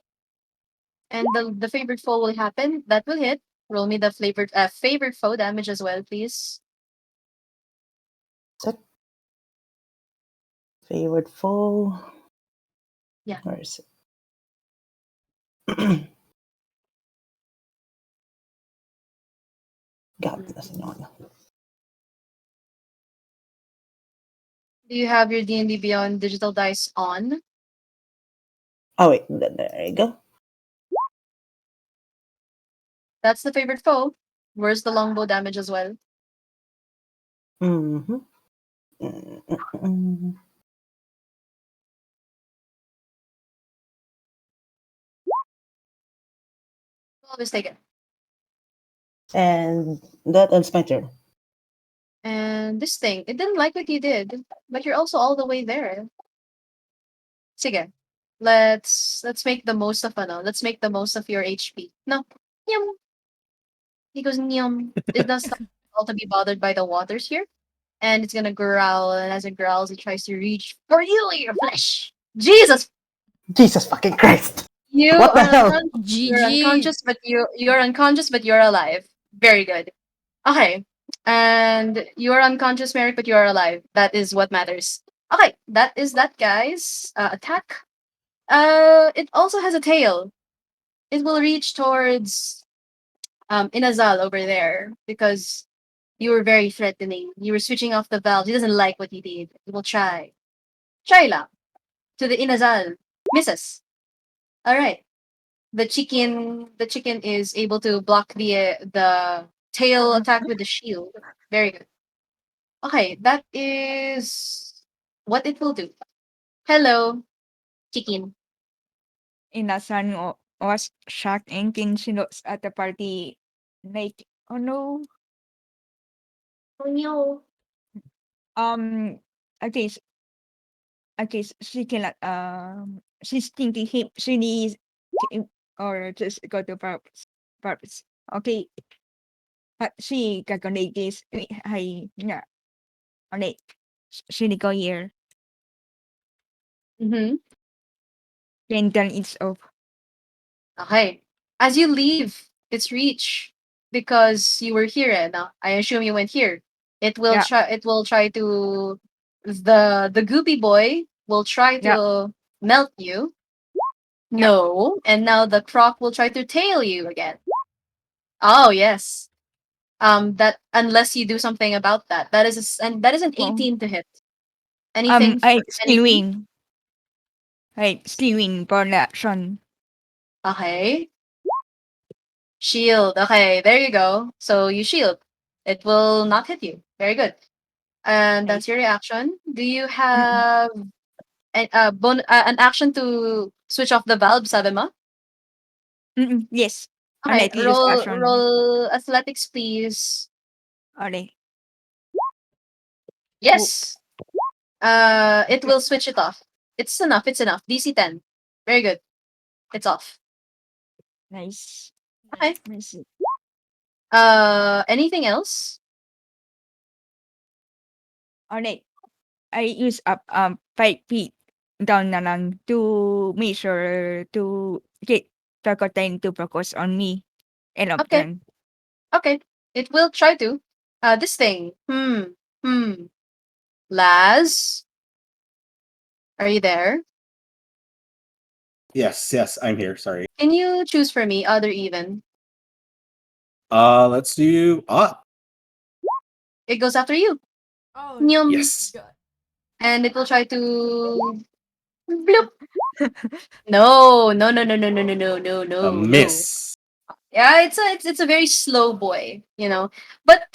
And the favorite foe will happen. That will hit. Roll me the favorite foe damage as well, please. Set. Favorite foe. Yeah. Where is it? God, nasa inyo ano. Do you have your D&D Beyond digital dice on? Oh, wait. There you go. That's the favorite foe. Where's the longbow damage as well? Mm-hmm. Mm-mm-mm. Well mistaken. And that ends my turn. And this thing, it didn't like what you did, but you're also all the way there. Sige. Let's make the most of Let's make the most of your HP. No. Yum. He goes yum. It does not all to be bothered by the waters here. And it's gonna growl, and as it growls, it tries to reach for you, your flesh. Jesus, Jesus fucking Christ! you What the are hell? unconscious. You're GG. unconscious, but you're unconscious, but you're alive. Very good. Okay, and you're unconscious, Merrick, but you're alive. That is what matters. Okay, that is that guy's attack. It also has a tail. It will reach towards Inazal over there because You were very threatening. You were switching off the valve. He doesn't like what you did. He will try. Try lang. To the inazal. Misses. Alright. The chicken is able to block the tail attack with the shield. Very good. Okay, that is what it will do. Hello, chicken. Inasan was shocked and she looks at the party like, oh no. Oh no. Um, okay, okay, she cannot, she's thinking she needs or just go to purpose. Okay, but she gagawin is, hay, nga, ulit, she go here, Mm-hmm. then it's off. Okay. As you leave its reach, because you were here, now I assume you went here. It will Yeah, try. It will try to. The goopy boy will try yeah, to melt you. yeah. No, and now the croc will try to tail you again. Oh yes. That unless you do something about that. And that is an Oh, 18 to hit. Anything I for still anything? win. I still win for the action. Okay. Shield. Okay, there you go. So you shield. It will not hit you. Very good. And Right. that's your reaction. Do you Mm-mm. have an action to switch off the valve, Sabema? Mm-mm. Yes. Okay, Alright, use action. roll athletics, please. Alright. Oh, Yes. It will switch it off. It's enough. It's enough. DC 10. Very good. It's off. nice. Okay. Nice. Anything else? Alright. I use up 5 feet down na lang to make sure to get the curtain to focus on me and of Okay. turn. Okay. It will try to. This thing. Hmm. Laz, are you there? Yes, yes, I'm here. Sorry. Can you choose for me other even? Let's do odd. It goes after you. Oh, Nyum. Yes. God. And it will try to bloop. No, no, no, no, no, no, no, no, no, A no, no. miss. Yeah, it's a very slow boy, you know. But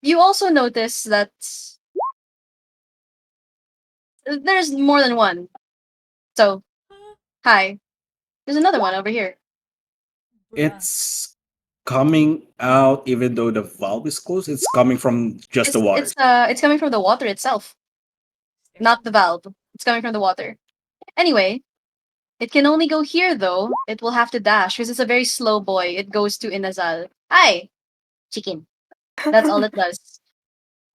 you also notice that there's more than one. So hi, there's another one over here. Bruh. It's coming out even though the valve is closed. It's coming from just the water. It's coming from the water itself, not the valve. It's coming from the water. Anyway, it can only go here though. It will have to dash because it's a very slow boy. It goes to Inazal. Hi, chicken. That's all it does.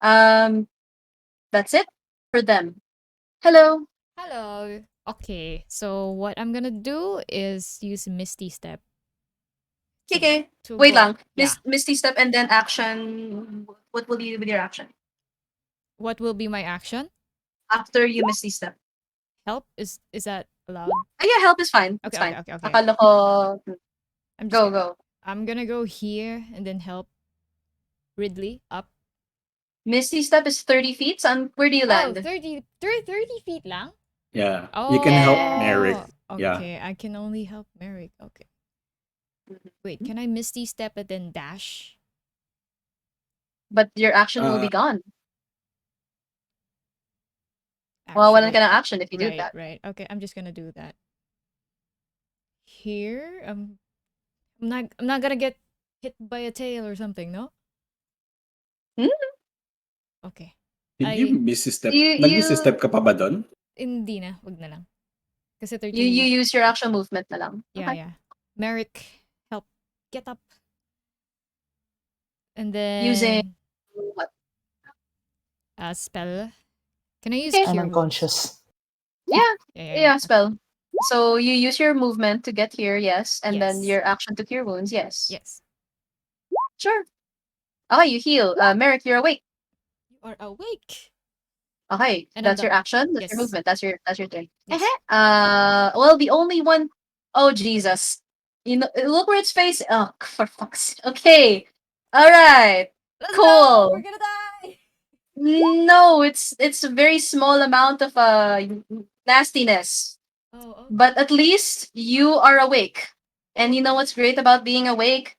Um, that's it for them. Hello. Hello. Okay, so what I'm gonna do is use Misty Step to Okay. Wait go. lang. Yeah. Misty step and then action. What will you do with your action What will be my action? after you misty step? Help? Is that allowed? Ah, yeah, help is fine. It's Okay, okay, fine. okay, okay. Akala ko, I'm just go, gonna go. I'm gonna go here and then help Ridley up. Misty step is 30 feet. So where do you Oh, land? 30 feet lang? Yeah. You can help Merrick. Oh, Yeah. okay. I can only help Merrick. Okay. Wait, Mhm. can I Misty Step and then dash? But your action will Uh be gone. Well, walang ka Actually, ng action if you do right, that. right. Okay, I'm just gonna do that. Here, I'm not gonna get hit by a tail or something, no? Hmm? Okay. did you I misstep? You Nag-misstep you ka pa ba doon? hindi na, wag na lang. Kasi you 30, use your actual movement na lang. yeah, Okay. yeah. Merrick, help get up. And Using then what? spell. Can I use Okay. I'm cure wounds? unconscious. Yeah. Yeah, yeah, yeah. Yeah, Okay. spell. So you use your movement to get here, yes, and then Yes. your action to cure wounds, yes. Yes. Sure. Okay, you heal. Merrick, you're awake. You are awake. Okay, And I'm that's your done. action. That's your Yes. movement. That's your turn. Yes. Well, the only one oh Jesus. You know, look where its face. Oh, for fuck's sake. Okay. All right. Let's go. We're Cool. gonna die. No, it's a very small amount of nastiness. Oh, But okay. at least you are awake. And you know what's great about being awake?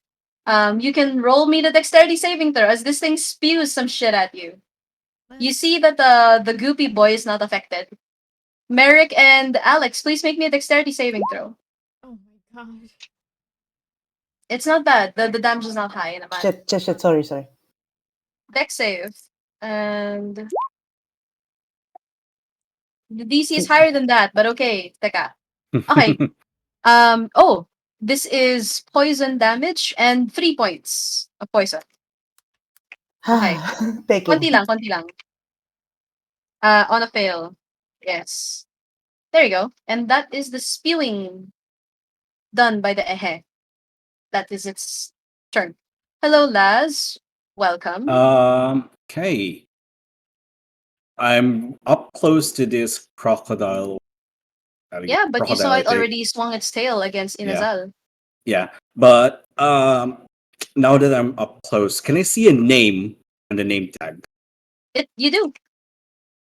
You can roll me the dexterity saving throw as this thing spews some shit at you. You Let's. see that the goopy boy is not affected. Merrick and Alex, please make me a dexterity saving throw. Oh my gosh. It's not bad. The damage is not high, naman. Shit. Sorry. Dex save. And the DC is Can, higher than that, but okay. Teka. Okay. Oh, this is poison damage and 3 points of poison. Okay. taking. Konti lang. On a fail. Yes. There you go. And that is the spewing done by the ehe. That is its turn. Hello, Laz. Welcome. Okay. I'm up close to this crocodile. Yeah, but you Crocodile, saw I it think. already swung its tail against Yeah. Inazal. Yeah. But now that I'm up close, can I see a name on the name tag? You do.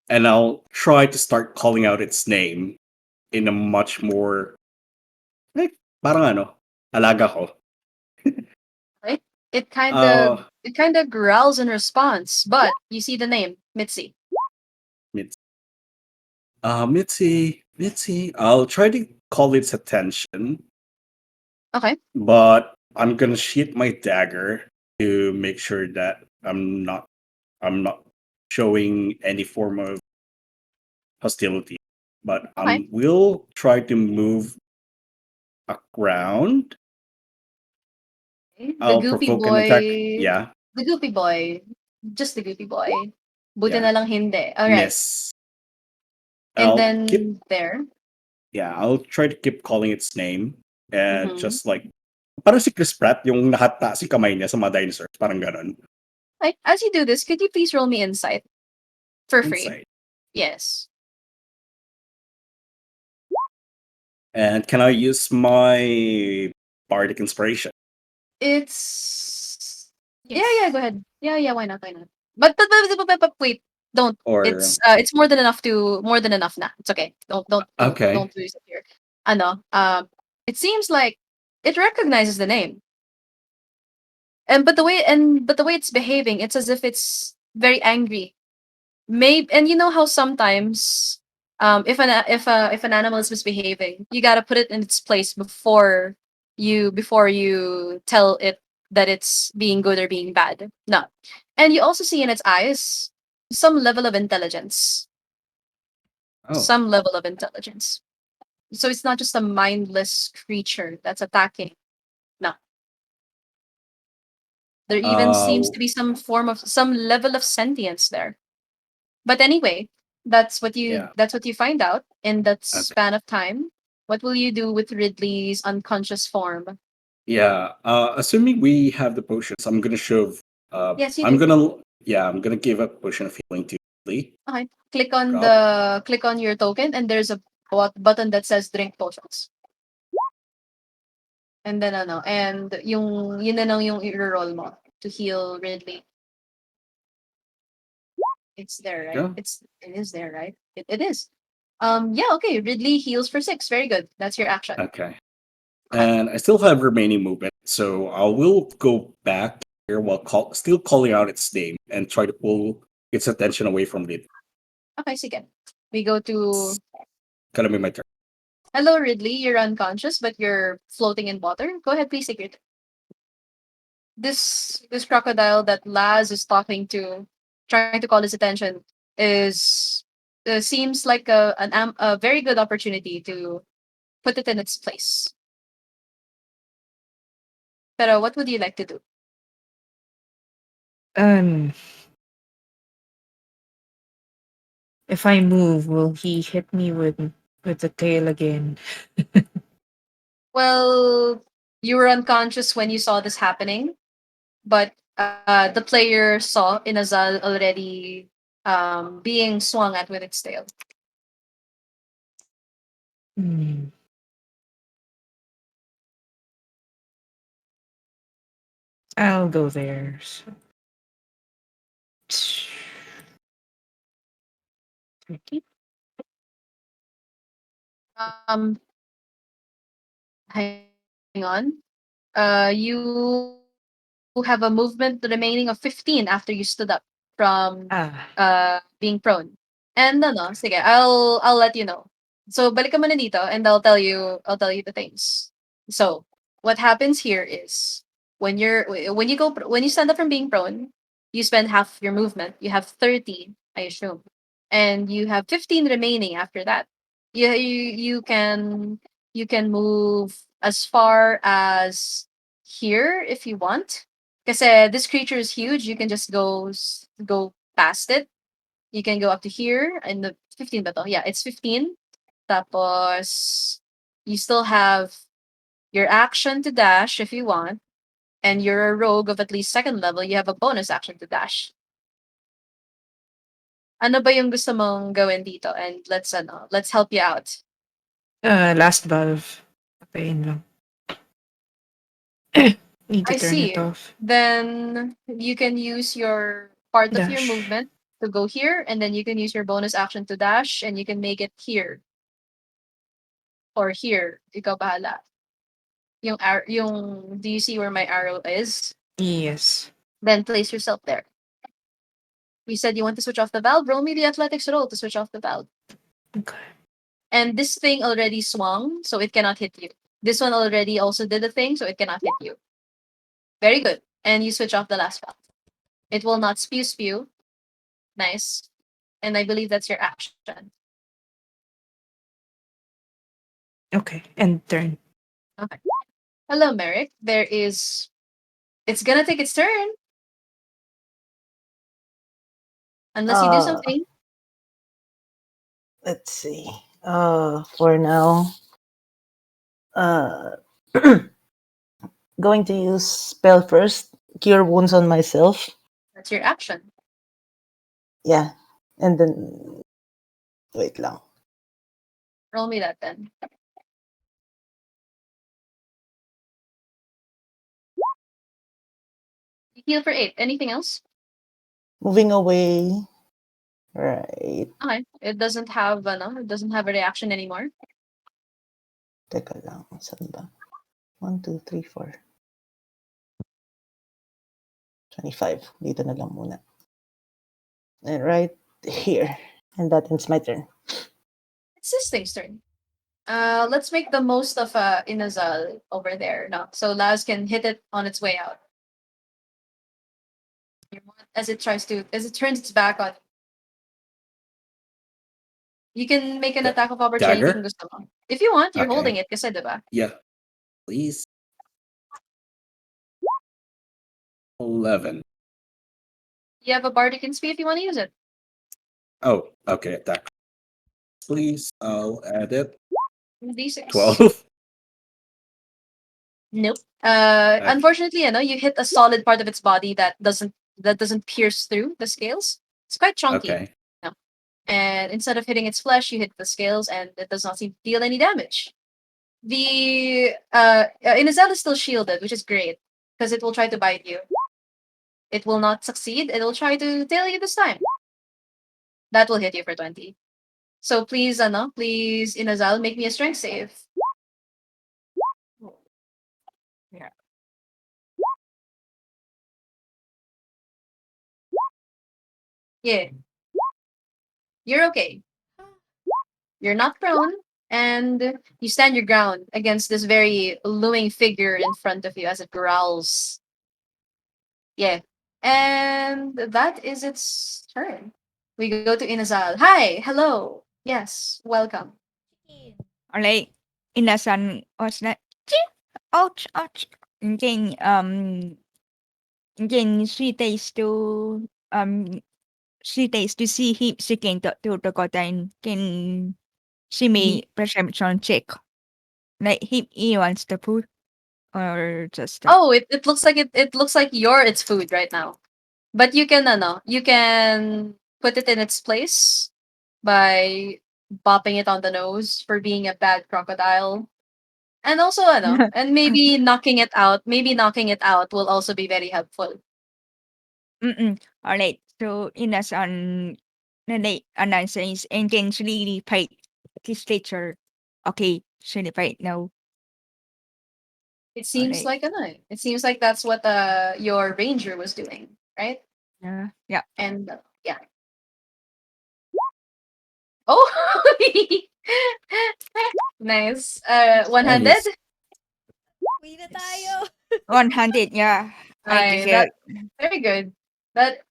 And I'll try to start calling out its name in a much more like parang ano, alaga ko. Right? It Uh, kinda growls in response, but you see the name, Mitzi. Mitzi. Mitzi. I'll try to call its attention, Okay. but I'm gonna sheath my dagger to make sure that I'm not showing any form of hostility. But Okay. will try to move around. The I'll goopy provoke an attack. boy. Yeah, The goopy boy. Just the goopy boy. Buti yeah. na lang hindi. Alright. Miss. And I'll keep then there. yeah, I'll try to keep calling its name and Mm-hmm. just like parang si Chris Pratt yung nakataas yung kamay niya sa mga dinosaurs, parang ganon. Like, as you do this, could you please roll me insight for free? Inside. Yes. And can I use my bardic inspiration? It's yeah, Yes. go ahead. Yeah, why not? But wait, don't. Or It's more than enough na. It's okay. okay. Don't lose it here. Ano, it seems like it recognizes the name. But the way it's behaving, it's as if it's very angry. Maybe, and you know how sometimes if an animal is misbehaving, you gotta put it in its place before you tell it that it's being good or being bad. No. And you also see in its eyes some level of intelligence. Oh. Some level of intelligence. So it's not just a mindless creature that's attacking. No. There even seems Uh to be some level of sentience there. But anyway, yeah. that's what you find out in that Okay. span of time. What will you do with Ridley's unconscious form? Yeah. Assuming we have the potions, I'm gonna shove Yes, you do. I'm gonna give a potion of healing to Lee. Okay. Drop. Click on your token and there's a button that says drink potions. And then and yun na lang yung i-roll mo to heal Ridley. It's there, right? Go. It is there, right? It is. Yeah, okay. Ridley heals for 6. Very good. That's your action. Okay. Okay. And I still have remaining movement, so I will go back here while still calling out its name and try to pull its attention away from it. Okay, sige. We go It's to gonna be my turn. hello, Ridley. You're unconscious, but you're floating in water. Go ahead, please take your turn. This crocodile that Laz is talking to, trying to call his attention, is seems like a very good opportunity to put it in its place. Pero what would you like to do? Um, if I move, will he hit me with the tail again? Well, you were unconscious when you saw this happening, but the player saw Inazal already being swung at with its tail. Hmm. I'll go there. So Okay. Hang on. You have a movement remaining of 15 after you stood up from Ah, being prone. And no, no, sige, I'll let you know. So balik ka muna dito and I'll tell you the things. So what happens here is when you stand up from being prone, you spend half your movement. You have 30, I assume. And you have 15 remaining after that. You can move as far as here if you want. Because this creature is huge, you can just go past it. You can go up to here in the 15 battle. Yeah, it's 15. Tapos, you still have your action to dash if you want. And you're a rogue of at least second level, you have a bonus action to dash. Ano ba yung gusto mong gawin dito? And let's help you out. last valve. Patayin lang. Need to I turn it see. off. Then you can use your part of your Dash. movement to go here, and then you can use your bonus action to dash, and you can make it here or here. Ikaw bahala. Do you see where my arrow is? Yes. Then place yourself there. You said you want to switch off the valve. Roll me the athletics roll to switch off the valve. Okay. And this thing already swung, so it cannot hit you. This one already also did the thing, so it cannot hit you. Very good. And you switch off the last valve. It will not spew. Nice. And I believe that's your action. Okay. And turn. Okay. Hello, Merrick. It's gonna take its turn. Unless you do Uh, something. let's see. For now, uh, going to use spell first. Cure wounds on myself. That's your action. Yeah, and then wait lang. Roll me that then. You heal for 8. Anything else? Moving away. Right. Okay. It doesn't have a reaction anymore. Teka lang. Saan ba? 1, 2, 3, 4. 25. Dito na lang muna. And right here. And that ends my turn. It's this thing's turn. Let's make the most of Inazal over there. No, so Laz can hit it on its way out. As it turns its back on. You can make an Da- attack of opportunity kung Dagger? gusto mo. If you want, you're holding Okay. it kasi, diba? Yeah. Please. 11. You have a bardic in speed if you want to use it. Oh, okay. Attack. Please. I'll add it. D6. 12. Nope. Okay. Unfortunately, you hit a solid part of its body that doesn't pierce through the scales. It's quite chunky. Okay. No. And instead of hitting its flesh, you hit the scales, and it does not seem to deal any damage. The Inazal is still shielded, which is great because it will try to bite you. It will not succeed. It will try to tail you this time. That will hit you for 20. So please, Inazal, make me a strength save. Yeah. Yeah, you're okay. You're not prone, and you stand your ground against this very looming figure in front of you as it growls. Yeah. And that is its turn. We go to Inazal. Hi, hello. Yes, welcome. Alright. Inasan was like, "Chee! Ouch, ouch." And then she takes to see him seeking to the gotten can she may perception check. Like he wants the food or just Oh, it looks like you're its food right now. But you can put it in its place by bopping it on the nose for being a bad crocodile. And also and maybe knocking it out. Maybe knocking it out will also be very helpful. Alright. So inasan says intensely fight this teacher. Okay, so fight now. It seems Alright. like it seems like that's what your ranger was doing, right? Yeah. And yeah. Oh, nice. And 100. he's Uwi na Nice. tayo! 100, yeah. I Ay, deserve. that very good. That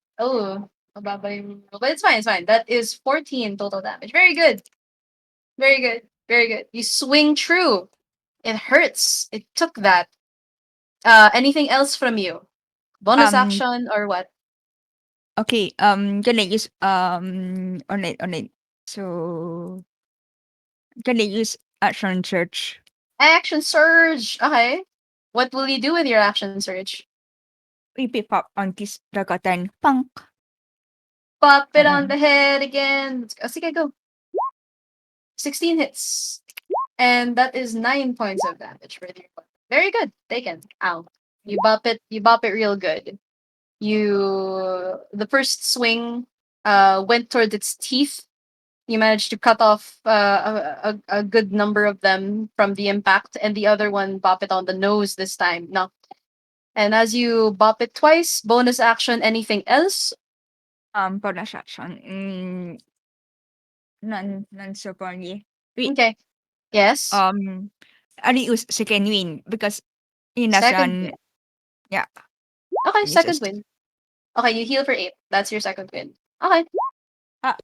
mababa yung but it's fine, it's fine. That is 14 total damage. Very good. Very good. Very good. You swing true. It hurts. It took that. Anything else from you? Bonus Um, action or what? okay, gonna use, on it. So, gonna use action search. Action surge. Okay. What will you do with your action surge? We pick up on this Ragatan. Punk. Pop it on Uh-uh. the head again. Sige, go. 16 hits. And that is 9 points of damage for your weapon. Very good. Taken. Ow. You bop it real good. The first swing went towards its teeth. You managed to cut off a good number of them from the impact, and the other one bop it on the nose this time. No. And as you bop it twice, bonus action, anything else? Bonus action. None so far. Wait, Okay. Yes. I use second win because Second inasan, win. yeah, Okay, second misses. win. Okay, you heal for 8. That's your second win. Okay. Ah,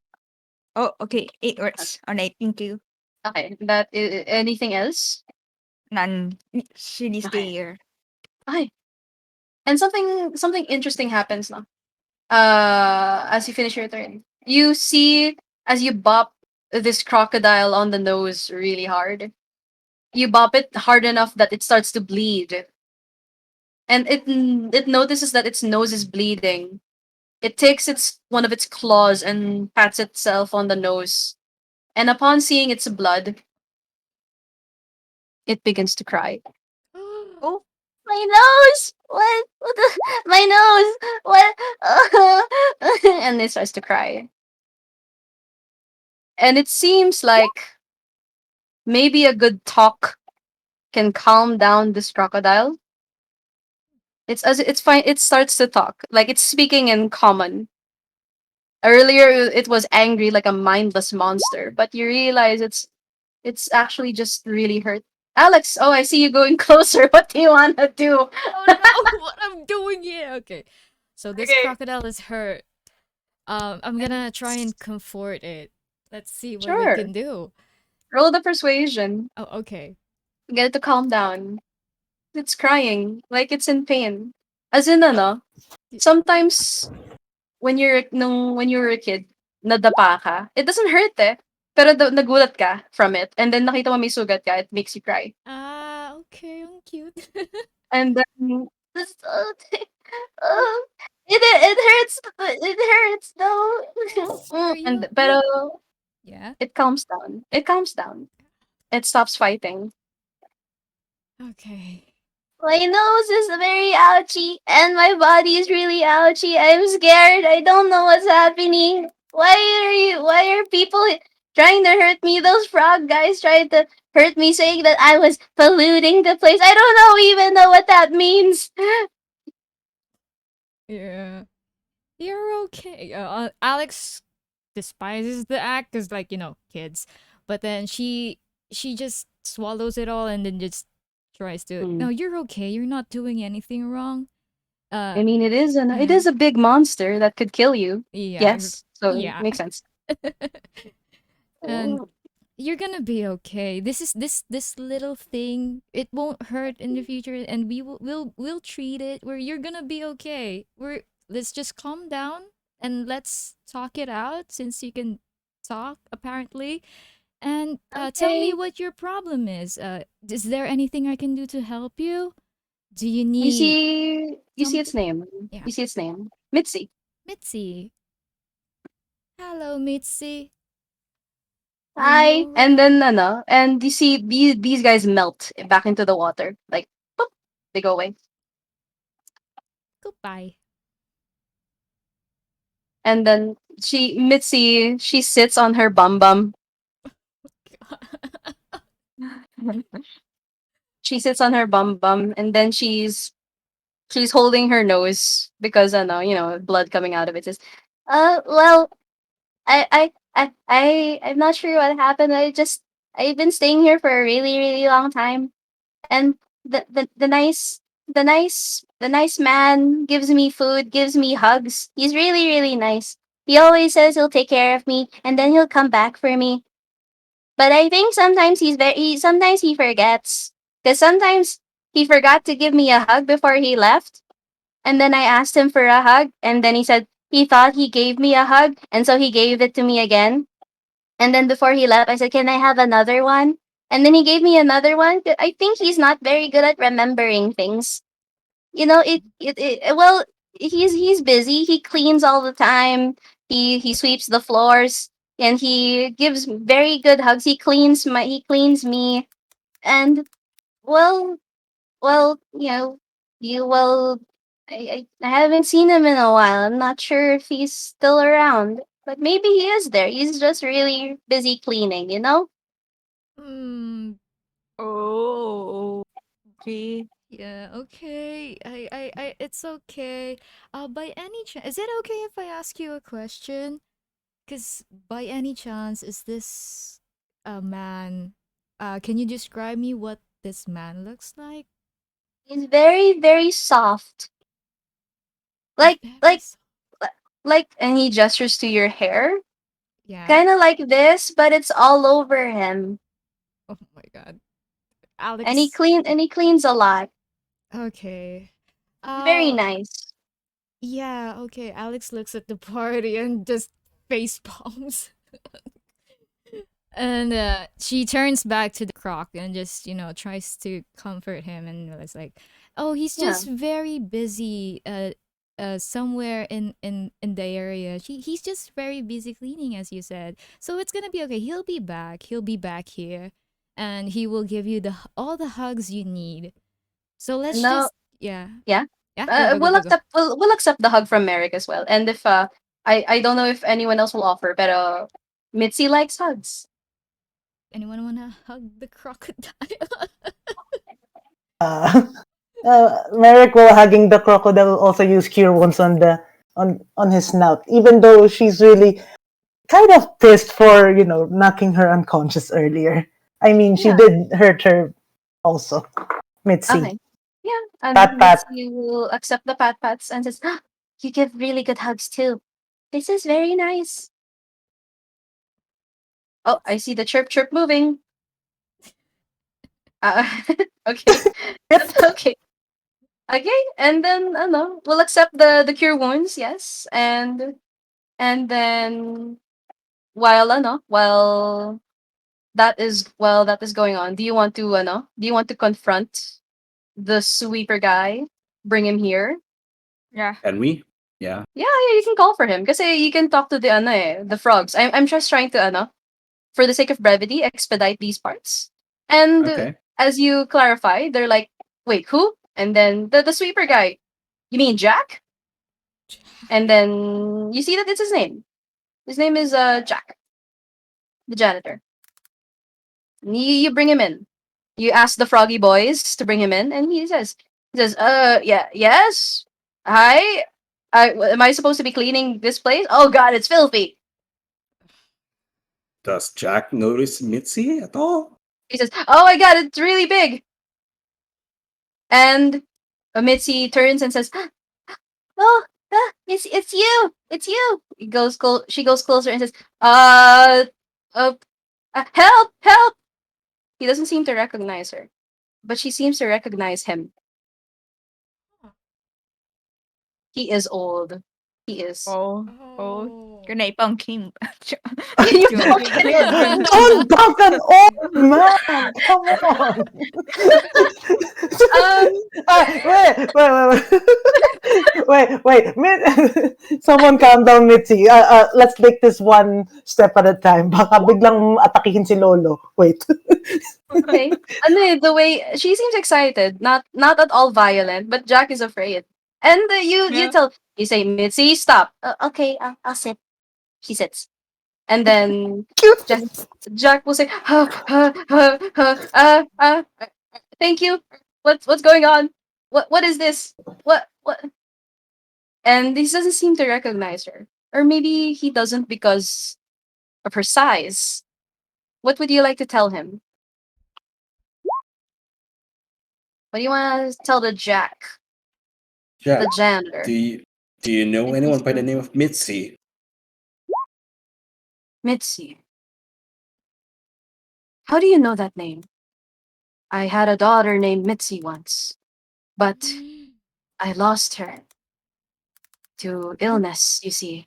oh, okay, it Uh, works. Alright, thank you. Okay. That is anything else? None. She stay Okay. here. Okay. And something interesting happens now. As you finish your turn. You see as you bop this crocodile on the nose really hard. You bop it hard enough that it starts to bleed. And it notices that its nose is bleeding. It takes its one of its claws and pats itself on the nose. And upon seeing its blood, it begins to cry. Oh, My nose! What the? My nose! What? And it starts to cry. And it seems like maybe a good talk can calm down this crocodile. It's fine. It starts to talk like it's speaking in common. Earlier, it was angry like a mindless monster, but you realize it's actually just really hurt. Alex, oh, I see you going closer. What do you want to do? Oh no, what I'm doing here? Okay. So this Okay, crocodile is hurt. I'm gonna try and comfort it. Let's see what we sure. can do. Roll the persuasion. Oh, okay. Get it to calm down. It's crying like it's in pain. As in, ano, Y- sometimes when you were a kid, nadapa ka, it doesn't hurt eh. Pero nagulat ka from it, and then nakita mo may sugat ka, it makes you cry. Ah, okay, I'm cute. And then, this, it hurts, it hurts, no. Are you And pero Yeah. it calms down. It calms down. It stops fighting. Okay. My nose is very ouchy, and my body is really ouchy. I'm scared. I don't know what's happening. Why are people trying to hurt me? Those frog guys tried to hurt me, saying that I was polluting the place. I don't even know what that means. Yeah. You're okay. Alex despises the act because, like, kids. But then she just swallows it all and then just tries to. No, Hmm. you're okay. You're not doing anything wrong. Uh, I mean, it is a big monster that could kill you. yeah, Yes, so it yeah. makes sense. And Mm, you're gonna be okay. This little thing. It won't hurt in the future, and we'll treat it. Where you're gonna be okay. Let's just calm down and let's talk it out since you can talk apparently. And tell me Okay. what your problem is. Is there anything I can do to help you? Do you You need see its something? name. Yeah, You see its name. Mitzi. Mitzi. Hello, Mitzi. Are you Hi. And alright? then and you see these guys melt back into the water. Like boop, they go away. Goodbye. And then she sits on her bum bum. She sits on her bum bum, and then she's holding her nose because I know, blood coming out of it. Says, well, I'm not sure what happened. I've been staying here for a really, really long time, and the nice man gives me food, gives me hugs. He's really, really nice. He always says he'll take care of me, and then he'll come back for me. But I think sometimes sometimes he forgets, because sometimes he forgot to give me a hug before he left, and then I asked him for a hug, and then he said he thought he gave me a hug, and so he gave it to me again. And then before he left, I said, "Can I have another one?" And then he gave me another one. I think he's not very good at remembering things. Well, he's busy. He cleans all the time. He sweeps the floors, and he gives very good hugs. He cleans me, and well, well, you well, I haven't seen him in a while. I'm not sure if he's still around, but maybe he is there. He's just really busy cleaning. Hmm. Oh, okay. Yeah. Okay. It's okay. By any chance, is it okay if I ask you a question? Cause by any chance, is this a man? Can you describe me what this man looks like? He's very, very soft. Like, Very. like, and he gestures to your hair, Yeah. kind of like this, but it's all over him. Oh my god. And he Alex. cleans a lot. Okay. Very Uh nice. yeah, okay. Alex looks at the party and just face palms. And she turns back to the croc and just, tries to comfort him and was like, "Oh, he's Yeah. just very busy somewhere in the area. He's just very busy cleaning as you said. So it's going to be okay. He'll be back. He'll be back here and he will give you all the hugs you need. So let's No, just yeah. yeah. Yeah, go go go We'll go go. accept we'll accept the hug from Merrick as well. And if I don't know if anyone else will offer, but Mitzi likes hugs. Anyone want to hug the crocodile? Uh, Merrick, while hugging the crocodile, will also use cure wounds on his snout, even though she's really kind of pissed for knocking her unconscious earlier. I mean, she Yeah. did hurt her also. Mitzi, Okay. Yeah. And pat pat. Mitzi will accept the pat pats and says, "You give really good hugs too. This is very nice." Oh, I see the chirp chirp moving. Uh, okay. Okay. Okay. And then I don't know. We'll accept the cure wounds, yes. And then while that is going on, do you want to confront the sweeper guy? Bring him here? Yeah. And we? Yeah. Yeah, yeah, you can call for him. Kasi you can talk to the frogs. I'm just trying to for the sake of brevity, expedite these parts. And Okay. as you clarify, they're like, "Wait, who?" And then the sweeper guy, "You mean Jack?" And then you see that it's his name. His name is Jack, the janitor. You bring him in. You ask the Froggy Boys to bring him in, and he says, yeah, yes, hi. Am I supposed to be cleaning this place? Oh God, it's filthy. Does Jack notice Mitzi at all? He says, "Oh my God, it's really big." And Mitzi turns and says, "Oh, it's you, it's you." She goes closer and says, "Uh, uh, help, help." He doesn't seem to recognize her, but she seems to recognize him. He is old. He is. Oh, oh. Oh. Cái này bằng Kim. Can you Chưa fucking Don't dunk an old man. Come on. um Wait. Someone calm down, Mitzi. Let's take this one step at a time. Baka biglang atakihin si Lolo. Wait. okay. The way she seems excited, not at all violent, but Jack is afraid. And you Yeah. tell You say, Mitzi, stop. Okay, I'll sit. She sits. And then Jack, Cute. Jack will say, thank you. What's going on? What is this? What? And he doesn't seem to recognize her. Or maybe he doesn't because of her size. What would you like to tell him? What do you want to tell the Jack, Jack, the do janitor? you do you know If he's anyone by the still name of Mitzi? Mitzi. How do you know that name? I had a daughter named Mitzi once, but I lost her to illness, you see.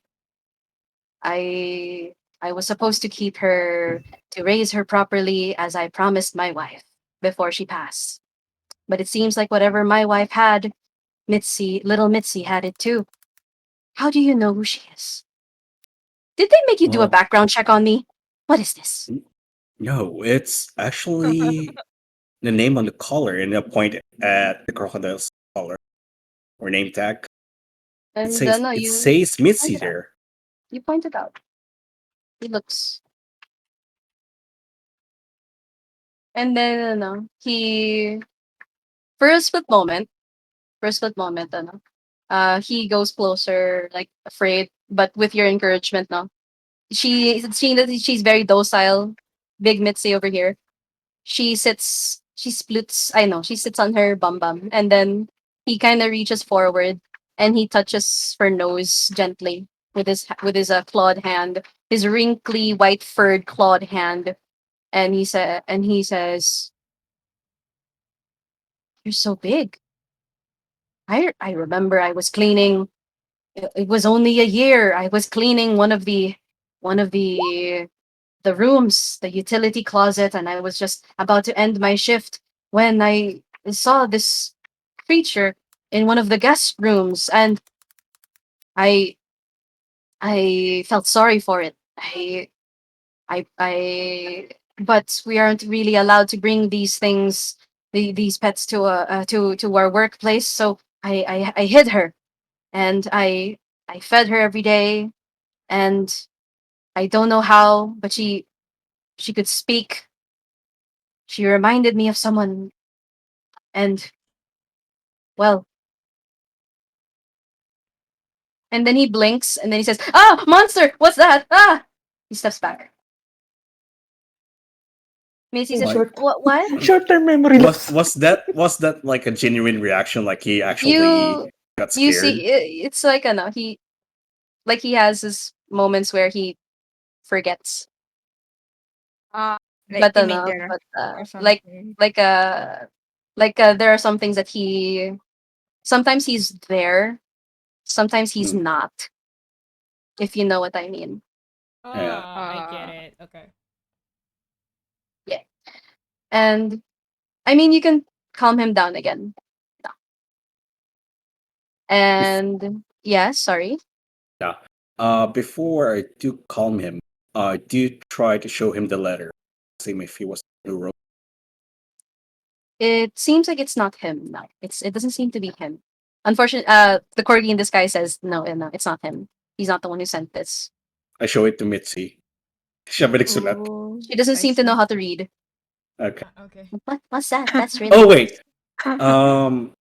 I I was supposed to keep her to raise her properly as I promised my wife before she passed. But it seems like whatever my wife had, little Mitzi had it too. How do you know who she is? Did they make you do a Well, background check on me? What is this? no, it's actually the name on the collar and a point at the crocodile's collar or name tag. It And says no, it you says Mitzi pointed out. there. You pointed out. He looks, and then he for a split moment, he goes closer, like afraid, but with your encouragement, no. Seeing that she's very docile, big Mitzi over here. She splits, I know, she sits on her bum bum, and then he kind of reaches forward and he touches her nose gently with his clawed hand, his wrinkly white furred clawed hand, and he says, "You're so big. I remember I was cleaning. It was only a year. I was cleaning one of the rooms, the utility closet, and I was just about to end my shift when I saw this creature in one of the guest rooms, and I I felt sorry for it. I but we aren't really allowed to bring these pets to our workplace, so I hid her, and I fed her every day, and I don't know how, but she could speak. She reminded me of someone, and well, and then he blinks, and then he says, "Ah, monster! What's that? Ah!" He steps back. Macy In says, Like, short, What? short-term memory was loss. was that was that like a genuine reaction? Like he actually You got you see, scared? it's like no, he has his moments where he forgets, Uh, like but teenager or something. there are some things that he sometimes he's there, sometimes he's Mm, not. If you know what I mean. yeah. I get Uh, it. Okay. Yeah, and I mean you can calm him down again. Bef- And yeah, sorry. yeah. Before I do calm him, I do try to show him the letter. Same if he was who wrote. It seems like it's not him. No, it doesn't seem to be him. Unfortunately, the corgi in the sky says no, it's not him. He's not the one who sent this. I show it to Mitzi. Siya balik sulat. oh, She doesn't I seem to know see. how to read. Okay. Okay. What's that? That's really Oh nice. wait. Um,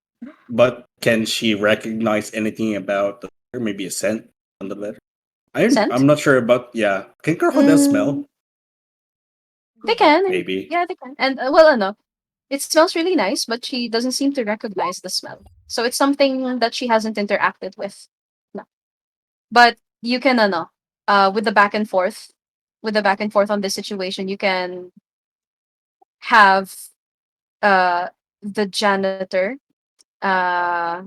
but can she recognize anything about the letter? Maybe a scent on the letter? I'm Sent? not sure about. Yeah. Can crocodile Mm, smell? they can. Maybe. Yeah, they can. And well, no, it smells really nice, but she doesn't seem to recognize the smell. So it's something that she hasn't interacted with. No, but you can with the back and forth, on this situation, you can have uh the janitor uh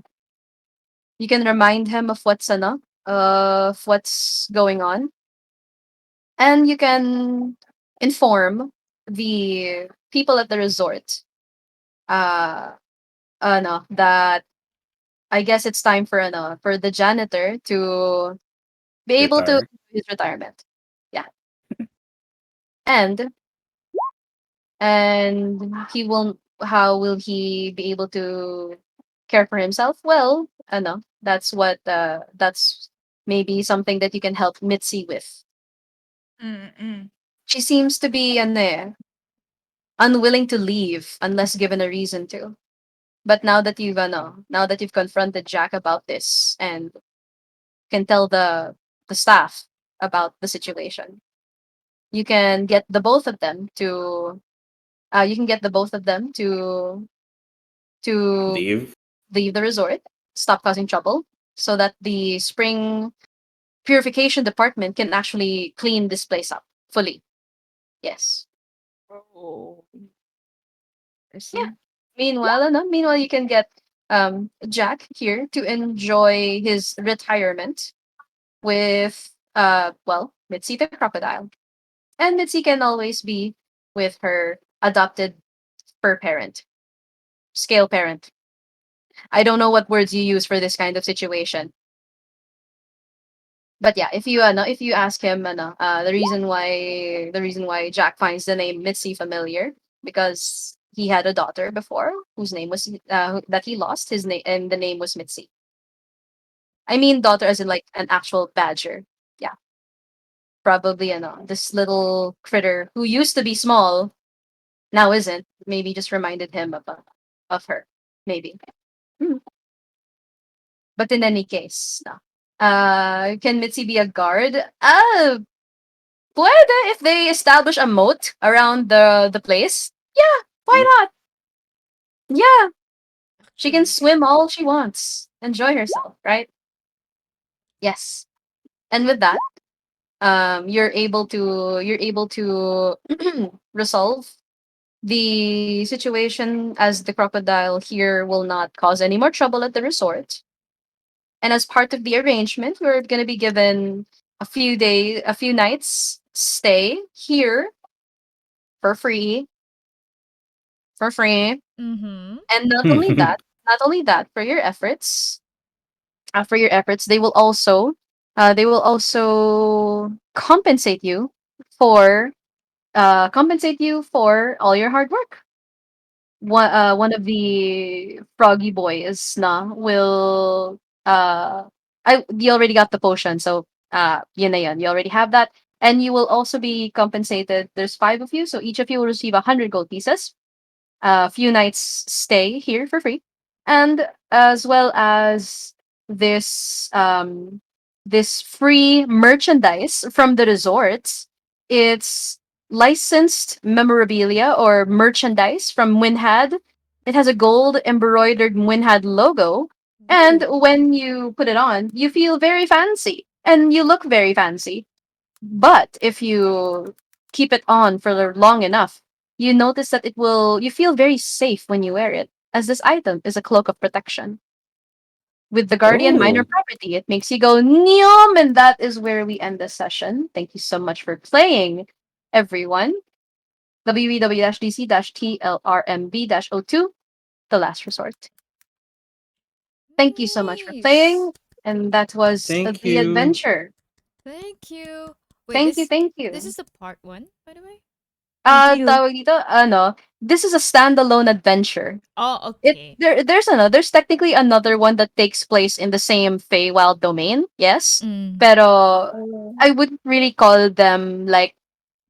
you can remind him of what's going on, and you can inform the people at the resort uh no that I guess it's time for the janitor to be able to Retire. do his retirement. Yeah. And he will how will he be able to care for himself? Well, that's maybe something that you can help Mitzi with. Mm-mm. She seems to be unwilling to leave unless given a reason to. But now that you've confronted Jack about this and can tell the staff about the situation, you can get the both of them to you can get the both of them to Leave. leave the resort, stop causing trouble, so that the spring purification department can actually clean this place up fully. Yes. Oh, I Yeah. see. Meanwhile, you can get Jack here to enjoy his retirement with Mitzi the crocodile. And Mitzi can always be with her adopted fur parent, scale parent. I don't know what words you use for this kind of situation. But yeah, if you ask him the reason why Jack finds the name Mitzi familiar, because he had a daughter before whose name was that he lost his name, and the name was Mitzi. I mean daughter as in like an actual badger. Yeah, probably this little critter who used to be small now isn't. Maybe just reminded him of her. Maybe. Hmm. But in any case, no. Can Mitzi be a guard? Puede if they establish a moat around the place. Yeah, why Mm. not? Yeah, she can Actually. swim all she wants. Enjoy herself, right? Yes. And with that, you're able to resolve the situation, as the crocodile here will not cause any more trouble at the resort. And as part of the arrangement, we're gonna be given a few nights stay here for free, for free. Mm-hmm. And not only that, for your efforts, they will also compensate you for all your hard work. One of the froggy boys will I you already got the potion, so yun na yun. You already have that. And you will also be compensated. There's five of you, so each of you will receive 100 gold pieces, a few nights stay here for free, and as well as this this free merchandise from the resorts. It's licensed memorabilia or merchandise from Winhad. It has a gold embroidered Winhad logo, and Ooh. when you put it on, you feel very fancy and you look very fancy. But if you keep it on for long enough, you notice that you feel very safe when you wear it, as this item is a cloak of protection. With the Guardian Minor Oh, property, it makes you go Neom, and that is where we end this session. Thank you so much for playing, everyone. WEW-DC-TLRMB-02, The Last Resort. Thank you so much for Nice. playing, and that was thank the you. adventure. Thank you. Wait, Thank you, thank this you. is the part one, by the way. Thank you. Tawag dito, this is a standalone adventure. Oh, It okay. there's technically another one that takes place in the same Feywild domain, yes. Mm. Pero Oh. I wouldn't really call them like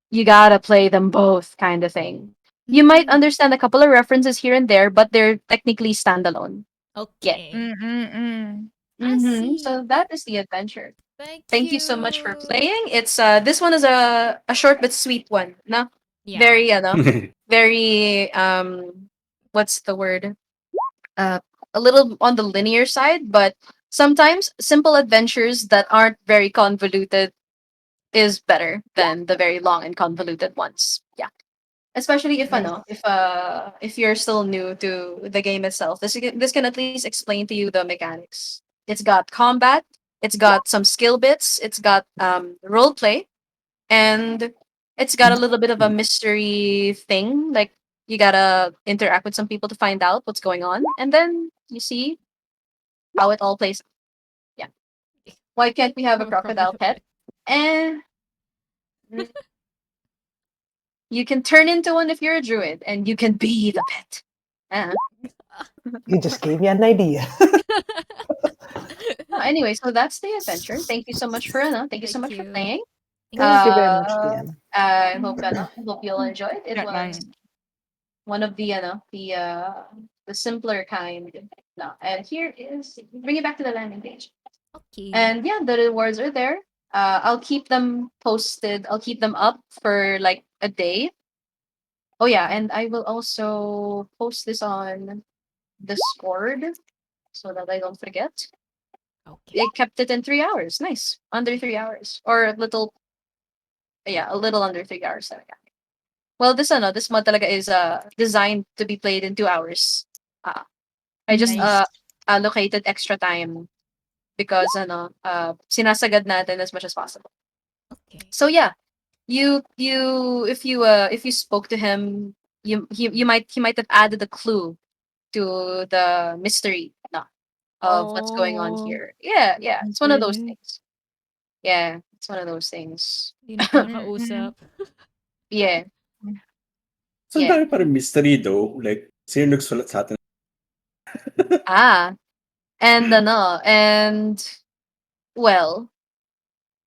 you gotta play them both kind of thing. You might Mm. understand a couple of references here and there, but they're technically standalone. Yeah. Okay. Mm-mm-mm. I So see. that is the adventure. Thank Thank you so much for you. playing. It's this one is a short but sweet one. No? Yeah. Very very what's the word? Uh a little on the linear side, but sometimes simple adventures that aren't very convoluted is better than the very long and convoluted ones. Yeah. Especially if you're still new to the game itself. This can at least explain to you the mechanics. It's got combat, it's got some skill bits, it's got role play, and it's got a little bit of a mystery thing. Like you gotta interact with some people to find out what's going on, and then you see how it all plays. Yeah. Why can't we have a Have a crocodile crocodile pet? pet. And you can turn into one if you're a druid, and you can be the pet. Uh, You just gave me an idea. Anyway, so that's the adventure. Thank you so much for thank you so Thank much for you. playing. Thank Thank you you. very much, Uh, DM. I hope I hope you all enjoyed. It That was man. one of the simpler kind. No, and here is bring it back to the landing page. Okay. And yeah, the rewards are there. I'll keep them posted. I'll keep them up for like a day. Oh yeah, Okay. and I will also post this on Discord so that I don't forget. Okay. It kept it in 3 hours. Nice, under 3 hours, or a little, yeah, a little under 3 hours. Talaga. Well, this mod talaga is designed to be played in 2 hours. Uh, I just Nice. allocated extra time because sinasagad natin as much as possible. Okay. So yeah, if you spoke to him, he might have added a clue to the mystery of what's going on Oh, here. Yeah, yeah, it's one of those okay. things. Yeah, it's one of those things. Di na siya Mm-mm. nakausap. Yeah, So, ang yeah. dami pa rin mystery though. Like, sino nagsulat sa atin? Ah, and well,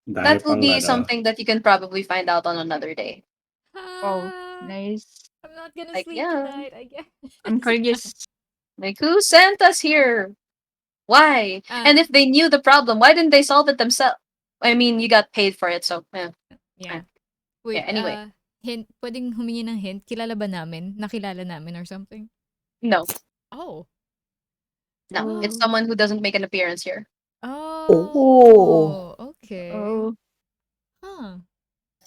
Ang dami that will pang be something that you can probably find out on another day. Oh, Ah, nice. I'm not gonna Like, sleep yeah, tonight, I guess. I'm curious. like who sent us here? Why? Ah, And if they knew the problem, why didn't they solve it themselves? I mean, you got paid for it, so yeah. yeah. Wait, Anyway, hint, pwedeng humingi ng hint? Kilala ba namin? Nakilala namin or something? no, Oh. no, it's Oh, Oh. someone who doesn't make an appearance here. Oh, Oh, okay. oh, Huh.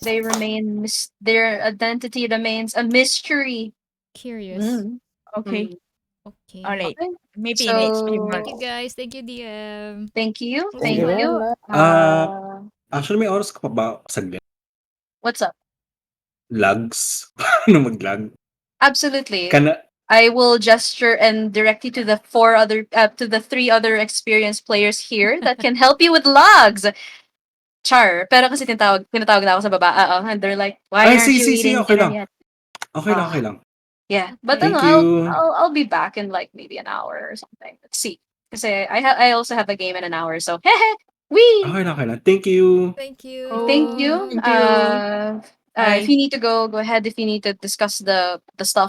They remain their identity remains a mystery. Curious. Mm. okay. Mm. All Okay. right. Okay, Maybe next few Thank you so months. guys. Thank you, DM. thank you, It was thank you thank very you. fun. much. Uh, Actually, may oras ka pa ba saglit? what's up? Lags? Paano mag-lag? Absolutely. Kana, I will gesture and direct you to the three other experienced players here that can help you with logs. Char. Pero kasi tinatawag na ako sa baba. And they're like, why ay, aren't you sige, eating okay dinner lang. yet? Okay lang, okay Ah, lang. yeah. But Thank Okay. you. I'll be back in like maybe an hour or something. Let's see. Because I also have a game in an hour, so wee. Okay lang, okay lang. Thank you. Thank you. Thank Oh, you. DM. thank you. If Bye. you need to go, go ahead. If you need to discuss the stuff